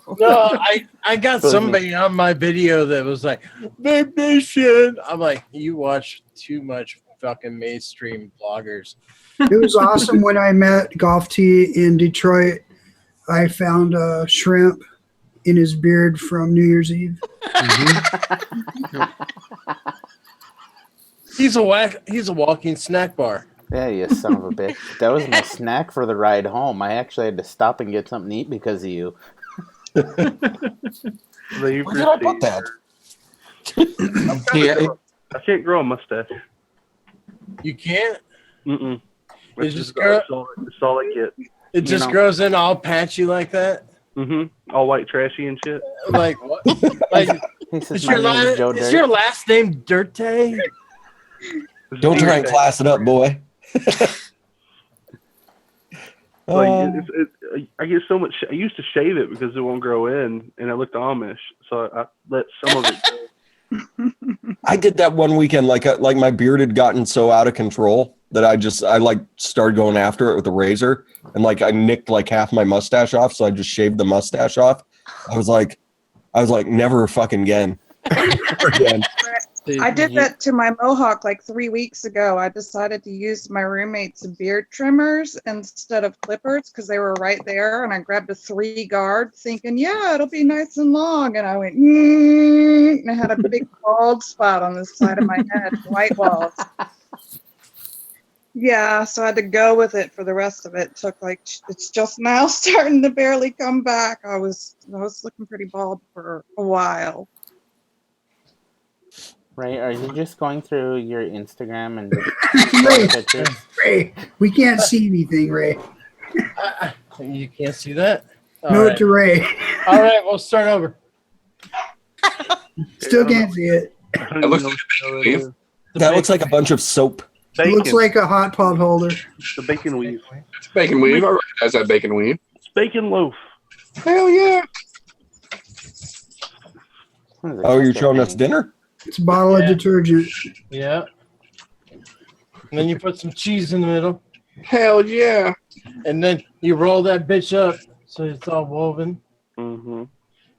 no. No, I got somebody on my video that was like, "Vape Nation." I'm like, you watch too much fucking mainstream bloggers. It was awesome when I met Golf T in Detroit. I found a shrimp in his beard from New Year's Eve. He's a walking snack bar. Yeah, you son of a bitch. That was my snack for the ride home. I actually had to stop and get something to eat because of you. Where Where did I put that? Yeah, I can't grow a mustache. You can't. Mm-mm. It It's just that's all I get. It just grows in all patchy like that. Mm-hmm. All white, trashy and shit. Like what? Like He says, is my your, name is Joe is Dirt. your last name Dirte? Don't try and class it up, boy. I get so much. I used to shave it because it won't grow in, and it looked Amish, so I let some of it go. I did that one weekend. Like my beard had gotten so out of control that I like started going after it with a razor, and like I nicked like half my mustache off, so I just shaved the mustache off. I was like, never fucking again. Never again. I did that to my mohawk like 3 weeks ago. I decided to use my roommate's beard trimmers instead of clippers because they were right there. And I grabbed a 3-guard thinking, yeah, it'll be nice and long. And I went, and I had a big bald spot on the side of my head, white balls. Yeah, so I had to go with it for the rest of it. Took like, it's just now starting to barely come back. I was looking pretty bald for a while. Ray, are you just going through your Instagram and Ray, pictures? Ray, we can't see anything, Ray. You can't see that? No to Ray. All right, we'll start over. Still can't see it. It looks like a bacon weave. That looks like a bunch of soap. It looks like a hot pot holder. The bacon weave. It's bacon weave. I recognize that bacon weave. It's bacon loaf. Hell yeah. Oh, you're showing us dinner? It's a bottle of detergent. Yeah. And then you put some cheese in the middle. Hell yeah. And then you roll that bitch up so it's all woven. Mm-hmm.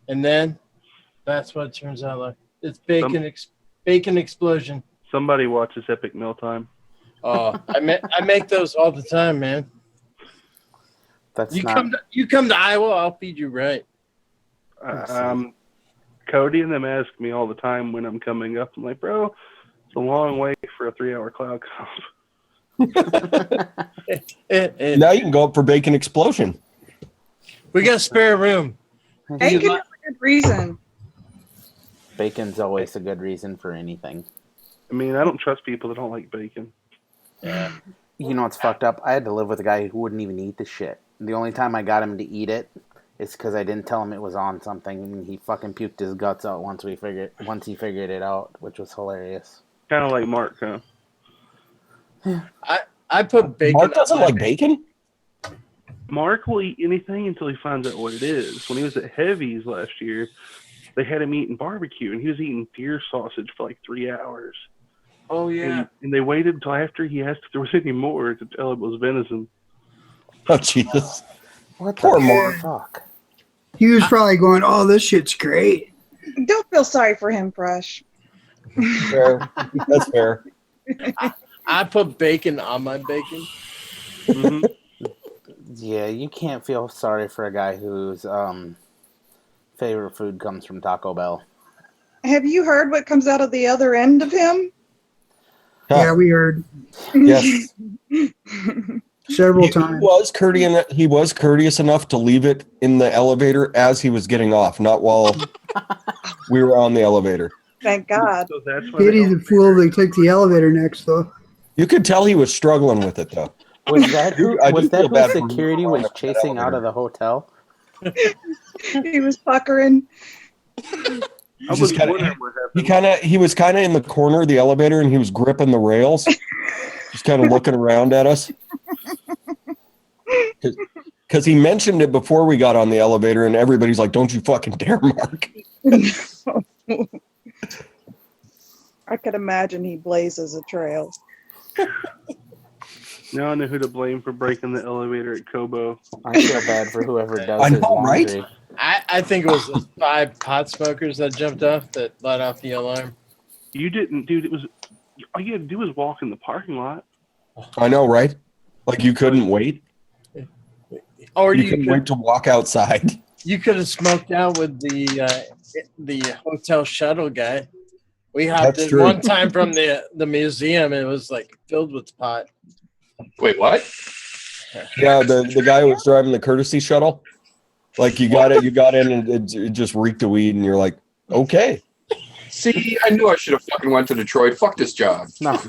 And then that's what it turns out like. It's bacon explosion. Somebody watches Epic Mealtime. Oh, I make those all the time, man. You come to Iowa, I'll feed you right. Cody and them ask me all the time when I'm coming up. I'm like, bro, it's a long way for a 3-hour cloud comp. Now you can go up for bacon explosion. We got spare room. Bacon is a good reason. Bacon's always a good reason for anything. I mean, I don't trust people that don't like bacon. Yeah. You know what's fucked up? I had to live with a guy who wouldn't even eat the shit. The only time I got him to eat it is because I didn't tell him it was on something, and he fucking puked his guts out once he figured it out, which was hilarious. Kind of like Mark, huh? I put bacon. Mark doesn't like bacon? Mark will eat anything until he finds out what it is. When he was at Heavy's last year, they had him eating barbecue, and he was eating deer sausage for like 3 hours. Oh, yeah. And they waited until after he asked if there was any more to tell it was venison. Oh, Jesus. What Poor the Mark. fuck? He was probably going, oh, this shit's great. Don't feel sorry for him, Fresh. Fair. That's fair. I put bacon on my bacon. Mm-hmm. Yeah, you can't feel sorry for a guy whose favorite food comes from Taco Bell. Have you heard what comes out of the other end of him? Yeah, we heard. Yes. Several times. He was courteous enough to leave it in the elevator as he was getting off, not while we were on the elevator. Thank God. So that's why Pity the fool they took the elevator next, though. You could tell he was struggling with it, though. Was that who I do feel bad for security him. was chasing out of the hotel? He was puckering. I was wondering what happened. He was kind of in the corner of the elevator, and he was gripping the rails, just kind of looking around at us. Because he mentioned it before we got on the elevator, and everybody's like, "Don't you fucking dare, Mark!" I could imagine he blazes a trail. Now I know who to blame for breaking the elevator at Kobo. I feel bad for whoever does I his know, right? laundry. I think it was the 5 pot smokers that jumped off that let off the alarm. You didn't, dude. It was all you had to do was walk in the parking lot. I know, right? Like you couldn't wait. Or You couldn't wait to walk outside. You could have smoked out with the hotel shuttle guy. We hopped That's in true. one time from the museum, and it was like filled with pot. Wait, what? Yeah, the guy who was driving the courtesy shuttle. Like you got in, and it just reeked of weed, and you're like, okay. See, I knew I should have fucking went to Detroit. Fuck this job. No.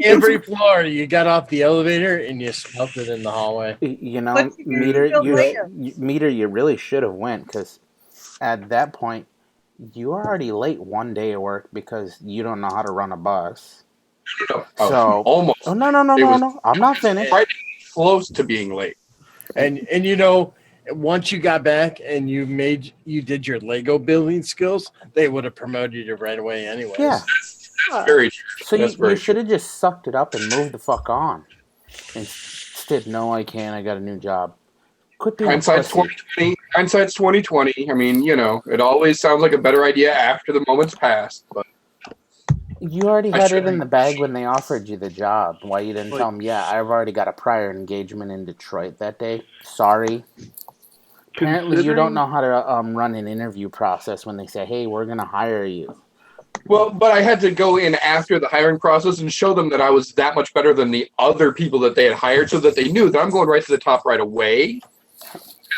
Every floor, you got off the elevator and you smelled it in the hallway. You know, What you Meter, feel later? you really should have went, because at that point, You are already late one day at work because you don't know how to run a bus. No, So almost. Oh, no. It was- No. I'm not finished. Right close to being late. And you know, once you got back and you did your Lego building skills, they would have promoted you right away anyways. Yeah. That's very true. So That's you very should have just sucked it up and moved the fuck on. Instead, no, I can't. I got a new job. Quit being Hindsight's a pussy. 2020. Hindsight's 2020. I mean, you know, it always sounds like a better idea after the moment's passed. But You already I had should- it in the bag when they offered you the job. Why you didn't tell them, yeah, I've already got a prior engagement in Detroit that day. Sorry. Apparently you don't know how to run an interview process when they say, hey, we're going to hire you. Well, but I had to go in after the hiring process and show them that I was that much better than the other people that they had hired so that they knew that I'm going right to the top right away.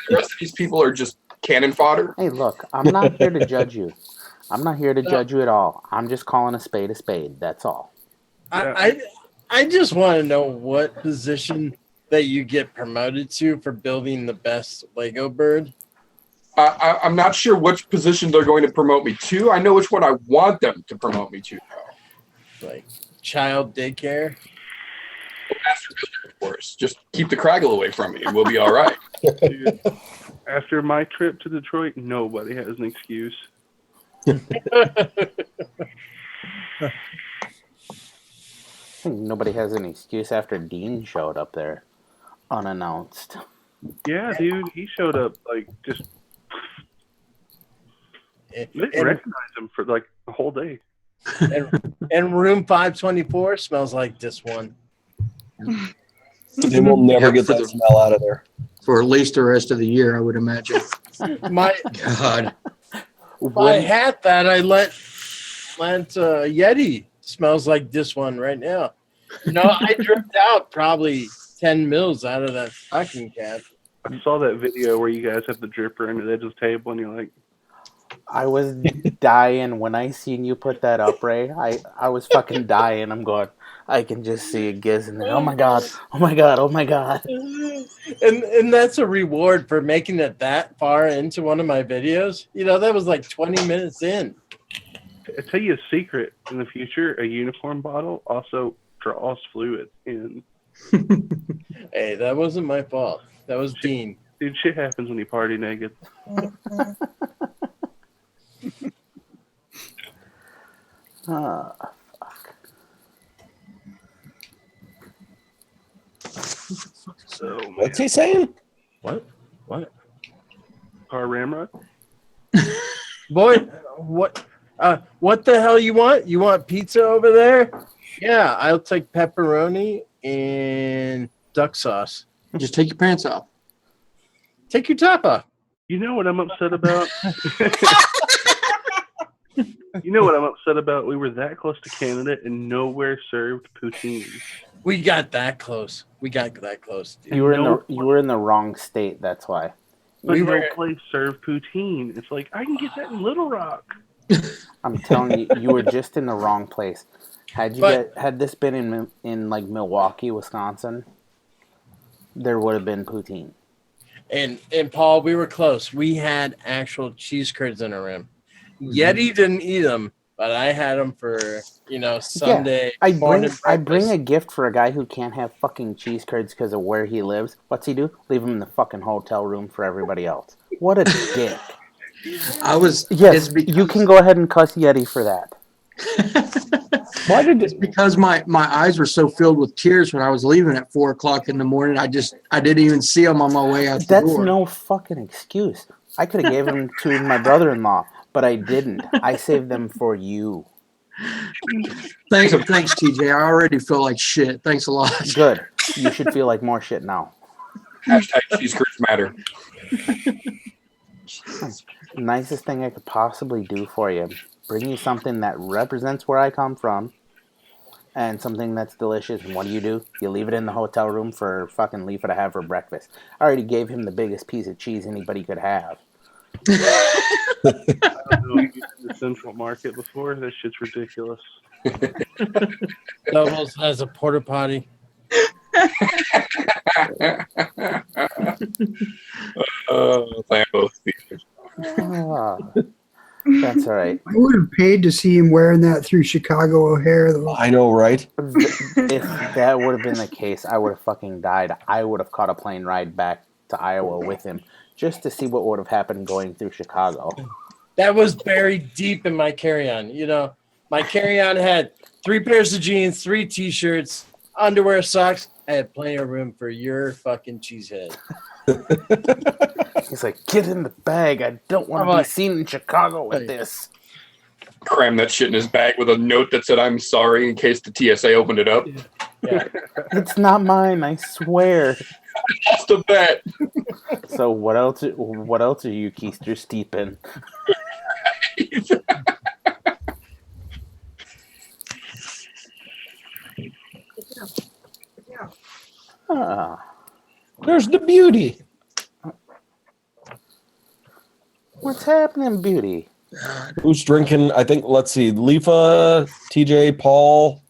The rest of these people are just cannon fodder. Hey, look, I'm not here to judge you. I'm not here to judge you at all. I'm just calling a spade. That's all. I just want to know what position that you get promoted to for building the best Lego bird. I'm not sure which position they're going to promote me to. I know which one I want them to promote me to, though. Like child daycare. Master builder, of course. Just keep the craggle away from me, and we'll be all right. Dude, after my trip to Detroit, nobody has an excuse. I think nobody has an excuse after Dean showed up there unannounced. Yeah, dude, he showed up like just. They didn't recognize him for like the whole day. And room 524 smells like this one. They will never get that smell out of there. For at least the rest of the year, I would imagine. My God. If I had that, I let Yeti smells like this one right now. No, I dripped out probably 10 mils out of that fucking cap. I saw that video where you guys have the dripper under the edge of the table, and you're like, I was dying when I seen you put that up, Ray. I was fucking dying. I'm going, I can just see a Giz in there. Oh my god. Oh my god. Oh my god. And that's a reward for making it that far into one of my videos. You know, that was like 20 minutes in. I tell you a secret in the future, a uniform bottle also draws fluid in. Hey, that wasn't my fault. That was Dean. Dude, shit happens when you party naked. Fuck. So, man. What's he saying? What? Car ramrod? Boy, what the hell you want? You want pizza over there? Yeah, I'll take pepperoni and duck sauce. Just take your pants off. Take your top off. You know what I'm upset about? You know what I'm upset about? We were that close to Canada and nowhere served poutine. We got that close. Dude. You were in the wrong state, that's why. But no place served poutine. It's like, I can get that in Little Rock. I'm telling you, you were just in the wrong place. Had this been in like Milwaukee, Wisconsin, there would have been poutine. And Paul, we were close. We had actual cheese curds in our rim. Yeti didn't eat them, but I had them for Sunday. Yeah, I bring a gift for a guy who can't have fucking cheese curds because of where he lives. What's he do? Leave him in the fucking hotel room for everybody else. What a dick. You can go ahead and cuss Yeti for that. It's because my eyes were so filled with tears when I was leaving at 4:00 in the morning. I didn't even see them on my way out the door. That's no fucking excuse. I could have gave them to my brother-in-law, but I didn't. I saved them for you. Thanks, TJ. I already feel like shit. Thanks a lot. Good. You should feel like more shit now. Hashtag cheese curds matter. Nicest thing I could possibly do for you. Bring you something that represents where I come from and something that's delicious. And what do? You leave it in the hotel room for fucking LIFA to have for breakfast. I already gave him the biggest piece of cheese anybody could have. I don't know if you've been to the Central Market before. That shit's ridiculous. Doubles has a porta potty. Lambo theaters. That's all right. I would have paid to see him wearing that through Chicago O'Hare. Though. I know, right? If that would have been the case, I would have fucking died. I would have caught a plane ride back to Iowa with him just to see what would have happened going through Chicago. That was buried deep in my carry-on. You know, my carry-on had 3 pairs of jeans, 3 t-shirts, underwear, socks. I had plenty of room for your fucking cheesehead. He's like, get in the bag. I don't want to be seen in Chicago with this. Cram that shit in his bag with a note that said, I'm sorry, in case the TSA opened it up. Yeah. It's not mine, I swear. That's the bet. So what else are you keister steeping? There's the beauty. What's happening, beauty? Who's drinking? I think, let's see, LIFA, TJ, Paul,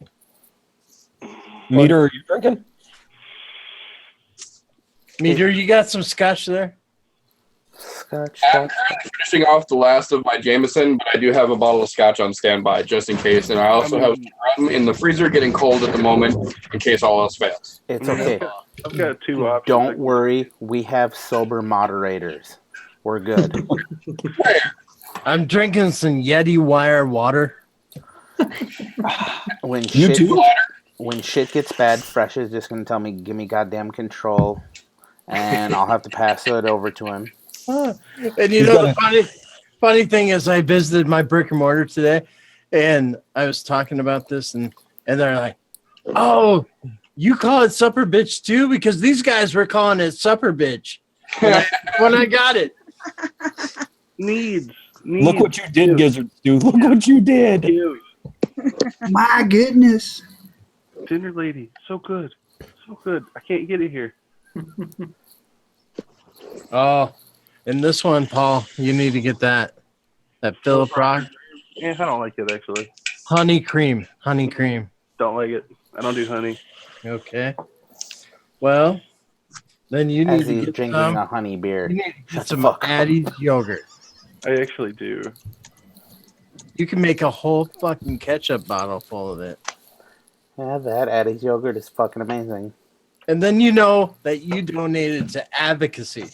Meter, are you drinking? Meter, you got some scotch there? Scotch. I'm currently finishing off the last of my Jameson, but I do have a bottle of scotch on standby just in case. And I also have rum in the freezer getting cold at the moment in case all else fails. It's okay. I've got 2 options. Don't worry. We have sober moderators. We're good. I'm drinking some Yeti Wire water. When shit gets bad, Fresh is just going to tell me, give me goddamn control. And I'll have to pass it over to him. And you know, the funny thing is, I visited my brick and mortar today, and I was talking about this, and they're like, "Oh, you call it supper bitch too?" Because these guys were calling it supper bitch when I got it. Needs. Look what you did, Gizzard, dude. Look what you did. My goodness. Dinner lady, so good. So good. I can't get it here. Oh, and this one, Paul, you need to get that Philip Rock. Yeah, I don't like it actually. Honey cream. Don't like it. I don't do honey. Okay. Well, then you need As to he's get drinking some. a honey beer. You need to Shut get the some fuck up. Addie's yogurt. I actually do. You can make a whole fucking ketchup bottle full of it. Yeah, that Addie's yogurt is fucking amazing. And then you know that you donated to Advocacy.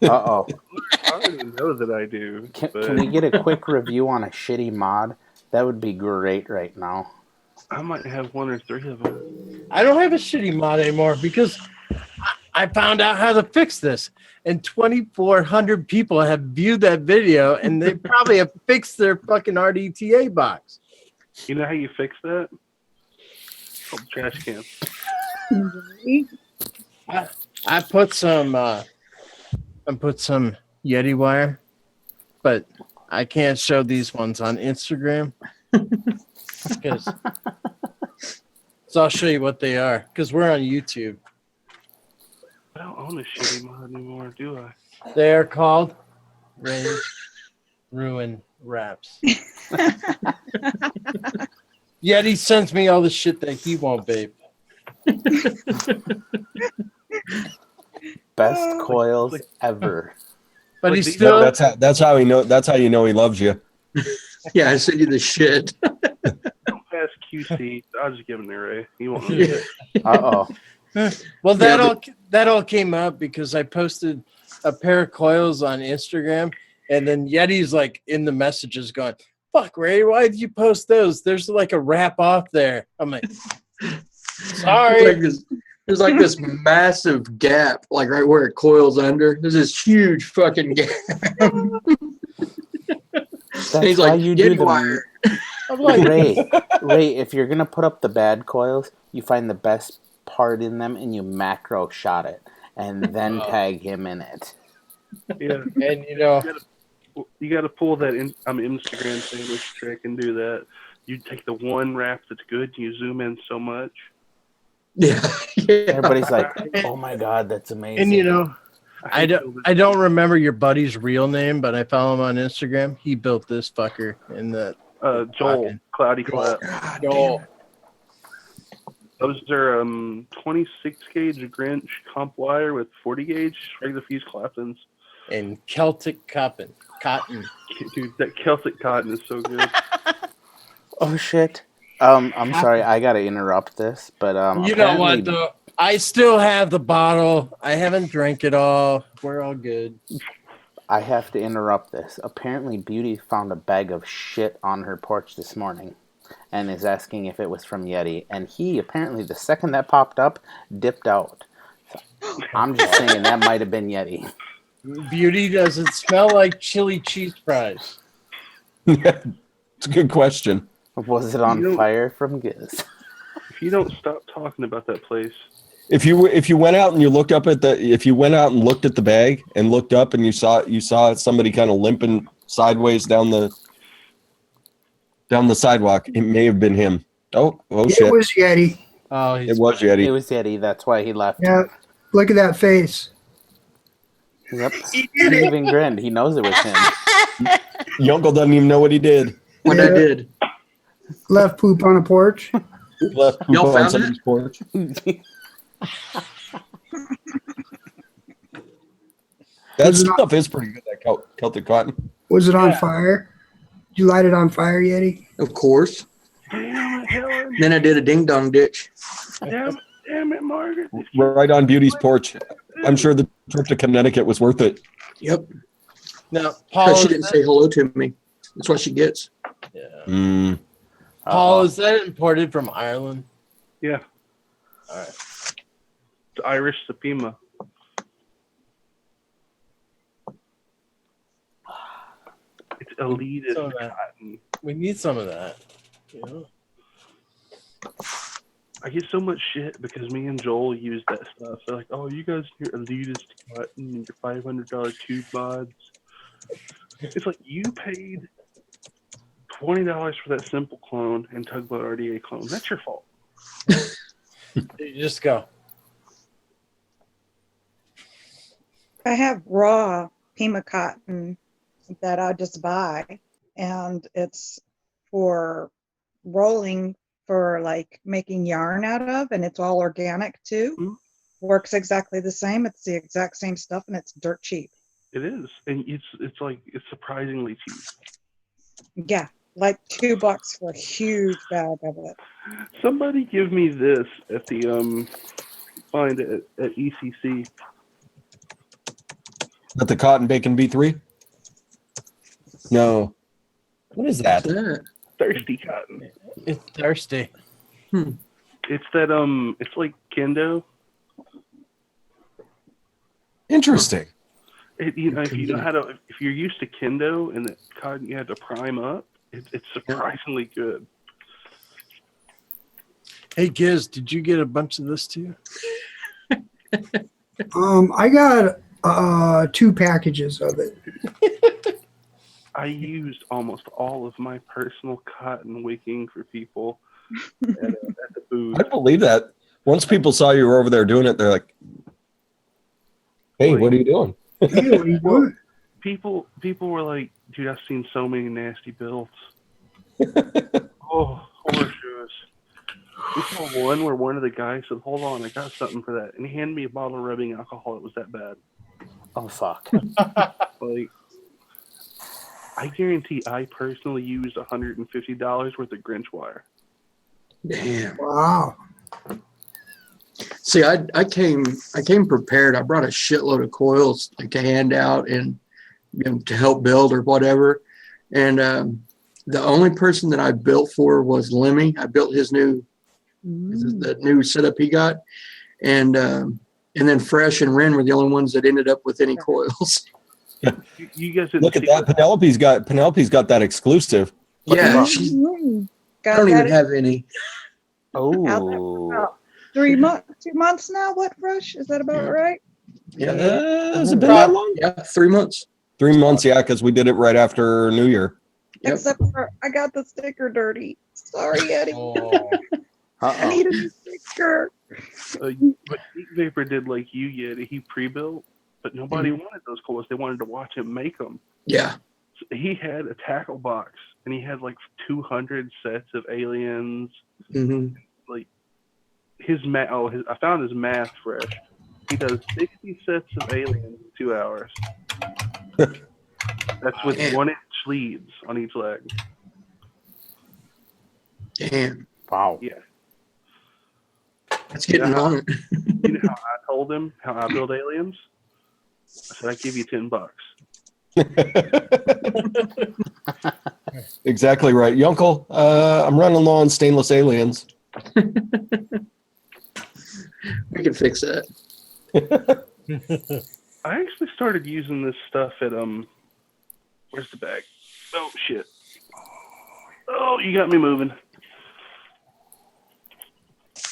Uh-oh. I already know that I do. Can we get a quick review on a shitty mod? That would be great right now. I might have 1 or 3 of them. I don't have a shitty mod anymore because I found out how to fix this. And 2,400 people have viewed that video, and they probably have fixed their fucking RDTA box. You know how you fix that? It's called trash can. I put some Yeti wire, but I can't show these ones on Instagram because so I'll show you what they are because we're on YouTube. I don't own a shitty mod anymore, do I? They are called Rage Ruin Wraps. Yeti sends me all the shit that he won't vape. Best coils ever. But he's still That's how he know. That's how you know he loves you. Yeah, I sent you the shit. Don't pass QC. I'll just give him the Ray. He won't know shit. Uh-oh. well, that all came up because I posted a pair of coils on Instagram, and then Yeti's like in the messages going, "Fuck, Ray, why did you post those? There's like a wrap off there." I'm like, sorry. There's like this massive gap, like right where it coils under. There's this huge fucking gap. That's he's why like, you Yeti do the wire. I'm like, Ray, if you're gonna put up the bad coils, you find the best part in them and you macro shot it and then tag him in it. Yeah. and you know, You got to pull that Instagram sandwich trick and do that. You take the one wrap that's good and you zoom in so much. Yeah. Everybody's like, "Oh my god, that's amazing!" and you know, I don't remember your buddy's real name, but I follow him on Instagram. He built this fucker in the Joel Cloudy Clap. Joel. Those are 26 gauge Grinch comp wire with 40 gauge regular fuse claptons. and Celtic cotton. Dude, that Celtic cotton is so good. Oh shit. I'm sorry, I gotta interrupt this, but You know apparently what though? I still have the bottle. I haven't drank it all. We're all good. I have to interrupt this. Apparently Beauty found a bag of shit on her porch this morning and is asking if it was from Yeti. And he apparently, the second that popped up, dipped out. So I'm just saying that might have been Yeti. Beauty, does it smell like chili cheese fries? It's a good question. Was it on fire from Giz? If you don't stop talking about that place. If you went out and you looked up at the looked at the bag and looked up and you saw somebody kind of limping sideways down the sidewalk, it may have been him. Oh shit! It was Yeti. Oh, it was Yeti. It was Yeti. That's why he left. Yeah, look at that face. Yep. He even grinned. He knows it was him. Your uncle doesn't even know what he did. What I did. Left poop on a porch. Left poop Y'all on found somebody's porch. That stuff is pretty good. That Celtic cotton. Was it on fire? Did you light it on fire, Yeti? Of course. Damn it, Helen. Then I did a ding dong ditch. Damn it, Margaret. Right on Beauty's porch. I'm sure the trip to Connecticut was worth it. Yep. Now, Paul, Because she didn't say hello to me. That's what she gets. Mm. Paul, is that imported from Ireland? Yeah. All right. It's Irish Supima. It's elitist Some of that. cotton. We need some of that. You know? I get so much shit because me and Joel use that stuff. They're like, "Oh, you guys, your elitist cotton and your $500 tube mods." It's like you paid $20 for that simple clone and Tugboat RDA clone. That's your fault. You just go. I have raw Pima cotton that I just buy, and it's for rolling for like making yarn out of, and it's all organic too. Mm-hmm. Works exactly the same. It's the exact same stuff, and it's dirt cheap. It is, and it's like it's surprisingly cheap. Yeah, like $2 for a huge bag of it. Somebody give me this at the find it at ECC. At the Cotton Bacon B3? No. What is that? Thirsty cotton. It's thirsty. It's that it's like kendo. Interesting. If you know how to, if you're used to kendo and the cotton you have to prime up, it's surprisingly good. Hey, Giz, did you get a bunch of this too? I got 2 packages of it. I used almost all of my personal cotton wicking for people at the booth. I believe that. Once people saw you were over there doing it, they're like, "Hey, what are you doing?" Hey, what are you doing? People were like, "Dude, I've seen so many nasty builds." Oh, horseshoes. We saw one where one of the guys said, "Hold on, I got something for that," and he handed me a bottle of rubbing alcohol. It was that bad. Oh fuck. Like, I guarantee I personally used $150 worth of Grinch wire. Damn. Wow. See, I came prepared. I brought a shitload of coils to hand out and to help build or whatever. And the only person that I built for was Lemmy. I built his the new setup he got, and then Fresh and Ren were the only ones that ended up with any coils. You guys didn't Look at see that. Penelope's got that exclusive. Yeah, I don't even have any. Oh. 3 months, 2 months now. What, Fresh? Is that about right? Yeah, Has it been that long? Yeah, 3 months. 3 months, yeah, because we did it right after New Year. Yep. Except for I got the sticker dirty. Sorry, Eddie. Oh. I need a new sticker. But Heat Vapor did like you, Yeti. He pre-built, but nobody wanted those coils. They wanted to watch him make them. Yeah. So he had a tackle box, and he had like 200 sets of aliens. Mm-hmm. Like I found his math fresh. He does 60 sets of aliens in 2 hours. That's with Damn. 1-inch leads on each leg. Damn. Wow. Yeah. That's getting on it. You know how I told him how I build aliens? I said, I give you $10. Exactly right. Yunkel, I'm running low on stainless aliens. We can fix that. I actually started using this stuff at where's the bag? Oh shit. Oh, you got me moving.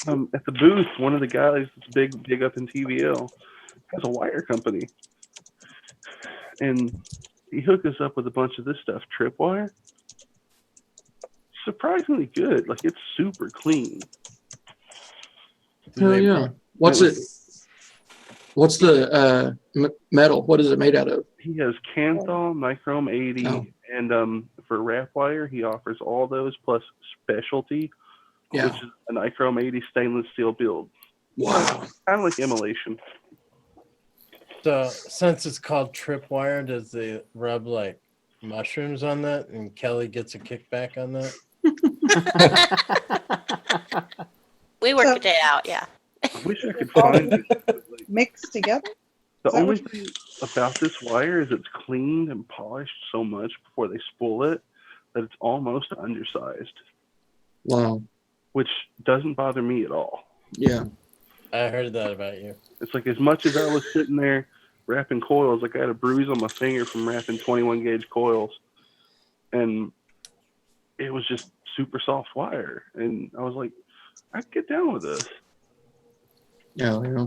At the booth, one of the guys that's big up in TVL has a wire company. And he hooked us up with a bunch of this stuff, tripwire. Surprisingly good. Like, it's super clean. Hell yeah. What's the metal? What is it made out of? He has Kanthal, Nichrome 80, and for wrap wire, he offers all those plus specialty, which is a Nichrome 80 stainless steel build. Wow. Kind of like immolation. So since it's called tripwire, does they rub like mushrooms on that, and Kelly gets a kickback on that? We worked it out, yeah. I wish I could find it. Mixed together? The Is that only what thing about this wire is it's cleaned and polished so much before they spool it that it's almost undersized, Wow. which doesn't bother me at all. Yeah. I heard that about you. It's like as much as I was sitting there wrapping coils, like I had a bruise on my finger from wrapping 21 gauge coils, and it was just super soft wire. And I was like, I could get down with this. Yeah.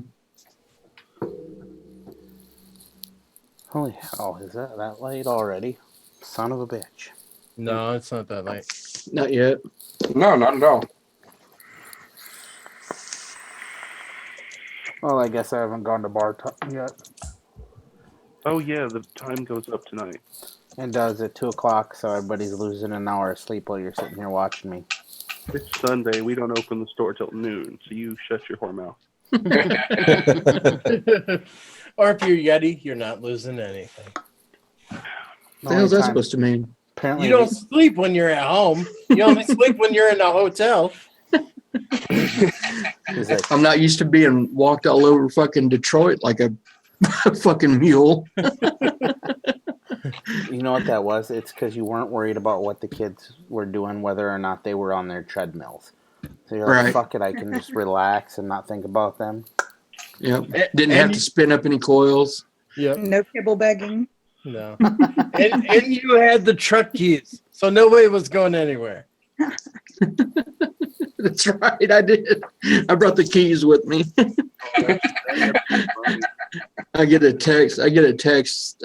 Holy hell, is that late already? Son of a bitch. No, it's not that late. Not yet. No, not at all. Well, I guess I haven't gone to bar yet. Oh yeah, the time goes up tonight. It does at 2 o'clock, so everybody's losing an hour of sleep while you're sitting here watching me. It's Sunday. We don't open the store till noon, so you shut your whore mouth. Or if you're Yeti, you're not losing anything. What the hell's that supposed to mean? Apparently, You don't sleep when you're at home. You only sleep when you're in a hotel. I'm not used to being walked all over fucking Detroit like a fucking mule. You know what that was? It's because you weren't worried about what the kids were doing, whether or not they were on their treadmills. So you're like, Right. fuck it, I can just relax and not think about them. Yep. Didn't have to spin up any coils. Yep. No kibble begging. No. and you had the truck keys, so nobody was going anywhere. That's right, I did. I brought the keys with me. I get a text. I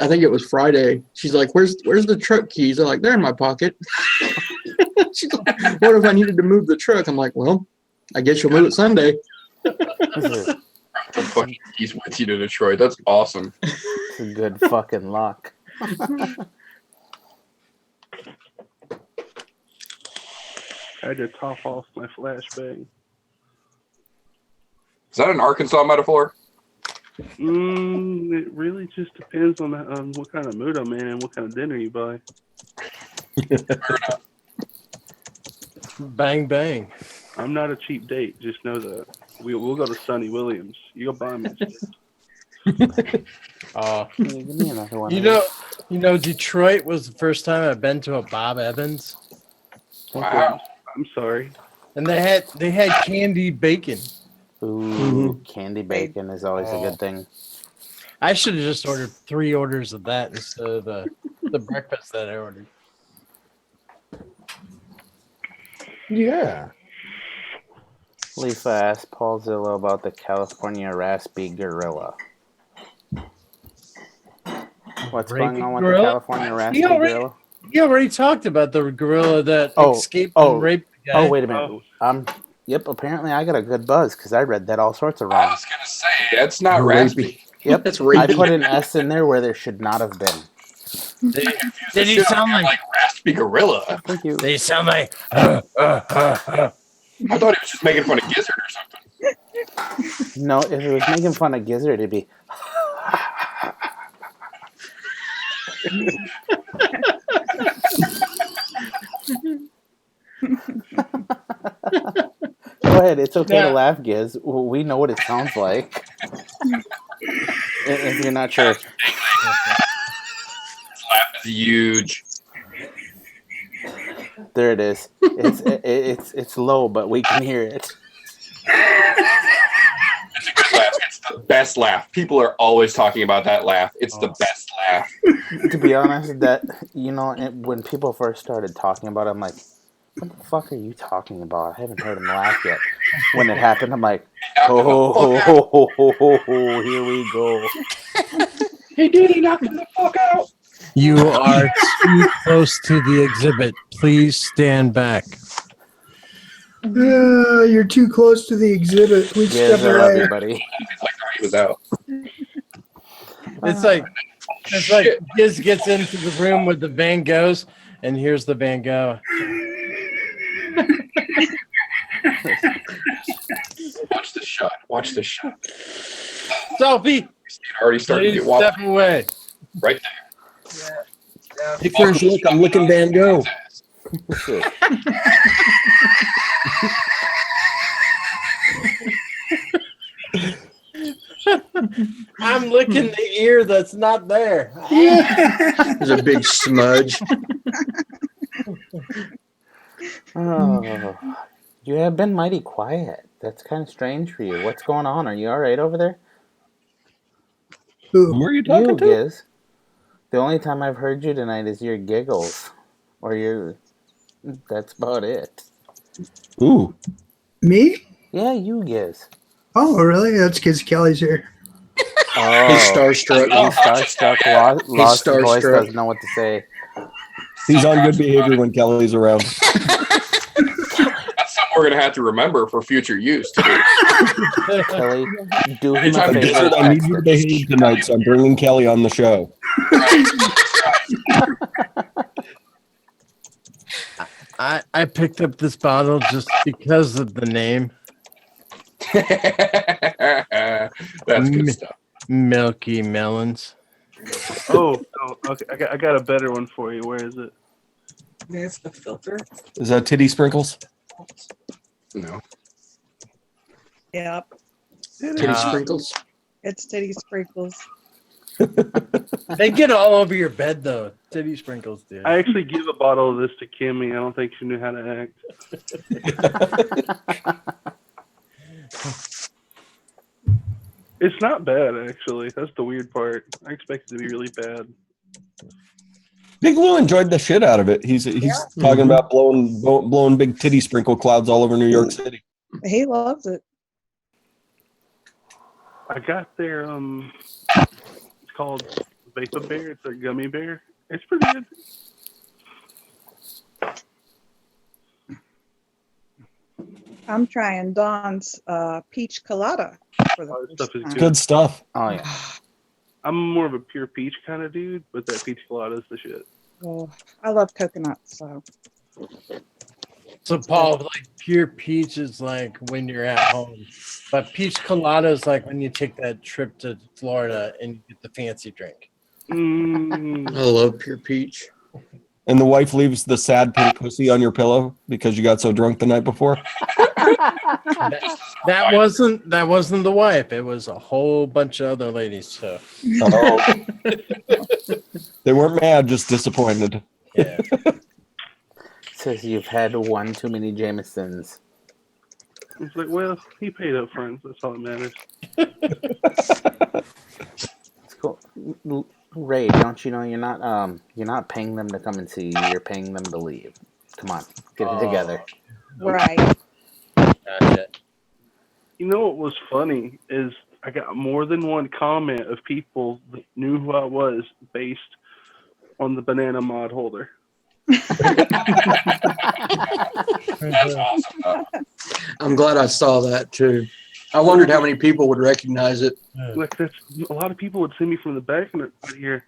think it was Friday. She's like, "Where's the truck keys?" I'm like, "They're in my pocket." She's like, "What if I needed to move the truck?" I'm like, "Well, I guess you'll move it Sunday." The fucking keys with you to Detroit. That's awesome. It's a good fucking luck. I had to top off my flashbang. Is that an Arkansas metaphor? It really just depends on what kind of mood I'm in and what kind of dinner you buy. Bang bang. I'm not a cheap date. Just know that. We'll go to Sonny Williams. You'll buy me. Give me another one. You know, Detroit was the first time I've been to a Bob Evans, Wow. I'm sorry. and they had candy bacon. Ooh, candy bacon is always a good thing. I should have just ordered 3 orders of that instead of the breakfast that I ordered. Yeah. LIFA asked Paul Zillow about the California Raspy Gorilla. What's going on with the California Raspy Gorilla? You already talked about the gorilla that escaped oh, and raped the guy. Oh, wait a minute. Yep, apparently I got a good buzz because I read that all sorts of wrong. I was going to say, it's not raspy. Yep, That's I rapey. put an S in there where there should not have been. Did he sound like Raspy Gorilla? Thank you. They sound like I thought he was just making fun of Gizzard or something. No, if it was making fun of Gizzard, it'd be. Go ahead. It's okay to Yeah. laugh, Giz. We know what it sounds like. If you're not sure. Laugh is huge. There it is. It's low, but we can hear it. It's a good laugh. It's the best laugh. People are always talking about that laugh. It's the best laugh. To be honest, that when people first started talking about it, I'm like, what the fuck are you talking about? I haven't heard him laugh yet. When it happened, I'm like, oh, here we go. He did. He knocked him the fuck out. You are too close to the exhibit. Please stand back. You're too close to the exhibit. Please Giz, step I love away. you, buddy. He was out. It's like Giz gets into the room with the Van Goghs, and here's the Van Gogh. Watch this shot. Watch this shot. Sophie, Already starting to please get wobbly. step away. Right Take first look. I'm looking Van Gogh. I'm licking the ear that's not there. There's a big smudge. Oh, you have been mighty quiet. That's kind of strange for you. What's going on? Are you all right over there? Who are you talking to? Giz. The only time I've heard you tonight is your giggles, or your. That's about it. Ooh. Me? Yeah, you, Giz. Oh, really? That's because Kelly's here. Oh, He's starstruck. He's starstruck. Lost the voice, starstruck. doesn't know what to say. He's on good behavior when Kelly's around. That's something we're going to have to remember for future use, too. Kelly, do him a Anytime favor. Gizzard, I need you to behave tonight, so I'm bringing Kelly on the show. I picked up this bottle just because of the name. That's good stuff. Milky Melons. Oh, okay. I got a better one for you. Where is it? There's the filter. Is that titty sprinkles? No. Yep. Titty sprinkles. It's titty sprinkles. They get all over your bed though. Titty sprinkles, dude. I actually give a bottle of this to Kimmy. I don't think she knew how to act. It's not bad, actually. That's the weird part. I expect it to be really bad. Big Lou enjoyed the shit out of it. He's talking about blowing big titty sprinkle clouds all over New York City. He loves it. I got their it's called Vaping Bear. It's a gummy bear. It's pretty good. I'm trying Dawn's peach colada for the That stuff is first good. Good stuff. Oh, yeah. I'm more of a pure peach kind of dude, but that peach colada is the shit. Well, I love coconuts, so So Paul, like pure peach is like when you're at home, but peach colada is like when you take that trip to Florida and you get the fancy drink. I love pure peach. And the wife leaves the sad pink pussy on your pillow because you got so drunk the night before. That wasn't the wife. It was a whole bunch of other ladies. So Oh. They weren't mad, just disappointed. yeah. Says you've had one too many Jamesons. It's like, well, he paid up front. That's all that matters. It's cool. Ray, don't you know you're not paying them to come and see you. You're paying them to leave. Come on, get it together. right. Gotcha. You know what was funny is I got more than one comment of people that knew who I was based on the banana mod holder. That's awesome. I'm glad I saw that too. I wondered how many people would recognize it. Like that's a lot of people would see me from the back and I'd hear,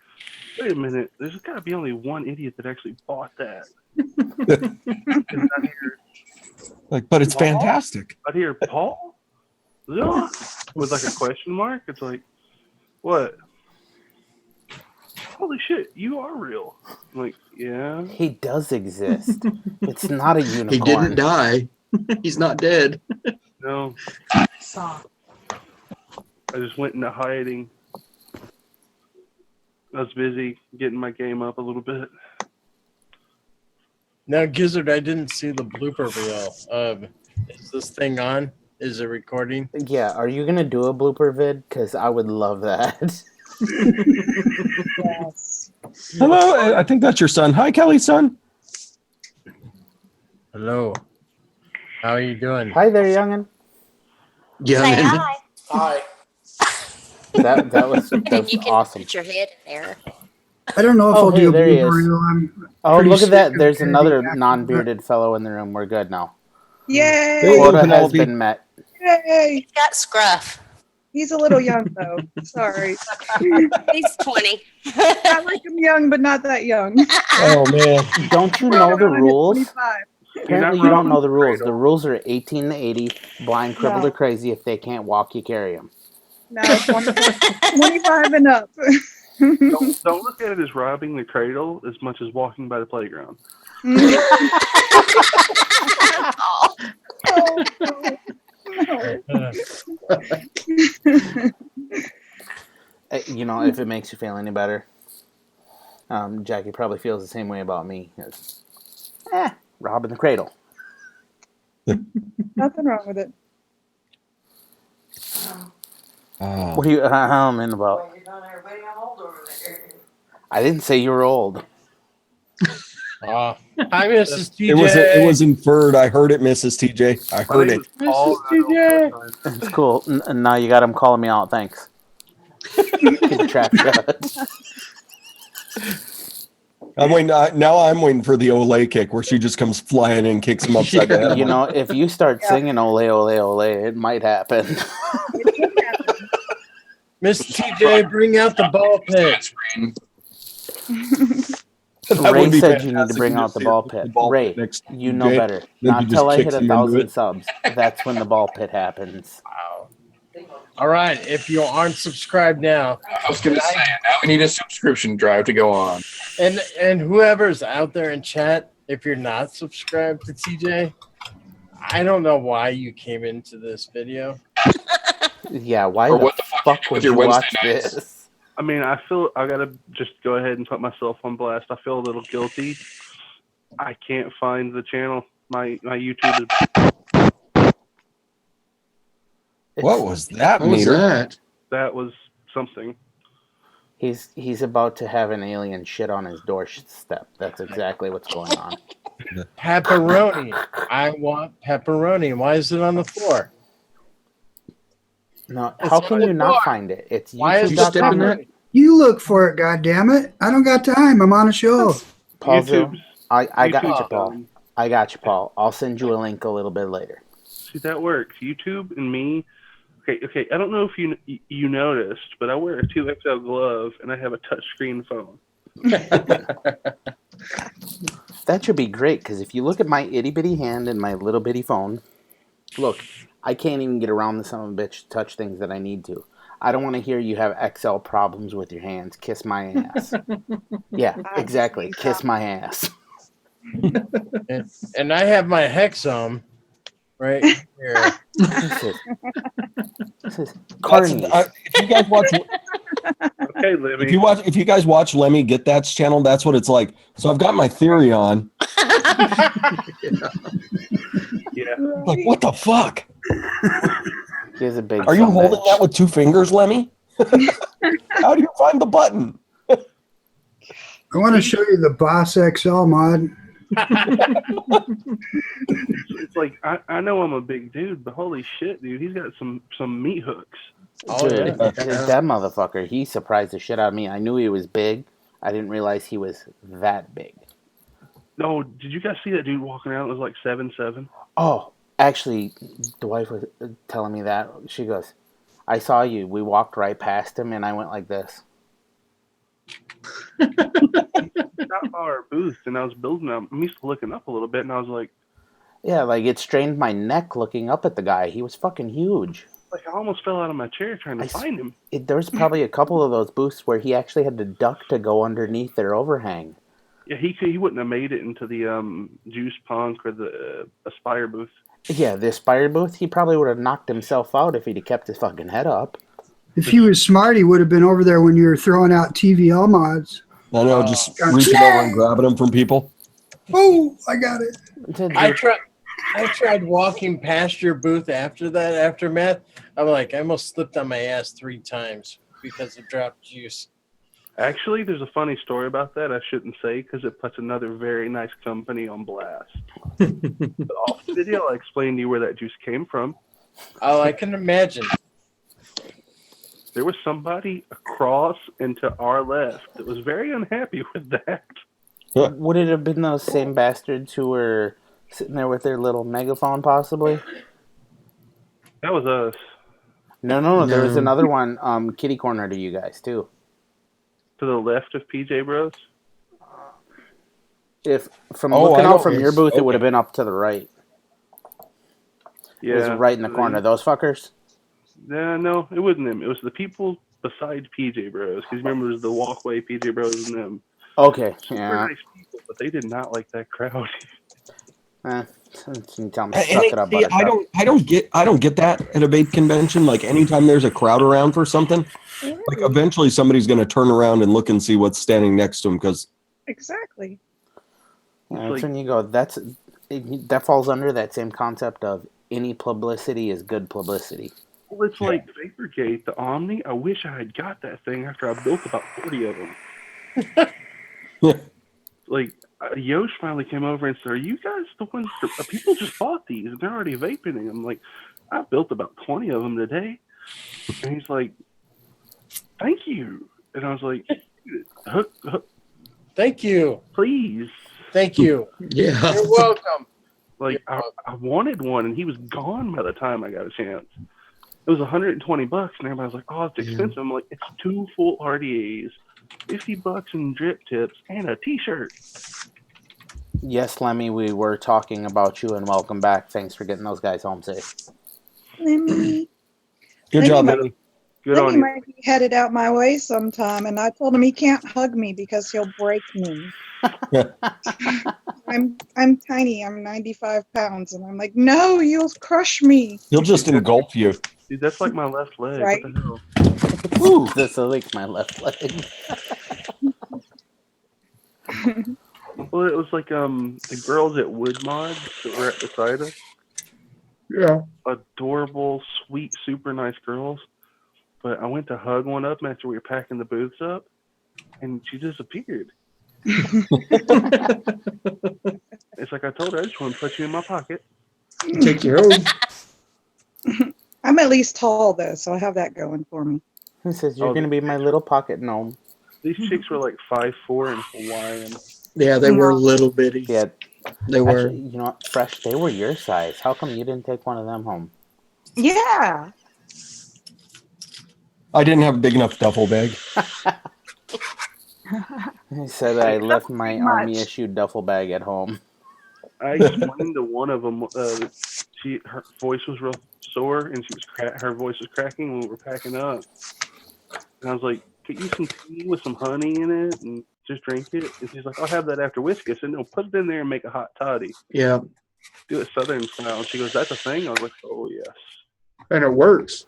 wait a minute, there's got to be only one idiot that actually bought that. And I'd hear, Like, but it's Paul? fantastic. I'd hear Paul? Yeah. With like a question mark. It's like, what? holy shit, you are real. I'm like, yeah. He does exist. It's not a unicorn. He didn't die. He's not dead. No. Saw. I just went into hiding. I was busy getting my game up a little bit. Now, Gizzard, I didn't see the blooper reel. Is this thing on? Is it recording? Yeah, are you gonna do a blooper vid? Because I would love that. Yes. Hello, I think that's your son. Hi, Kelly's son. Hello. How are you doing? Hi there, youngin. Say Youngin. hi. Hi. That was You can awesome. put your head in there. I don't know if Oh, I'll hey, do a there he blooper is. reel. I'm Oh, pretty look at that. sick of There's editing another after non-bearded fellow in the room. We're good now. Yay! Hey, Quota has Penelope. been met. Yay! He's got scruff. He's a little young though. Sorry. He's 20. I like him young, but not that young. Oh man. Don't you know the I'm at rules? 25. Apparently you don't know the rules. The rules are 18 to 80, blind, crippled, No. or crazy. If they can't walk, you carry them. No, 25 and up. Don't look at it as robbing the cradle as much as walking by the playground. Oh, Oh, no. No. You know, if it makes you feel any better, Jackie probably feels the same way about me. Robbing the cradle. Nothing wrong with it. Oh. What are you in about? I didn't say you were old. Hi, Mrs. TJ. It was inferred. I heard it, Mrs. TJ. I heard it. Mrs. TJ. It's cool. Now you got him calling me out. Thanks. Keep the trap shut. I'm waiting. Now I'm waiting for the Olay kick where she just comes flying and kicks him upside the head. You know, if you start singing ole, ole, ole, it might happen. Miss TJ, bring out the ball pit. That Ray would be said you need to fantastic bring to out the see ball the pit. ball Ray, pit next to you know TJ. better. Then he Not just till I kicks hit him into 1,000 it. subs. That's when the ball pit happens. Wow. All right. If you aren't subscribed now, I was going to say, now we need a subscription drive to go on. and whoever's out there in chat, if you're not subscribed to TJ, I don't know why you came into this video. Yeah, why Or the what the fuck would with your you watch Wednesday nights? this? I mean, I gotta just go ahead and put myself on blast. I feel a little guilty. I can't find the channel. My YouTube is. What was that, What was Meter? that? That was something. He's about to have an alien shit on his doorstep. That's exactly what's going on. Pepperoni. I want pepperoni. Why is it on the floor? No, It's how on can the you not floor. find it? It's Why is Did you step in YouTube.com. that? You look for it, goddammit. I don't got time. I'm on a show. Paul, YouTube's- I got you, YouTube's Paul. done. I got you, Paul. I'll send you a link a little bit later. See, that works. YouTube and me. Okay. I don't know if you noticed, but I wear a 2XL glove and I have a touchscreen phone. That should be great, because if you look at my itty bitty hand and my little bitty phone, look, I can't even get around the son of a bitch to touch things that I need to. I don't want to hear you have XL problems with your hands. Kiss my ass. Yeah, exactly. Kiss my ass. And I have my Hexom right here. This is Carney. If you guys watch, Okay, Libby. if you guys watch Lemmy Get That's channel, that's what it's like. So I've got my theory on. Yeah. Like, what the fuck? He has a big. Are you son holding bitch. that with two fingers, Lemmy? How do you find the button? I want to show you the Boss XL mod. It's like I know I'm a big dude, but holy shit, dude, he's got some meat hooks. Oh, Dude, yeah. that motherfucker, he surprised the shit out of me. I knew he was big. I didn't realize he was that big. No, did you guys see that dude walking around that was like 7'7"? Oh, actually, the wife was telling me that. She goes, I saw you. We walked right past him, and I went like this. Not by our booth, and I was building up. I'm used to looking up a little bit, and I was like, Yeah, like it strained my neck looking up at the guy. He was fucking huge. Like, I almost fell out of my chair trying to find him. There was probably a couple of those booths where he actually had to duck to go underneath their overhang. Yeah, he wouldn't have made it into the Juice Punk or the Aspire booth. Yeah, the Aspire booth, he probably would have knocked himself out if he'd have kept his fucking head up. If he was smart, he would have been over there when you were throwing out TVL mods. I know, just reaching over and grabbing them from people. Oh, I got it. I tried walking past your booth after that aftermath. I'm like, I almost slipped on my ass 3 times because of dropped juice. Actually, there's a funny story about that I shouldn't say because it puts another very nice company on blast. But off the video, I explained to you where that juice came from. Oh, I can imagine. There was somebody across and to our left that was very unhappy with that. Would it have been those same bastards who were sitting there with their little megaphone, possibly? That was us. No. There was another one, kitty corner to you guys, too. To the left of PJ Bros? If from looking out from your booth, it would have been up to the right. Yeah. It was right in the corner. Those fuckers? No, it wasn't them. It was the people besides PJ Bros. Because remember, it was the walkway, PJ Bros, and them. Okay, Super yeah. nice people, but they did not like that crowd. You can tell them to suck it up. See, I don't get that at a vape convention. Like anytime there's a crowd around for something, like eventually somebody's going to turn around and look and see what's standing next to them because Exactly. Yeah, that's when you go. That falls under that same concept of any publicity is good publicity. Well, it's like Vaporgate, the Omni. I wish I had got that thing after I built about 40 of them. Like, Yosh finally came over and said, "Are you guys the ones that people just bought these and they're already vaping?" And I'm like, "I built about 20 of them today." And he's like, "Thank you." And I was like, "Thank you, please, thank you, yeah, you're welcome." Like, I wanted one, and he was gone by the time I got a chance. It was $120, and everybody was like, "Oh, it's expensive." I'm like, "It's 2 full RDAs, $50 in drip tips, and a T-shirt." Yes, Lemmy, we were talking about you, and welcome back. Thanks for getting those guys home safe. Lemmy. Good job, Lemmy. Good Lemmy on you. might be headed out my way sometime, and I told him he can't hug me because he'll break me. I'm tiny. I'm 95 pounds, and I'm like, no, you'll crush me. He'll just engulf you. Dude, that's like my left leg. Right. What the hell? Ooh, that's like my left leg. Well, it was like the girls at Wood Mod that were at beside us. Yeah. Adorable, sweet, super nice girls. But I went to hug one up after we were packing the booths up, and she disappeared. It's like I told her, I just want to put you in my pocket. Take your own. I'm at least tall, though, so I have that going for me. He says, "You're going to be my little pocket gnome." These chicks were like 5'4" and Hawaiian. Yeah, they were little bitty. Yeah. They were. Actually, you know what, Fresh, they were your size. How come you didn't take one of them home? Yeah. I didn't have a big enough duffel bag. He said I left my army-issued duffel bag at home. I explained to one of them, her voice was real sore, and she was her voice was cracking when we were packing up. And I was like, "Get you some tea with some honey in it, and just drink it." And she's like, "I'll have that after whiskey." I said, "No, put it in there and make a hot toddy. Yeah. Do it Southern style." And she goes, "That's a thing?" I was like, "Oh, yes." And it works.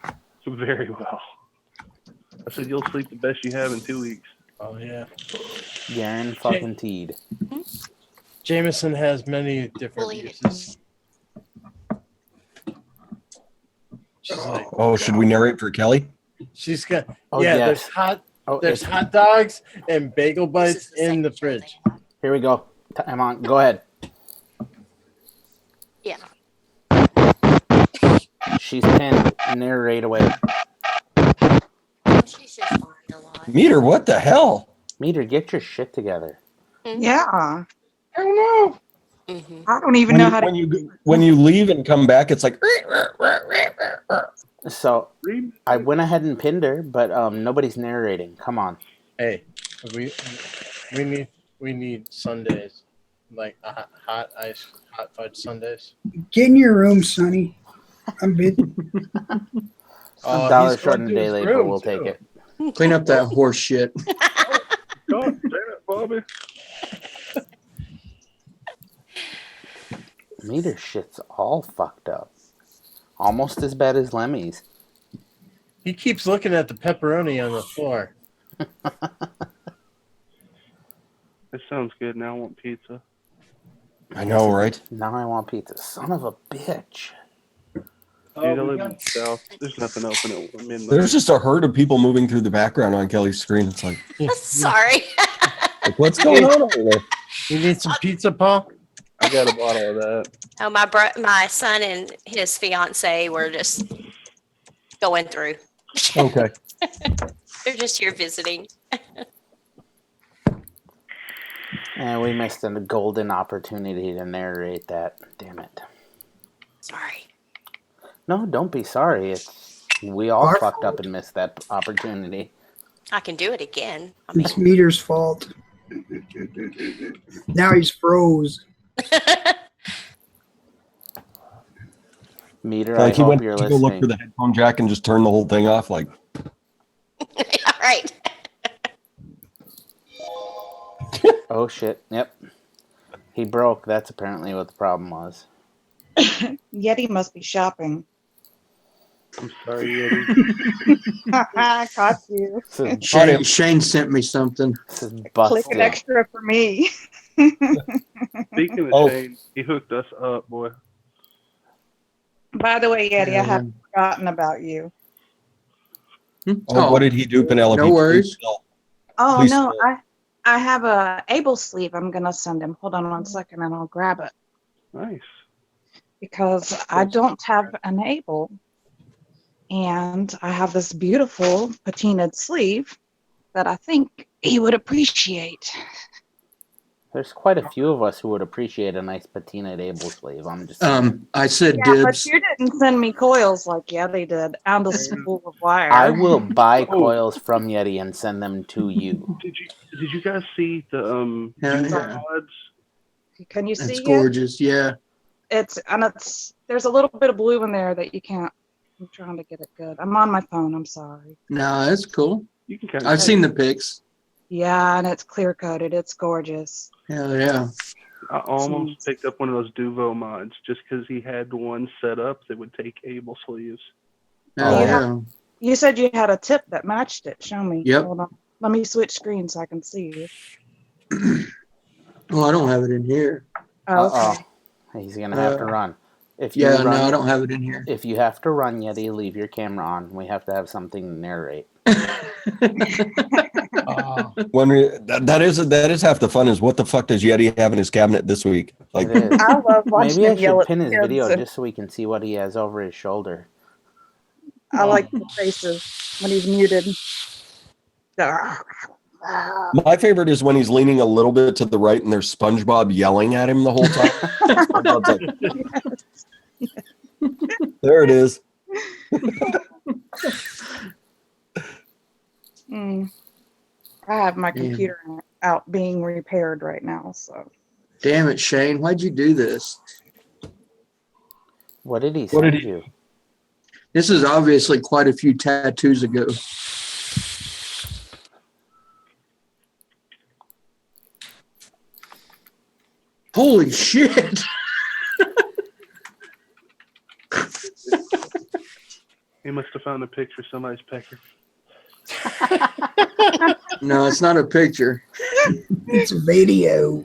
Very well. I said, "You'll sleep the best you have in 2 weeks." Oh yeah. Garen fucking teed. Jameson has many different uses. She's like, Oh, should we narrate for Kelly? she's got Oh, yeah. yes. There's hot dogs and bagel bites in the fridge. Here we go. Time on. Go ahead. Yeah. She's pinned. Narrate away. She's just fine a lot. Meter, what the hell? Meter, get your shit together. Yeah. I don't know. Mm-hmm. I don't even know how to. When you leave and come back, it's like. So I went ahead and pinned her, but nobody's narrating. Come on. Hey, we need Sundays, like hot Get in your room, Sonny. I'm busy. Oh, $1 he's short going in to day his labor. room, We'll take too. it. Clean up that horse shit. God damn it, Bobby. Meter shit's all fucked up. Almost as bad as Lemmy's. He keeps looking at the pepperoni on the floor. This sounds good. Now I want pizza. I know, right? Now I want pizza. Son of a bitch. Dude, I live in the South. There's nothing open at midnight. There's just a herd of people moving through the background on Kelly's screen. It's like, Sorry. like what's going on over there? You need some pizza, Paul? I got a bottle of that. Oh, my son and his fiance were just going through. Okay. They're just here visiting. And we missed a golden opportunity to narrate that. Damn it. Sorry. No, don't be sorry. We all Our fucked up fault. and missed that opportunity. I can do it again. I mean, It's Meter's fault. Now he's froze. Meter, Like I he hope went you're to go look for listening. the headphone jack and just turn the whole thing off. Like, all right. Oh shit. Yep. He broke. That's apparently what the problem was. Yeti must be shopping. I'm sorry, Yeti. I caught you. This is, Shane sent me something. this is Click busted. an extra for me. Speaking of Oh. Shane, he hooked us up, boy. By the way, Yeti, I Yeah. haven't forgotten about you. oh, what did he do, Penelope? No worries. Oh Please no, spill. I have a able sleeve I'm gonna send him. Hold on 1 second and I'll grab it Nice. because I don't have an able. And I have this beautiful patinaed sleeve that I think he would appreciate. There's quite a few of us who would appreciate a nice patina able sleeve. I'm just I said Yeah, but dibs. you didn't send me coils like Yeti did and a spool of wire. I will buy Oh. coils from Yeti and send them to you. Did you guys see the Hell Gizzard yeah. mods? Can you That's see it? gorgeous. Yeah. It's there's a little bit of blue in there that you can't. I'm trying to get it good. I'm on my phone. I'm sorry. No, that's cool. You can kind I've seen the pics. Yeah, and it's clear coated. It's gorgeous. Hell yeah. I almost picked up one of those Duvo mods just because he had one set up that would take able sleeves. Hell Oh. yeah. You said you had a tip that matched it. Show me. Yep. Hold on. Let me switch screens so I can see you. Well, I don't have it in here. Oh, okay. Uh-oh. He's gonna have to run. If you Yeah, run, no, I don't have it in here. If you have to run, Yeti, leave your camera on. We have to have something to narrate. when that is half the fun. Is what the fuck does Yeti have in his cabinet this week? Like, It is. I love watching Maybe I him yell should at pin his kids video and just so we can see what he has over his shoulder. I like the faces when he's muted. my favorite is when he's leaning a little bit to the right and there's SpongeBob yelling at him the whole time. SpongeBob's like, there it is. I have my computer out being repaired right now, so. Damn it, Shane. Why'd you do this? What did he send you? This is obviously quite a few tattoos ago. Holy shit. He must have found a picture of somebody's pecker. No, it's not a picture. It's a video.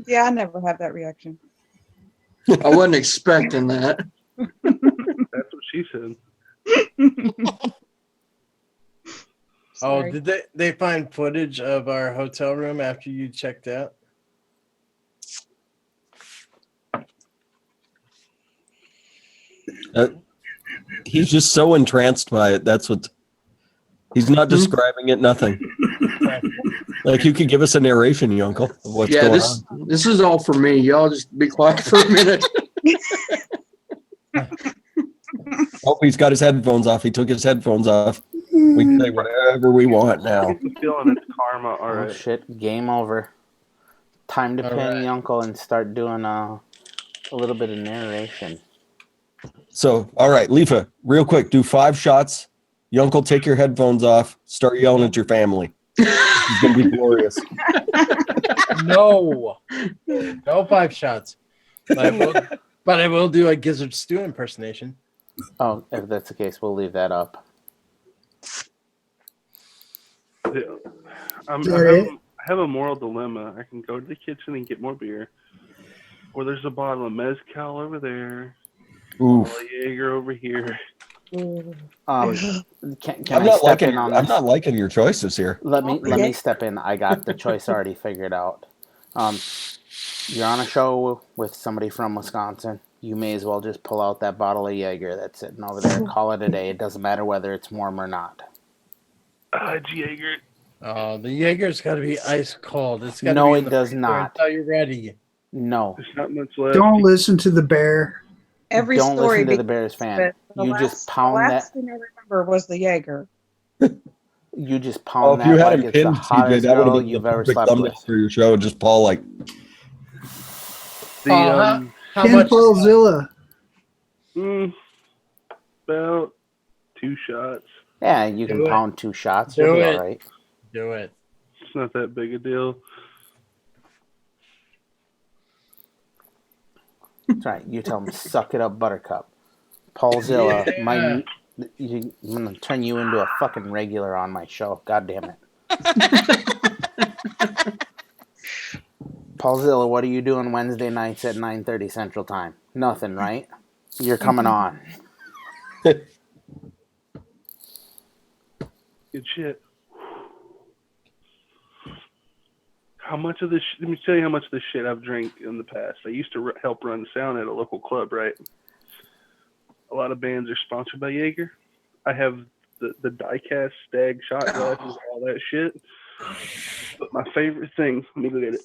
Yeah, I never have that reaction. I wasn't expecting that. That's what she said. Oh, Sorry. did they find footage of our hotel room after you checked out? He's just so entranced by it. That's what he's not describing it. Nothing. Like you could give us a narration, you uncle, of what's Yeah, going this on. this is all for me. Y'all just be quiet for a minute. Oh, he's got his headphones off. He took his headphones off. We can say whatever we want now. I'm feeling it's karma. All Oh right. shit! Game over. Time to All pin right. the uncle and start doing a little bit of narration. So, all right, LIFA, real quick, do 5 shots Uncle, take your headphones off. Start yelling at your family. It's gonna be glorious. No 5 shots. But I will do a Gizzard Stew impersonation. Oh, if that's the case, we'll leave that up. I have a moral dilemma. I can go to the kitchen and get more beer, or there's a bottle of mezcal over there, Oof. a Jaeger over here. Can I'm I not step liking. in on I'm this? not liking your choices here. Let me step in. I got the choice already figured out. You're on a show with somebody from Wisconsin. You may as well just pull out that bottle of Jaeger that's sitting over there. Call it a day. It doesn't matter whether it's warm or not. Jaeger. Oh, the Jaeger's got to be ice cold. It's got to No, be it does not. Until you're ready. No. There's not much left. Don't listen to the bear. Every Don't story listen to the Bears fan. You just pound the that. last thing I remember was the Jaeger. You just Oh, pound if you that had like him it's the pinned, TJ, hottest that would girl have been the you've ever perfect slept thumbnail with. for your show. Just Paul like, How Ken much? Paulzilla. About 2 shots. Yeah, you can Do it. pound 2 shots. Do You'll be it. all right. Do it. It's not that big a deal. That's right. You tell him, suck it up, Buttercup. Paulzilla, I'm going to turn you into a fucking regular on my show. God damn it. Paulzilla, what are you doing Wednesday nights at 9:30 Central Time? Nothing, right? You're coming on. Good shit. How much of this? Let me tell you how much of this shit I've drank in the past. I used to help run sound at a local club, right? A lot of bands are sponsored by Jaeger. I have the die-cast stag shot glasses, all that shit. But my favorite thing, let me go get it.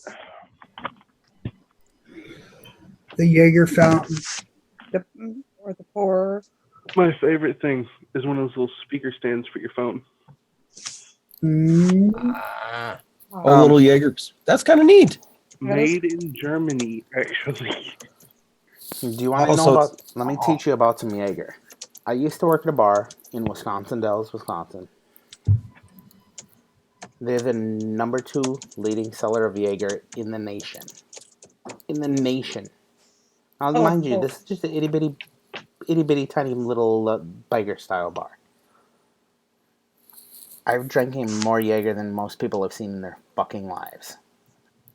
The Jaeger fountain. Or the pour. My favorite thing is one of those little speaker stands for your phone. oh, little Jaegers. That's kind of neat. Made in Germany, actually. Do you want to know about... Let me teach you about some Jaeger. I used to work at a bar in Wisconsin Dells, Wisconsin. They're the #2 leading seller of Jaeger in the nation. In the nation. Now, mind you, this is just an itty-bitty, tiny little biker style bar. I've drinking more Jaeger than most people have seen in their fucking lives.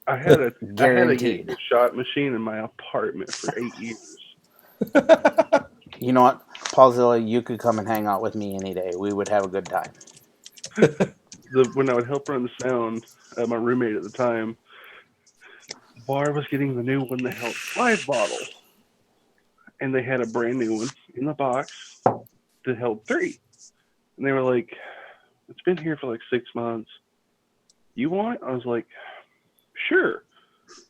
I had a Guaranteed. Jaeger shot machine in my apartment for 8 years. You know what, Paulzilla, you could come and hang out with me any day. We would have a good time. When I would help run the sound, my roommate at the time, the bar was getting the new one that held 5 bottles. And they had a brand new one in the box that held 3. And they were like, it's been here for like 6 months. You want it? I was like, sure.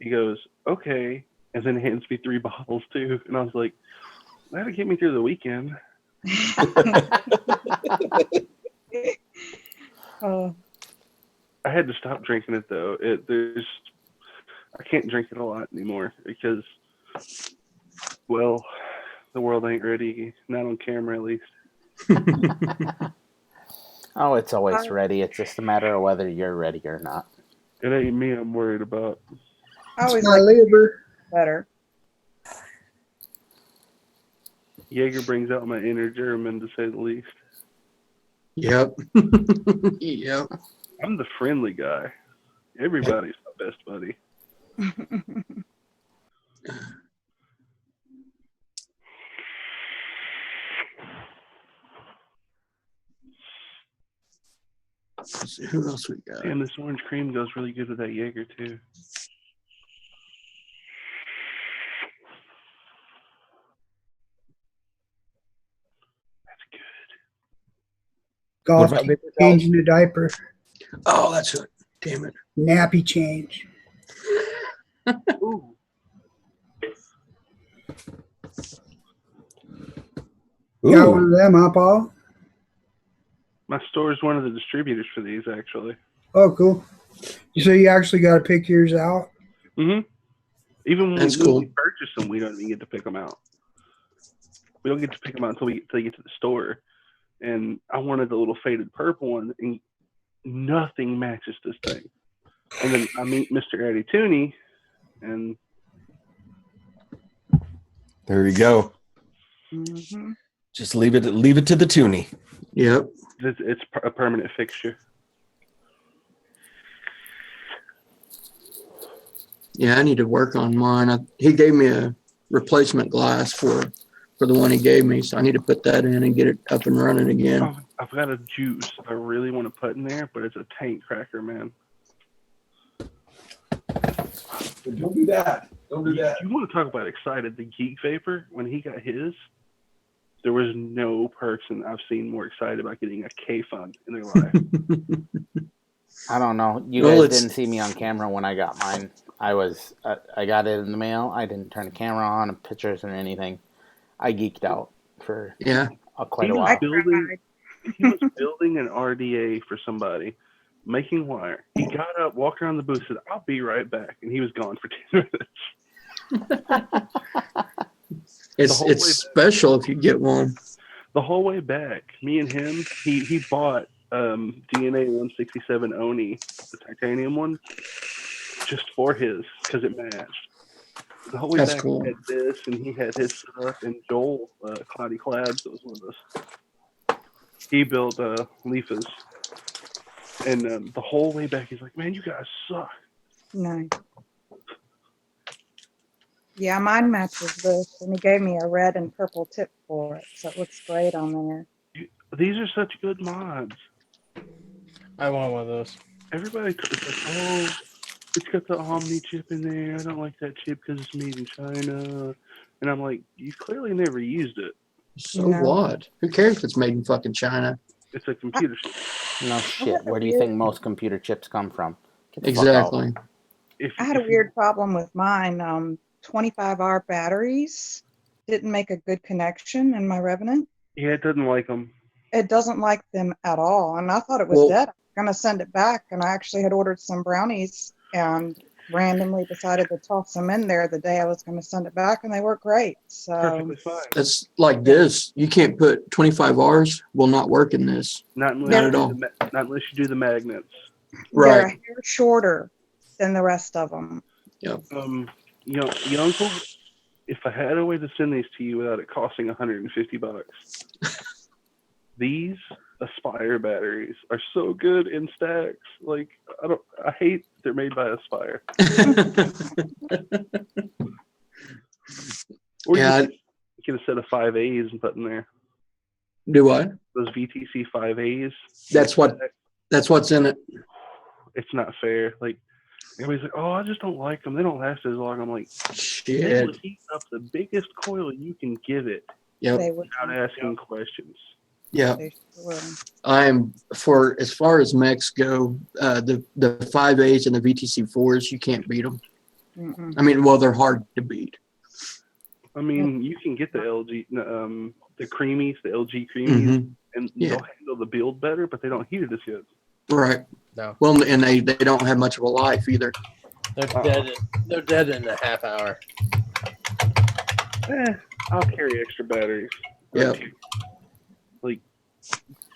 He goes, okay. And then hands me 3 bottles too. And I was like, that'll get me through the weekend. I had to stop drinking it though. I can't drink it a lot anymore because, well, the world ain't ready. Not on camera, at least. Oh, it's always ready. It's just a matter of whether you're ready or not. It ain't me I'm worried about. I always my like labor. better. Jaeger brings out my inner German, to say the least. Yep. Yep. I'm the friendly guy. Everybody's my best buddy. Let's see who else we got. And this orange cream goes really good with that Jaeger too. Golf What about changing the diaper. Oh, that's it. Damn it. Nappy change. Ooh. You got one of them, huh, Paul? My store is one of the distributors for these, actually. Oh, cool. So you actually got to pick yours out? Mm-hmm. Even when That's we cool. purchase them, we don't even get to pick them out. We don't get to pick them out until you get to the store. and I wanted the little faded purple one, and nothing matches this thing. And then I meet Mr. Eddie Tooney, and There you go. Mm-hmm. Just leave it to the Toonie. Yep. it's a permanent fixture. Yeah, I need to work on mine. He gave me a replacement glass for the one he gave me, so I need to put that in and get it up and running again. I've got a juice I really want to put in there, but it's a tank cracker, man. Don't do that. Don't do that. You want to talk about excited? The Geek Vapor, when he got his, there was no person I've seen more excited about getting a K-Fund in their life. I don't know. You guys didn't see me on camera when I got mine. I got it in the mail. I didn't turn the camera on, pictures or anything. I geeked out for quite a while. He was building an RDA for somebody, making wire. He got up, walked around the booth, said, "I'll be right back," and he was gone for 10 minutes. It's special if you get one. The whole way back, me and him, he bought DNA 167 Oni, the titanium one, just for his, because it matched. The whole way That's back, cool. he had this, and he had his stuff, and Joel, Cloudy Clads, that was with us. He built LIFAs. And the whole way back, he's like, "Man, you guys suck." Nice. Yeah, mine matches this, and he gave me a red and purple tip for it, so it looks great on there. These are such good mods. I want one of those. Everybody's like, "Oh, it's got the Omni chip in there. I don't like that chip because it's made in China." And I'm like, "You clearly never used it." So what? Who cares if it's made in fucking China? It's a computer chip. No shit. Where do you think most computer chips come from? Get the fuck Exactly. out. I had a weird problem with mine. 25R batteries didn't make a good connection in my Revenant. Yeah, it doesn't like them. It doesn't like them at all, and I thought it was dead. I'm gonna send it back, and I actually had ordered some brownies and randomly decided to toss them in there the day I was going to send it back, and they work great. So Perfectly fine. That's like this. You can't put 25 Rs will not work in this. Not at all. Not unless you do the magnets. they're a Right. hair shorter than the rest of them. Yep. You know, Uncle, if I had a way to send these to you without it costing $150, these Aspire batteries are so good in stacks. Like, I hate they're made by Aspire. Or Yeah. you get a set of 5As and put in there. Do what? Those VTC 5As. That's what's in it. It's not fair. Like, everybody's like, "Oh, I just don't like them. They don't last as long." I'm like, they Shit. will heat up the biggest coil you can give it Yep. They would. without asking questions. Yeah. They sure. I'm for as far as mechs go, the 5As and the VTC 4s, you can't beat them. Mm-mm. I mean, well, they're hard to beat. I mean, you can get the LG, the creamies, the LG creamies, Mhm. and Yeah. they'll handle the build better, but they don't heat it as good. Right. No. Well, and they don't have much of a life either. They're dead. They're dead in a half hour. I'll carry extra batteries. Yeah. Like,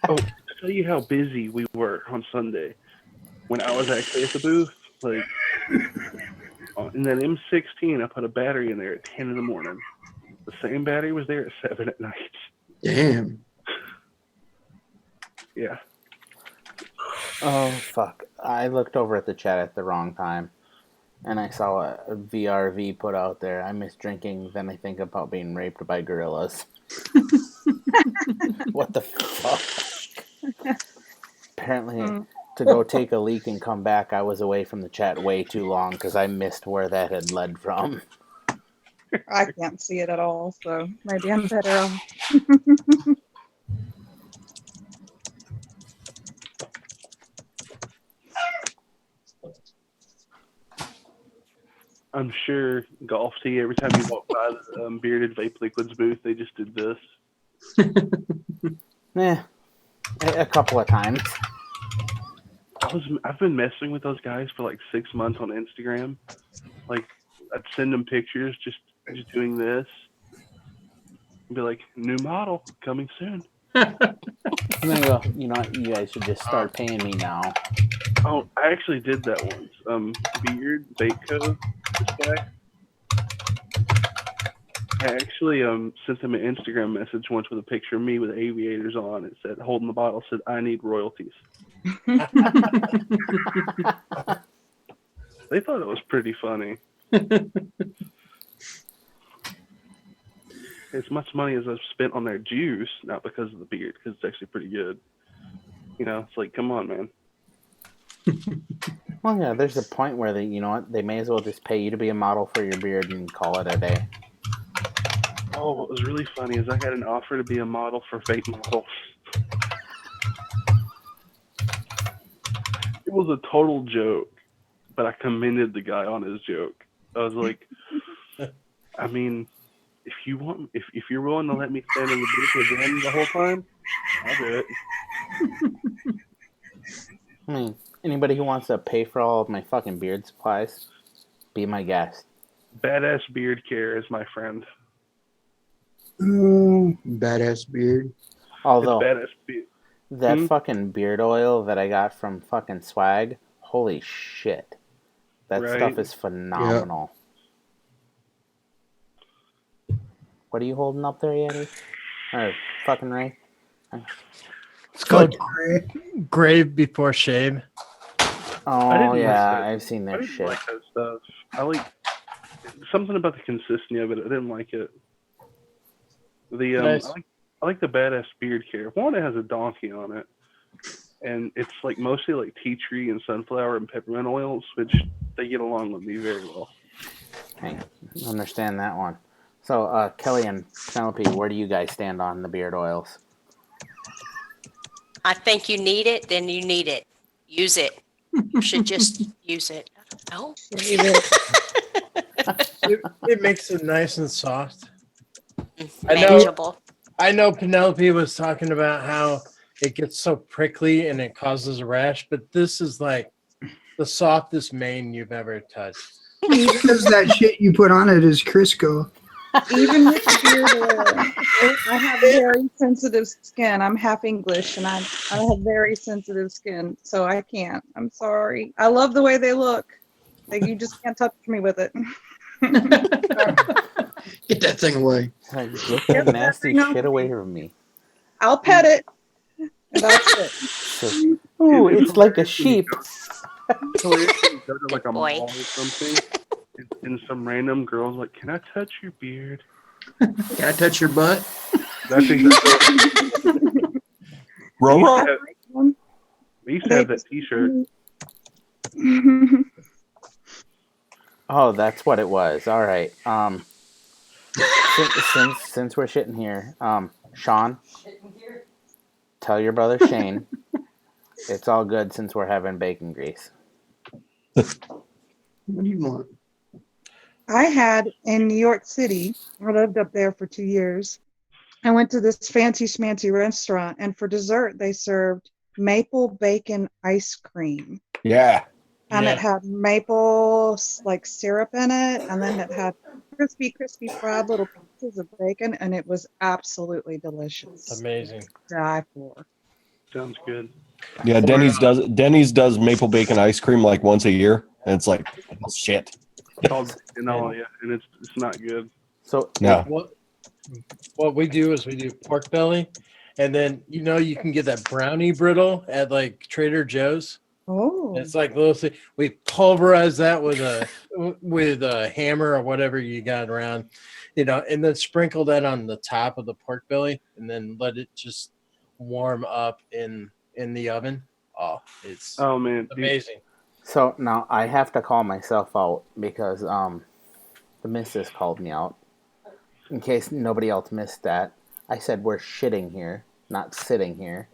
to tell you how busy we were on Sunday when I was actually at the booth, like, in that M16, I put a battery in there at 10 in the morning. The same battery was there at 7 at night. Damn. Yeah. Oh, fuck. I looked over at the chat at the wrong time, and I saw a VRV put out there. I miss drinking, then I think about being raped by gorillas. What the fuck? Apparently, to go take a leak and come back, I was away from the chat way too long because I missed where that had led from. I can't see it at all, so maybe I'm better off. I'm sure Golf Tee, every time you walk by the Bearded Vape Liquids booth, they just did this. A couple of times. I've been messing with those guys for like 6 months on Instagram. Like, I'd send them pictures just doing this. And be like, "New model coming soon." I'm gonna go. You know what? You guys should just start paying me now. Oh, I actually did that once. Beard, Baitco, Swag. I actually sent him an Instagram message once with a picture of me with aviators on. It said, holding the bottle, said, I need royalties. They thought it was pretty funny. As much money as I've spent on their juice, not because of the beard, because it's actually pretty good. You know, it's like, come on, man. Well, yeah, there's a point where they, you know what, they may as well just pay you to be a model for your beard and call it a day. Oh, what was really funny is I got an offer to be a model for Vape Models. It was a total joke, but I commended the guy on his joke. I was like, I mean, if you're willing to let me stand in the booth with them the whole time, I'll do it. I mean, anybody who wants to pay for all of my fucking beard supplies, be my guest. Badass beard care is my friend. Badass beard. Although, It's badass beard. that fucking beard oil that I got from fucking Swag, holy shit. That Right. stuff is phenomenal. What are you holding up there, Yeti? Or fucking Ray? It's called Grave Before Shave. Oh, like yeah, that. I've seen I their didn't shit. like that stuff. I like something about the consistency of it. I didn't like it. The Nice. I like the badass beard care. One, it has a donkey on it, and it's like mostly like tea tree and sunflower and peppermint oils, which they get along with me very well. I understand that one. So, Kelly and Penelope, where do you guys stand on the beard oils? I think you need it, then you need it. Use it. You should just use it. No. It makes it nice and soft. Manageable. I know Penelope was talking about how it gets so prickly and it causes a rash, but this is like the softest mane you've ever touched. Because that shit you put on it is Crisco. Even with the beard oil, I have very sensitive skin. I'm half English and I have very sensitive skin, so I can't. I'm sorry. I love the way they look. Like, you just can't touch me with it. Get that thing away. Like, get that nasty shit away from me. I'll pet it. That's it. So, ooh, it's like a sheep. So if you go to like a boy. mall or something, and some random girl's like, "Can I touch your beard?" Can I touch your butt? That's exactly. Roll. We used to have that T-shirt. Oh, that's what it was. All right. Since we're shitting here, Sean, tell your brother Shane it's all good since we're having bacon grease. What do you want? I had in New York City, I lived up there for 2 years. I went to this fancy schmancy restaurant, and for dessert, they served maple bacon ice cream. Yeah. And it had maple like syrup in it, and then it had crispy fried little pieces of bacon, and it was absolutely delicious. Amazing. Die for. Sounds good. Yeah, Denny's does maple bacon ice cream like once a year, and it's like shit. It's called yeah, and it's not good. So No. What we do is we do pork belly, and then you can get that brownie brittle at like Trader Joe's. Oh. It's like little thing. We pulverize that with a hammer or whatever you got around, and then sprinkle that on the top of the pork belly, and then let it just warm up in the oven. Oh, it's man, amazing. So now I have to call myself out because the missus called me out. In case nobody else missed that, I said we're shitting here, not sitting here.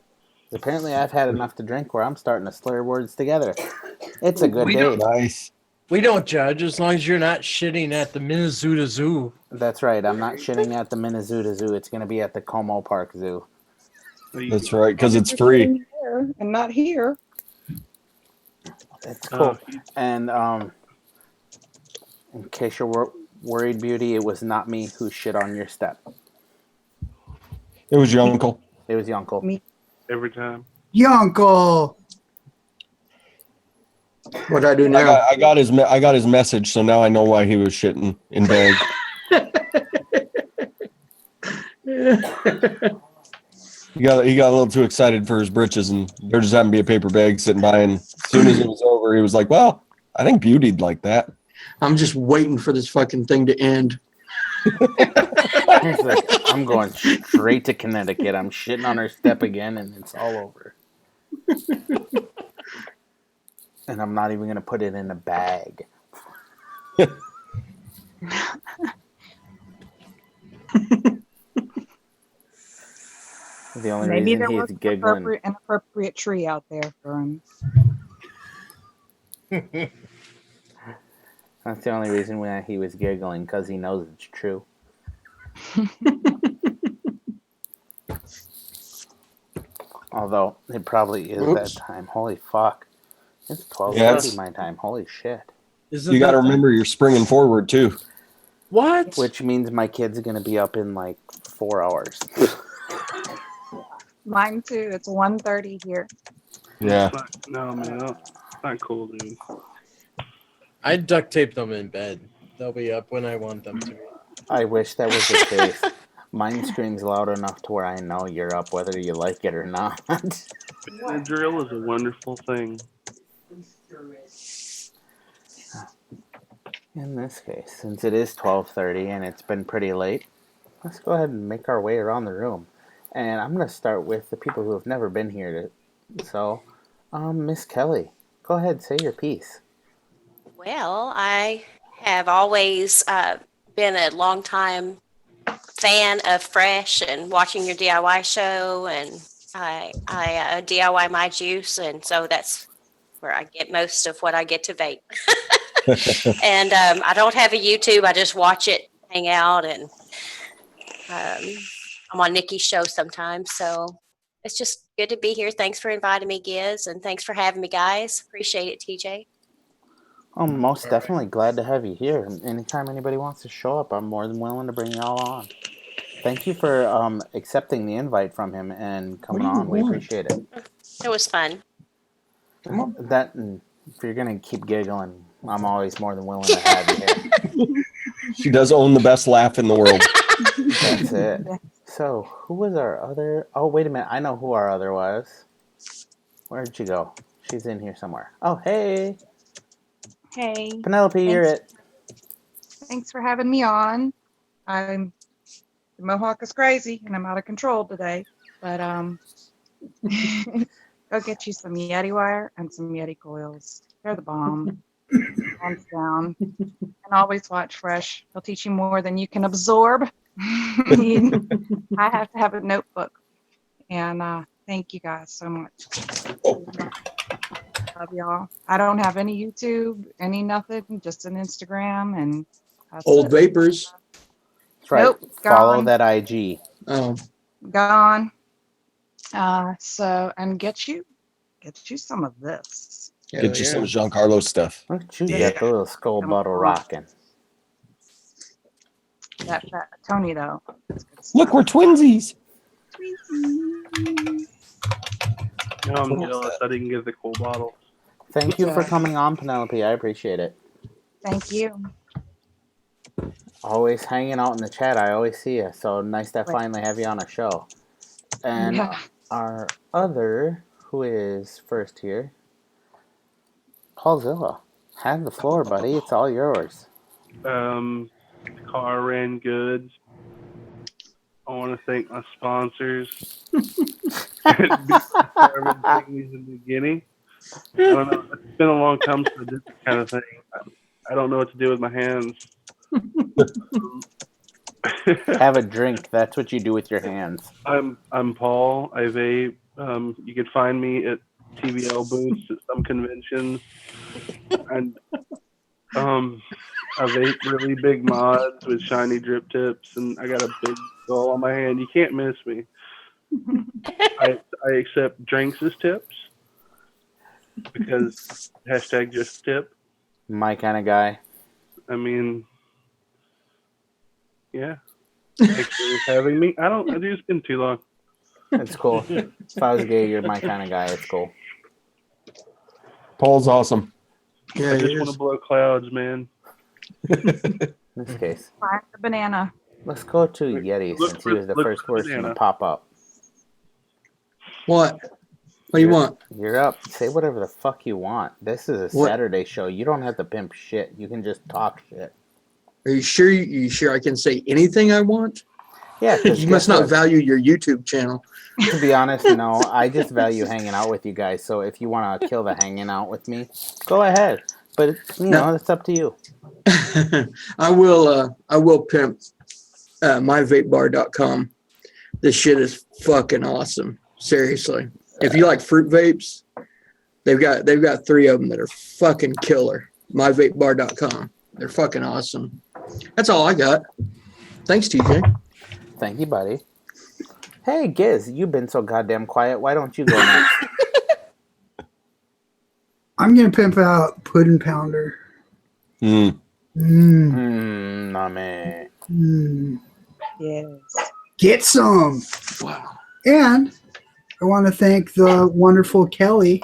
Apparently, I've had enough to drink where I'm starting to slur words together. It's a good day. Nice. We don't judge as long as you're not shitting at the Minnesota Zoo. That's right. I'm not shitting at the Minnesota Zoo. It's going to be at the Como Park Zoo. That's right, because it's free. And not here. That's cool. And in case you're worried, Beauty, it was not me who shit on your step. It was your uncle. It was your uncle. Me. every time. Uncle. What I do now? I got his message, so now I know why he was shitting in bags. He got a little too excited for his britches, and there just happened to be a paper bag sitting by. And as soon as it was over, he was like, "Well, I think Beauty'd like that." I'm just waiting for this fucking thing to end. He's like, I'm going straight to Connecticut. I'm shitting on her step again, and it's all over. And I'm not even going to put it in a bag. The only Maybe reason there he's was giggling. an appropriate tree out there for him. That's the only reason why he was giggling, because he knows it's true. Although it probably is that time. Holy fuck! It's 12:30 my time. Holy shit! You got to remember you're springing forward too. What? Which means my kid's gonna be up in like 4 hours. Mine too. It's 1:30 here. Yeah. No, man, that's not cool, dude. I duct tape them in bed. They'll be up when I want them to be. I wish that was the case. Mine screams loud enough to where I know you're up, whether you like it or not. A drill is a wonderful thing. In this case, since it is 12:30 and it's been pretty late, let's go ahead and make our way around the room. And I'm going to start with the people who have never been here. So, Miss Kelly, go ahead, say your piece. Well, I have always been a long time fan of Fresh and watching your DIY show, and I DIY my juice, and so that's where I get most of what I get to vape. And I don't have a YouTube. I just watch it, hang out, and I'm on Nikki's show sometimes. So it's just good to be here. Thanks for inviting me, Giz, and thanks for having me, guys. Appreciate it, TJ. I'm most definitely glad to have you here. Anytime anybody wants to show up, I'm more than willing to bring y'all on. Thank you for accepting the invite from him and coming on. We appreciate it. It was fun. That, if you're going to keep giggling, I'm always more than willing to have you here. She does own the best laugh in the world. That's it. So, who was our other? Oh, wait a minute. I know who our other was. Where'd she go? She's in here somewhere. Oh, hey. Hey. Penelope, you're it. Thanks for having me on. The Mohawk is crazy and I'm out of control today. But go get you some Yeti wire and some Yeti coils. They're the bomb. Hands down. And always watch Fresh. They'll teach you more than you can absorb. I have to have a notebook. And thank you guys so much. Love y'all. I don't have any YouTube, any nothing, just an Instagram and Old Vapors. That's right. Nope, Follow gone. that IG. Oh. Gone. So and get you some of this. Get you some Giancarlo stuff. Look at you got the little skull bottle rocking. That Tony though. Look, we're twinsies. No, I'm jealous. I didn't get the cool bottle. Thank you for coming on, Penelope. I appreciate it. Thank you. Always hanging out in the chat. I always see you. So nice to finally have you on a show. And our other, who is first here, Paulzilla. Have the floor, buddy. It's all yours. Car ran goods. I want to thank my sponsors. In the beginning. I don't know. It's been a long time since I did this kind of thing. I don't know what to do with my hands. Have a drink. That's what you do with your hands. I'm Paul. I vape. You can find me at TBL booths at some conventions, and I vape really big mods with shiny drip tips, and I got a big skull on my hand. You can't miss me. I accept drinks as tips because hashtag just tip. My kind of guy. I mean, yeah. Thanks for having me. I do. It's been too long. It's cool. If I was gay, you're my kind of guy. It's cool. Paul's awesome. Yeah, I just want to blow clouds, man. In this case, Find the banana. let's go to Yeti Look since for- he was the look first for person to banana. pop up. What? What do you want? You're up. Say whatever the fuck you want. This is a What? Saturday show. You don't have to pimp shit. You can just talk shit. Are you sure? You sure I can say anything I want? Yeah, 'cause You must guess not what? value your YouTube channel. To be honest, no. I just value hanging out with you guys. So if you want to kill the hanging out with me, go ahead. But you know, it's up to you. I will pimp myvapebar.com. This shit is fucking awesome. Seriously. If you like fruit vapes, they've got 3 of them that are fucking killer. Myvapebar.com. They're fucking awesome. That's all I got. Thanks, TJ. Thank you, buddy. Hey, Giz, you've been so goddamn quiet. Why don't you go next? I'm gonna pimp out Puddin' Pounder. Mm. Name. Yes. Get some. Wow. And I want to thank the wonderful Kelly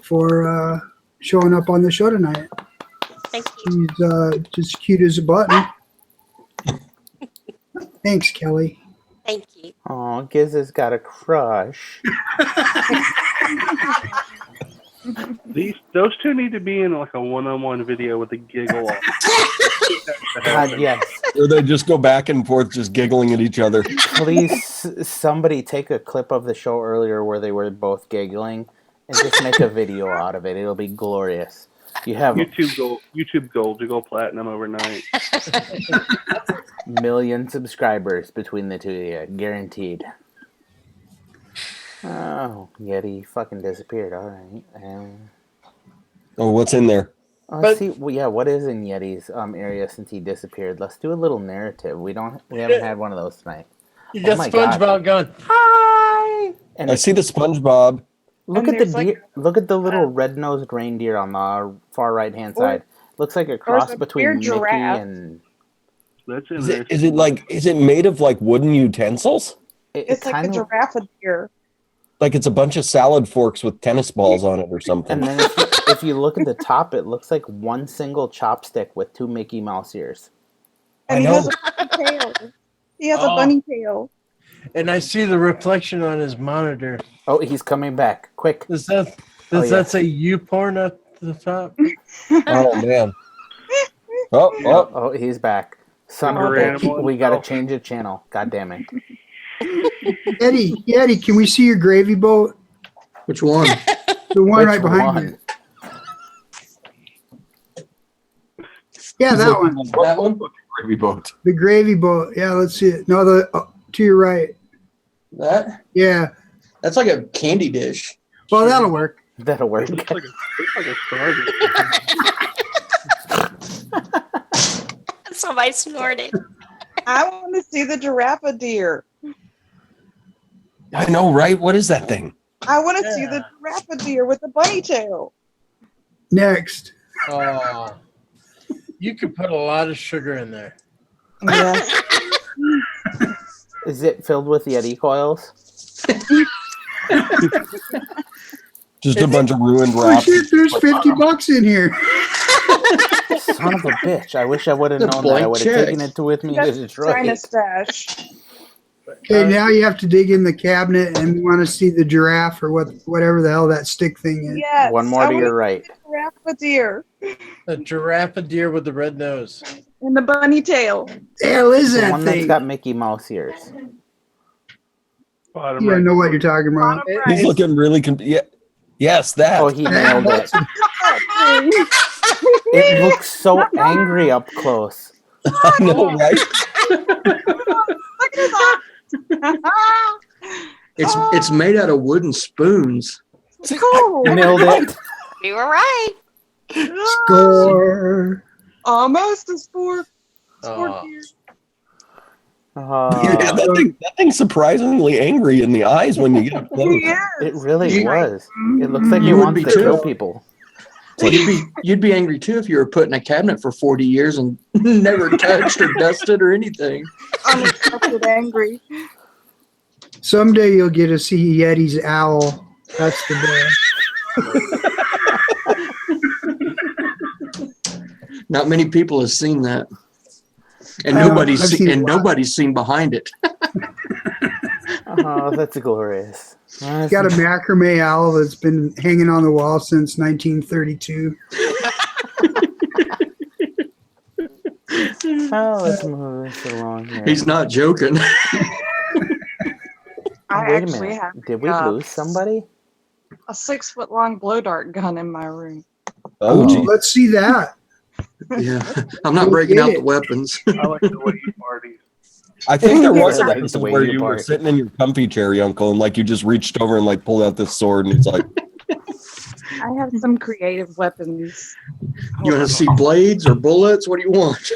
for showing up on the show tonight. Thank you. She's just cute as a button. Thanks, Kelly. Thank you. Oh, Giz has got a crush. Those two need to be in like a one-on-one video with a giggle. God, yes. Or they just go back and forth, just giggling at each other. Please, somebody take a clip of the show earlier where they were both giggling and just make a video out of it. It'll be glorious. You have YouTube gold to go platinum overnight. million subscribers between the two of you, guaranteed. Oh, Yeti fucking disappeared. All right. Oh, what's in there? Let's see. Well, yeah, what is in Yeti's area since he disappeared? Let's do a little narrative. We haven't had one of those tonight. You got my SpongeBob God. going, hi! And I see the SpongeBob. look And at the there's, like, deer. Look at the little red-nosed reindeer on the far right-hand side. Looks like a cross a between beer Mickey giraffe. and. That's Is it made of like wooden utensils? It's like a giraffe deer. Like it's a bunch of salad forks with tennis balls on it or something. And then if you look at the top, it looks like one single chopstick with 2 Mickey Mouse ears. And he has a bunny tail. He has a bunny tail. And I see the reflection on his monitor. Oh, he's coming back. Quick. Does that say you porn at the top? Oh, man. Oh, he's back. Son of a bitch. We got to change the channel. God damn it. Eddie, can we see your gravy boat? Which one? The one Which right behind one? you. Yeah, that one. That one? Gravy boat. The gravy boat. Yeah, let's see it. No, to your right. That? Yeah. That's like a candy dish. Well, that'll work. That'll work. Looks like a Starbucks. Somebody snorted. I want to see the giraffe deer. I know, right? What is that thing? I want to see the giraffe deer with the bunny tail. Next. Oh, you could put a lot of sugar in there. Yeah. Is it filled with Yeti coils? Just a bunch of ruined Oh wraps. shit, there's $50 in here. Son of a bitch. I wish I would have The known that. I blank would have check. taken it with me to That's Detroit. China stash. Okay, now you have to dig in the cabinet and we want to see the giraffe or whatever the hell that stick thing is. Yes. One more I to wanna your right. see the giraffe deer A giraffe deer with the red nose. and the bunny tail. The hell is The that one that's thing? got Mickey Mouse ears. Bottom You don't right. know what you're talking about. Bottom He's right. looking really yeah. Yes, that. Oh, he nailed it. It looks so angry up close. I know, right? Look at his eyes. It's made out of wooden spoons. Cool. Nailed it. You were right. Score. Almost a sport. Oh. Deer. Yeah, that thing's surprisingly angry in the eyes when you get up close. Yes. It really You- was. It looks like he You would wants be to too. kill people. You'd be angry too if you were put in a cabinet for 40 years and never touched or dusted or anything. Unexpected angry. Someday you'll get to see Yeti's owl. That's the day. Not many people have seen that, and I know, nobody's I've seen a lot. nobody's seen behind it. Oh, that's glorious. He's got a macrame owl that's been hanging on the wall since 1932. Oh, let's move this along here. He's not joking. I Wait a actually minute. have Did we lose somebody? a 6-foot long blow dart gun in my room. Oh, gee. Let's see that. Yeah, I'm not breaking out the weapons. I like the way you party. I think there was an Right, the episode way where you you were bark. sitting in your comfy chair, Uncle, and like you just reached over and like pulled out this sword, and it's like, I have some creative weapons. You want to see blades or bullets? What do you want?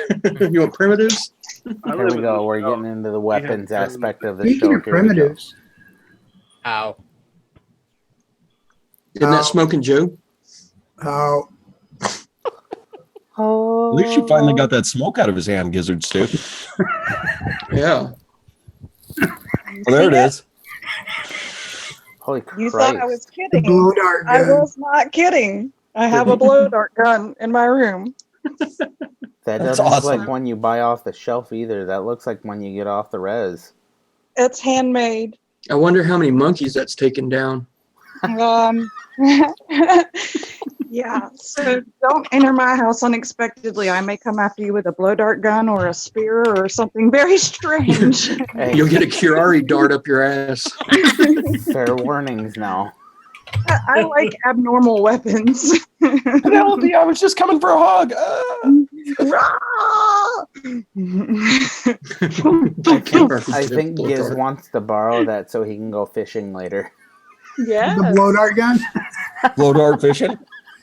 You want primitives? Here we go. We're getting into the weapons aspect of the Speaking show. of Here we go. primitives, Ow. Isn't that Smoking Joe? oh, at least you finally got that smoke out of his hand, Gizzard Stu. Yeah. Well, there it is. Holy Christ. You thought I was the kidding. blow dart I gun. was not kidding. I have a blow dart gun in my room. That That's doesn't look awesome. like one you buy off the shelf either. That looks like one you get off the res. It's handmade. I wonder how many monkeys that's taken down. Yeah, so don't enter my house unexpectedly. I may come after you with a blow dart gun or a spear or something very strange. Hey, You'll get a Curari dart up your ass. fair warnings now. I like abnormal weapons. Penelope, I was just coming for a hug. I think Giz wants to borrow that so he can go fishing later. Yeah. The blow dart gun. Blow dart fishing.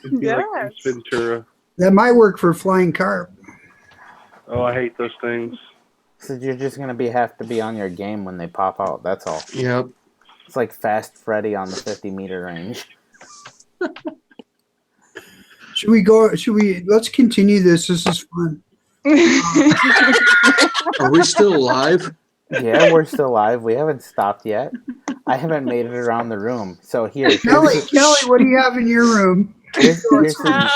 It'd be like Ace Ventura. That might work for flying carp. Oh, I hate those things. So you're just gonna have to be on your game when they pop out. That's all. Yep. It's like Fast Freddy on the 50-meter range. Should we go? Let's continue this. This is fun. Are we still alive? Yeah, we're still live. We haven't stopped yet. I haven't made it around the room. So here's Kelly, what do you have in your room? here's the-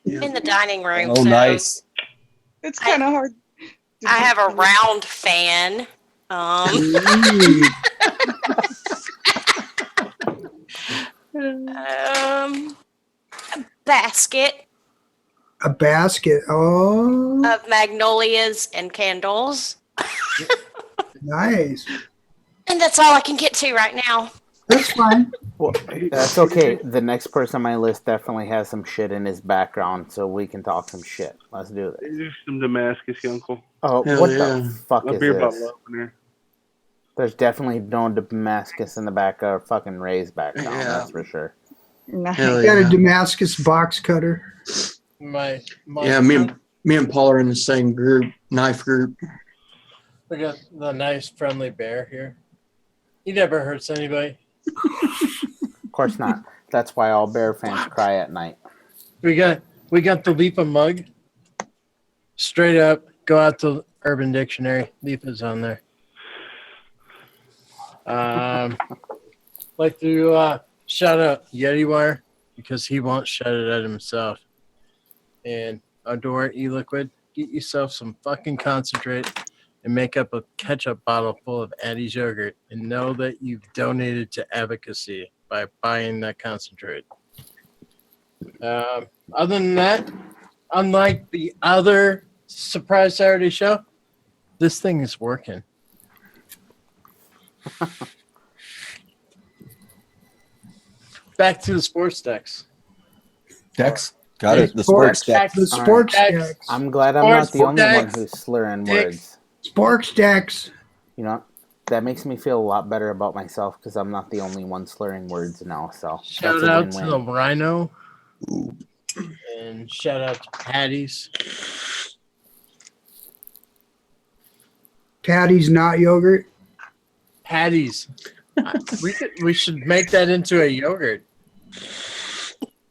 In the dining room. Oh, so nice. It's kind of hard. I have a round fan. A basket A basket. Oh, of magnolias and candles. nice. And that's all I can get to right now. That's fine. Well, that's okay. The next person on my list definitely has some shit in his background, so we can talk some shit. Let's do this. There's some Damascus, Uncle. Oh, Hell what yeah. the fuck A is beer this? bottle opener. There's definitely no Damascus in the back of fucking Ray's background, Yeah. that's for sure. Hell Got a yeah. Damascus box cutter. My Yeah, me and Paul are in the same group, knife group. We got the nice friendly bear here. He never hurts anybody. Of course not. That's why all Bear fans cry at night. We got the LIFA mug. Straight up, go out to Urban Dictionary. LIFA's on there. Like to shout out Yeti Wire because he won't shout it at himself. And adore Eliquid. Get yourself some fucking concentrate and make up a ketchup bottle full of Addie's yogurt and know that you've donated to Advocacy by buying that concentrate. Other than that, unlike the other Surprise Saturday show, this thing is working. Back to the sports decks. Dex. Got it. The Sports sports deck. The sports Alright. decks. I'm glad I'm not the only one Sports who's slurring decks. words. Sports decks. You know, that makes me feel a lot better about myself because I'm not the only one slurring words now. So Shout that's a out to the win-win. Rhino. And shout out to Patty's. Patty's not yogurt. Patty's. We should make that into a yogurt.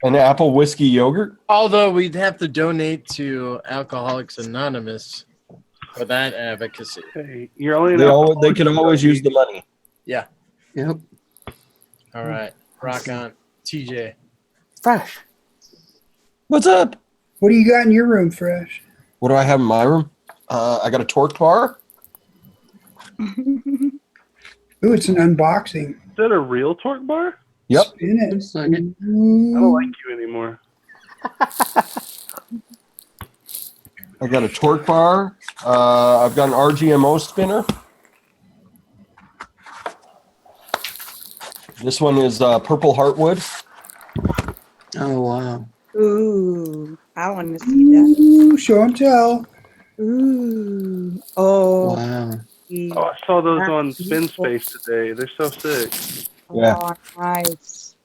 An apple whiskey yogurt. Although we'd have to donate to Alcoholics Anonymous for that advocacy. Hey, you're only They can always use the money. Yeah. Yep. All right. Rock on. TJ. Fresh. What's up? What do you got in your room, Fresh? What do I have in my room? I got a torque bar. Ooh, it's an unboxing. Is that a real torque bar? Yep. Spin it. Looks like it. I don't like you anymore. I got a torque bar. I've got an RGMO spinner. This one is purple heartwood. Oh wow. Ooh, I want to see that. Ooh, show and tell. Ooh. Oh. Wow. Oh, I saw those on Spin Space today. They're so sick. Yeah. Oh, nice.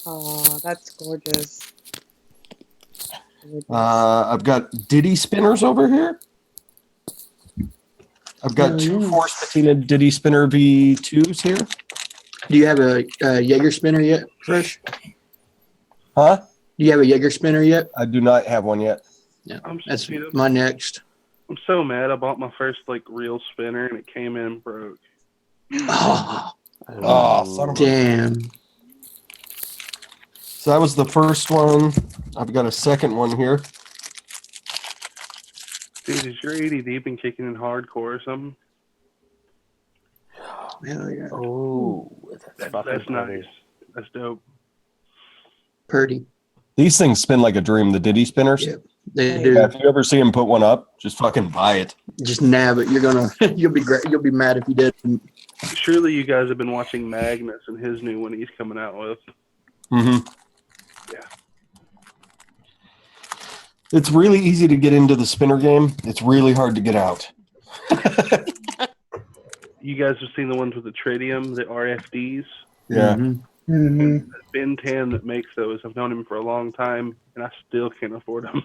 Oh, that's gorgeous. I've got Diddy spinners over here. I've got two yeah. Force Patina Diddy Spinner V2s here. Do you have a Jaeger spinner yet, Fresh? Huh? Do you have a Jaeger spinner yet? I do not have one yet. Yeah, I'm that's you know, my next. I'm so mad. I bought my first like real spinner and it came in broke. Oh, Son of a... damn. So that was the first one. I've got a second one here. Dude, is your ADD been kicking in hardcore or something? Hell yeah. Oh, that's fucking That's nice. pretty. That's dope. Purdy. These things spin like a dream, the Diddy spinners. Yep. They do. Yeah, if you ever see him put one up, just fucking buy it. Just nab it. You're gonna. You'll be great. You'll be mad if you didn't. Surely you guys have been watching Magnus and his new one he's coming out with. Mm-hmm. Yeah. It's really easy to get into the spinner game. It's really hard to get out. You guys have seen the ones with the tritium, the RFDs. Yeah. Mm-hmm. Ben Tan that makes those. I've known him for a long time, and I still can't afford them.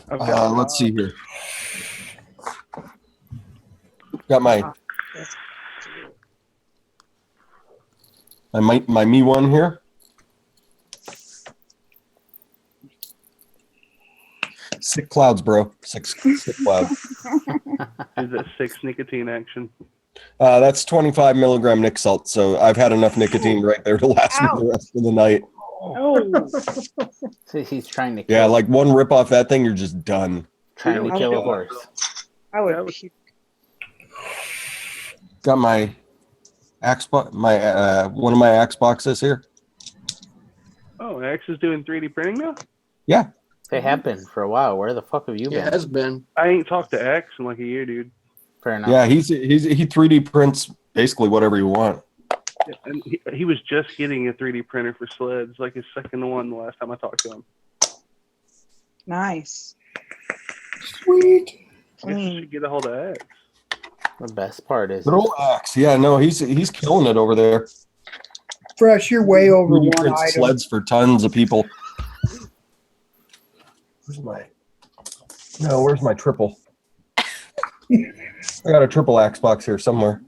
Let's see here. Got my Me one here. Sick clouds, bro. Sick clouds. Is that 6 nicotine action? That's 25 milligram Nic salt. So I've had enough nicotine right there to last me the rest of the night. Oh. So he's trying to kill, Yeah, like one rip off that thing, you're just done. trying to kill a horse. I would puke. Got my axe box, my one of my axe boxes here. Oh, Axe is doing 3D printing now? Yeah. They have been for a while. Where the fuck have you Yeah, been? has been. I ain't talked to Axe in like a year, dude. Fair enough. Yeah, he 3D prints basically whatever you want. Yeah, and he was just getting a 3D printer for sleds, like his second one the last time I talked to him. Nice. Sweet. I guess you should get a hold of Axe. The best part is Good old axe. Yeah, no, he's killing it over there. Fresh, you're way over 3D one prints item. sleds for tons of people. Where's my triple? I got a triple axe box here somewhere.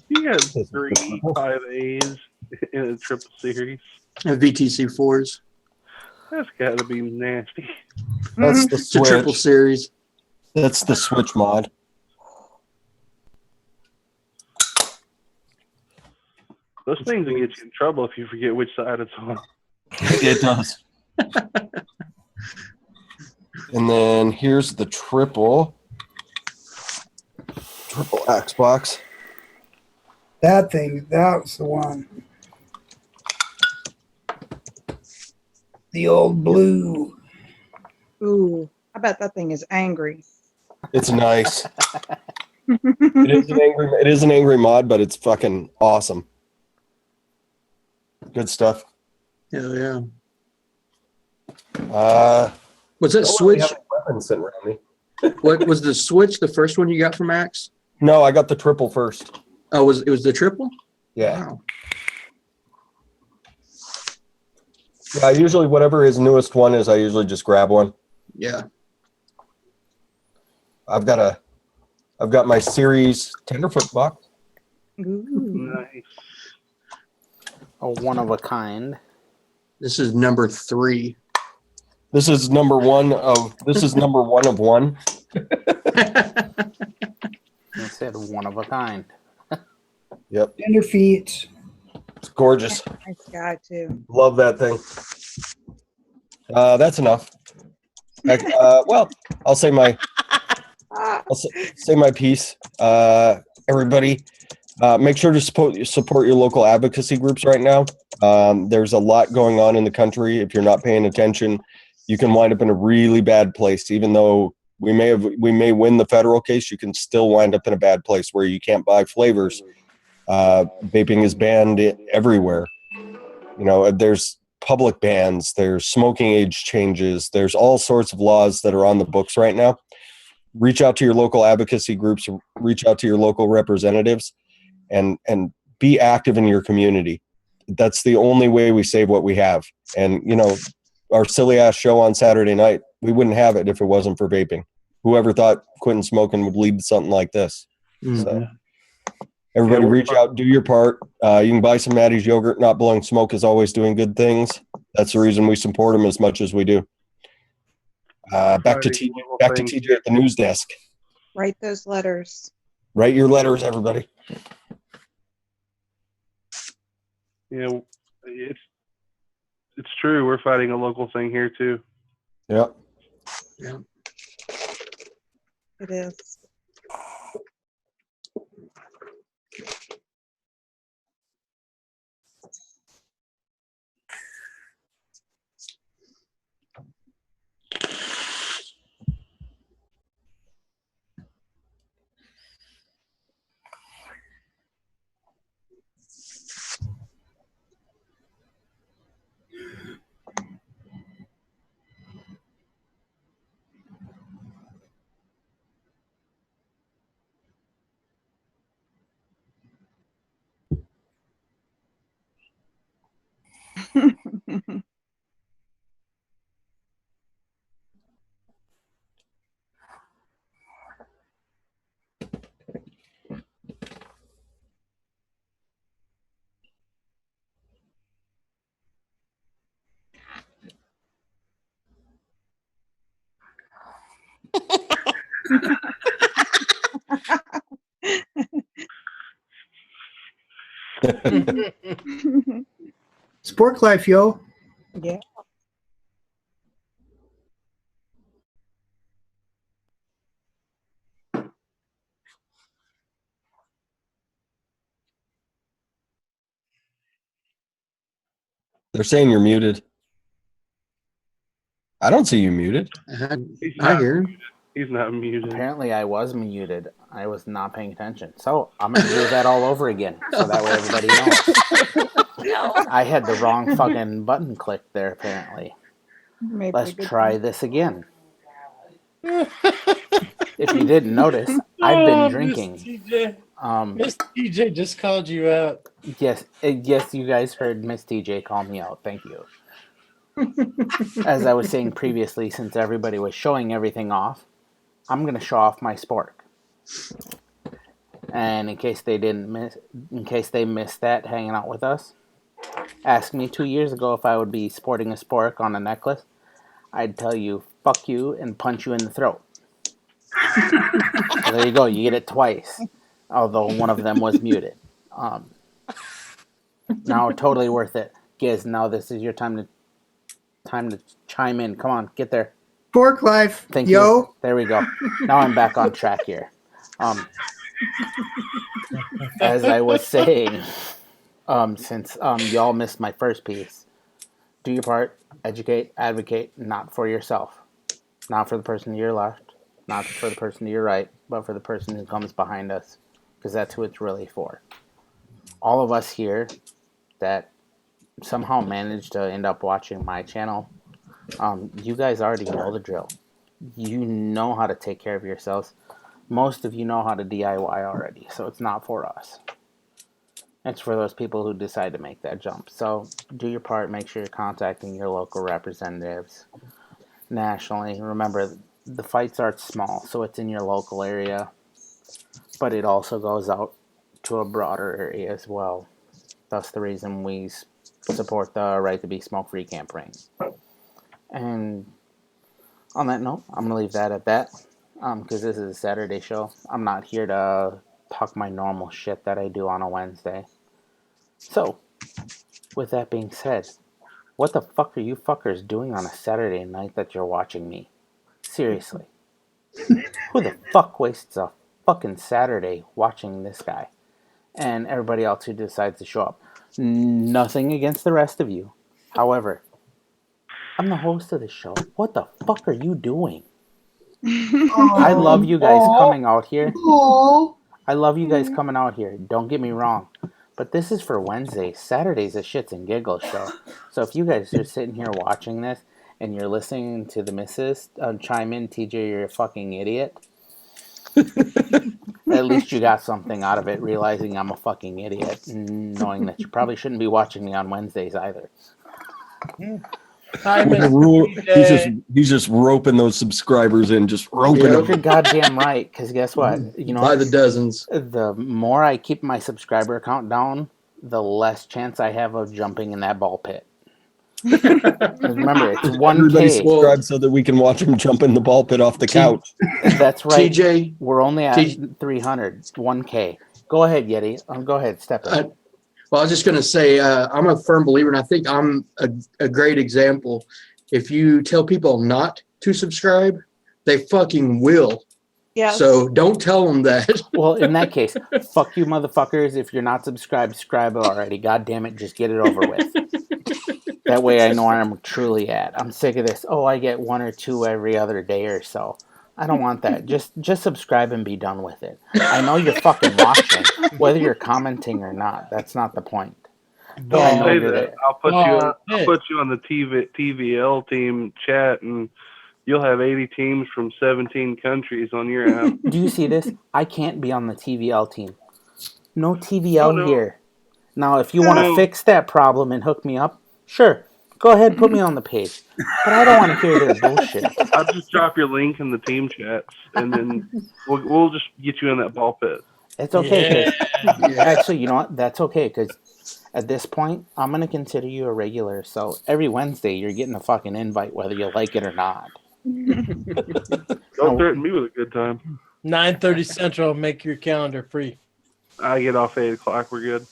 You got 3 5As in a triple series. VTC 4s. That's got to be nasty. That's the It's a triple switch. series. That's the switch mod. Those things will get you in trouble if you forget which side it's on. It does. And then here's the triple axe box. That thing, that was the one. The old blue. Ooh, I bet that thing is angry. It's nice. It is an angry mod, but it's fucking awesome. Good stuff. Hell yeah. Was that Don't really switch? have any weapons sitting around me. What was the switch? The first one you got from Axe? No, I got the triple first. Oh, it was the triple? Yeah. Wow. Yeah, usually whatever his newest one is, I usually just grab one. Yeah. I've got my series tenderfoot box. Ooh. Nice. a one of a kind. This is number 3. This is number one of one. I said one of a kind. Yep. Tender feet. It's gorgeous. Nice guy too. Love that thing. That's enough. Well, I'll say my piece. Everybody, make sure to support your local advocacy groups right now. There's a lot going on in the country. If you're not paying attention, you can wind up in a really bad place. Even though we may win the federal case, you can still wind up in a bad place where you can't buy flavors. Vaping is banned everywhere. You know, there's public bans, there's smoking age changes, there's all sorts of laws that are on the books right now. Reach out to your local advocacy groups, reach out to your local representatives, and be active in your community. That's the only way we save what we have. And, you know, our silly ass show on Saturday night, we wouldn't have it if it wasn't for vaping. Whoever thought quitting smoking would lead to something like this? Mm-hmm. So everybody reach out, do your part. You can buy some Maddie's yogurt. Not Blowing Smoke is always doing good things. That's the reason we support them as much as we do. Back to TJ at the news desk. Write those letters. Write your letters, everybody. You know, it's true. We're fighting a local thing here too. Yep. Yeah. It is. Sport life, yo. Yeah. They're saying you're muted. I don't see you muted. I hear him. He's not muted. Apparently, I was muted. I was not paying attention. So I'm gonna do that all over again, so that way everybody knows. I had the wrong fucking button clicked there. Apparently. Maybe Let's try this again. If you didn't notice, I've been drinking. Miss TJ just called you out. Yes, you guys heard Miss TJ call me out. Thank you. As I was saying previously, since everybody was showing everything off, I'm gonna show off my spork. And in case they missed that hanging out with us, asked me 2 years ago if I would be sporting a spork on a necklace. I'd tell you, fuck you, and punch you in the throat. So there you go, you get it twice. Although one of them was muted. Now totally worth it. Giz, now this is your time to chime in. Come on, get there. Sport life, Thank yo. you. There we go. Now I'm back on track here. As I was saying, since y'all missed my first piece, do your part, educate, advocate, not for yourself. Not for the person to your left, not for the person to your right, but for the person who comes behind us, because that's who it's really for. All of us here that somehow managed to end up watching my channel, you guys already know the drill. You know how to take care of yourselves. Most of you know how to DIY already, so it's not for us. It's for those people who decide to make that jump. So do your part. Make sure you're contacting your local representatives nationally. Remember, the fights are small, so it's in your local area, but it also goes out to a broader area as well. That's the reason we support the right to be smoke-free campaign. And on that note, I'm gonna leave that at that, because this is a Saturday show. I'm not here to talk my normal shit that I do on a Wednesday. So, with that being said, what the fuck are you fuckers doing on a Saturday night that you're watching me? Seriously. Who the fuck wastes a fucking Saturday watching this guy? And everybody else who decides to show up. Nothing against the rest of you. However, I'm the host of this show. What the fuck are you doing? I love you guys coming out here. I love you guys coming out here. Don't get me wrong. But this is for Wednesday. Saturday's a shits and giggles show. So if you guys are sitting here watching this and you're listening to the missus chime in, TJ, you're a fucking idiot. At least you got something out of it, realizing I'm a fucking idiot, and knowing that you probably shouldn't be watching me on Wednesdays either. He's just roping those subscribers in, just roping them. You're goddamn right, because guess what? You know, By the dozens. The more I keep my subscriber count down, the less chance I have of jumping in that ball pit. Remember, it's 1K. Everybody subscribe so that we can watch him jump in the ball pit off the couch. That's right. TJ, we're only at 300. 1K. Go ahead, Yeti. Go ahead. Step in. Well, I was just going to say, I'm a firm believer, and I think I'm a great example. If you tell people not to subscribe, they fucking will. Yeah. So don't tell them that. Well, in that case, fuck you, motherfuckers. If you're not subscribed, subscribe already. God damn it, just get it over with. That way I know where I'm truly at. I'm sick of this. Oh, I get 1 or 2 every other day or so. I don't want that. Just subscribe and be done with it. I know you're fucking watching, whether you're commenting or not. That's not the point. Don't say that. I'll put you on the TVL team chat, and you'll have 80 teams from 17 countries on your app. Do you see this? I can't be on the TVL team. No TVL here. Now, if you want to fix that problem and hook me up, sure. Go ahead, put me on the page. But I don't want to hear their bullshit. I'll just drop your link in the team chats, and then we'll just get you in that ball pit. It's okay. Actually, you know what? That's okay, because at this point, I'm going to consider you a regular. So every Wednesday, you're getting a fucking invite, whether you like it or not. Don't threaten me with a good time. 9:30 Central, make your calendar free. I get off 8 o'clock, we're good.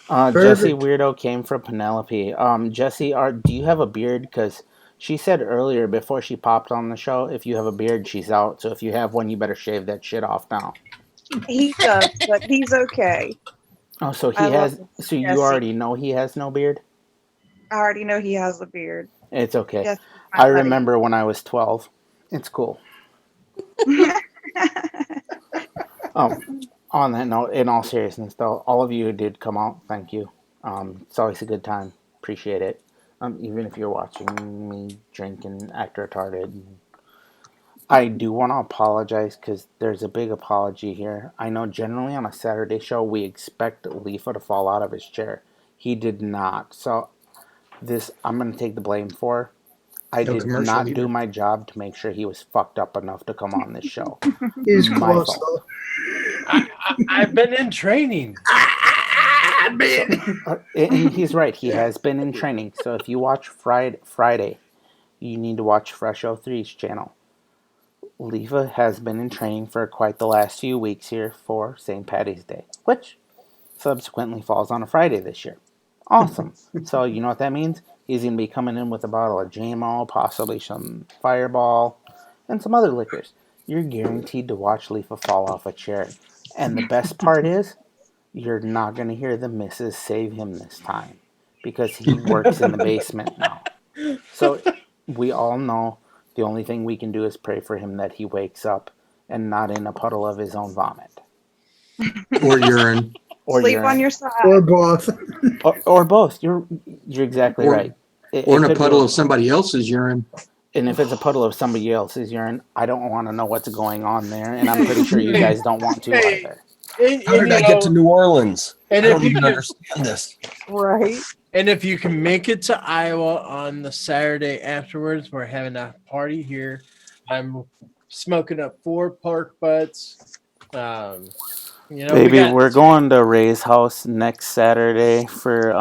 Jesse Weirdo came from Penelope. Jesse, do you have a beard? Because she said earlier before she popped on the show, if you have a beard, she's out. So if you have one, you better shave that shit off now. He does, but he's okay. Oh, so he has. So you already know he has no beard? I already know he has a beard. It's okay. Yes, I remember when I was 12. It's cool. On that note, in all seriousness, though, all of you who did come out, thank you. It's always a good time. Appreciate it. Even if you're watching me drink and act retarded. I do want to apologize because there's a big apology here. I know generally on a Saturday show, we expect LIFA to fall out of his chair. He did not. So this, I'm going to take the blame for. I did not do my job to make sure he was fucked up enough to come on this show. He's my close, fault. I've been in training. And he's right. He has been in training. So if you watch Friday, you need to watch Fresh 03's channel. LIFA has been in training for quite the last few weeks here for St. Paddy's Day, which subsequently falls on a Friday this year. Awesome. So you know what that means? He's going to be coming in with a bottle of JMO, possibly some Fireball, and some other liquors. You're guaranteed to watch LIFA fall off a chair. And the best part is, you're not going to hear the missus save him this time. Because he works in the basement now. So we all know the only thing we can do is pray for him that he wakes up and not in a puddle of his own vomit. Or urine. Or sleep on your side. Or both. Or both. You're exactly right. Or in a puddle of somebody else's urine. And if it's a puddle of somebody else's urine, I don't want to know what's going on there. And I'm pretty sure you guys don't want to either. How did I get to New Orleans? And I don't even understand this. Right. And if you can make it to Iowa on the Saturday afterwards, we're having a party here. I'm smoking up 4 pork butts. Baby, we're going to Ray's house next Saturday for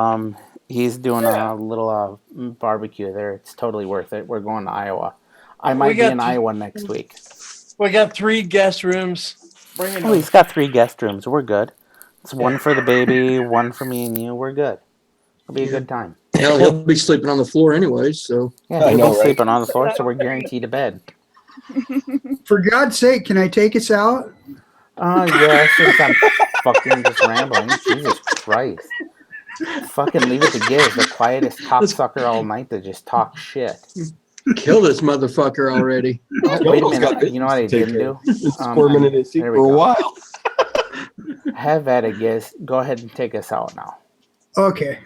He's doing a little barbecue there. It's totally worth it. We're going to Iowa. I might be in Iowa next week. We got 3 guest rooms. Bring it Oh, on. he's got 3 guest rooms. We're good. It's one for the baby, one for me and you. We're good. It'll be a good time. Hell, he'll be sleeping on the floor anyways. So Yeah, he'll be sleeping on the floor, so we're guaranteed a bed. For God's sake, can I take us out? Yeah, since I'm fucking just rambling. Jesus Christ. Fucking leave it to Giz, the quietest cocksucker all night to just talk shit. Kill this motherfucker already. Oh, wait a minute. You know what I didn't do? Squirming in his seat for a while. Have at it, Giz. Go ahead and take us out now. Okay.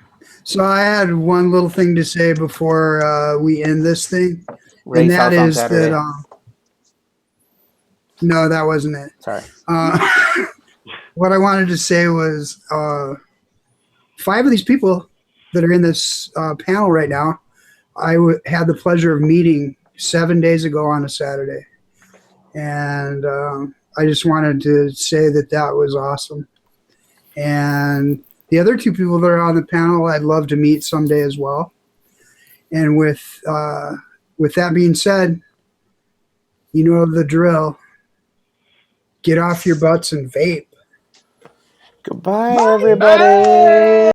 So I had one little thing to say before we end this thing. Race and that house on is Saturday. that no, that wasn't it. Sorry. What I wanted to say was 5 of these people that are in this panel right now, I had the pleasure of meeting 7 days ago on a Saturday. And I just wanted to say that that was awesome. And the other 2 people that are on the panel, I'd love to meet someday as well. And with that being said, you know the drill. Get off your butts and vape. Goodbye, everybody.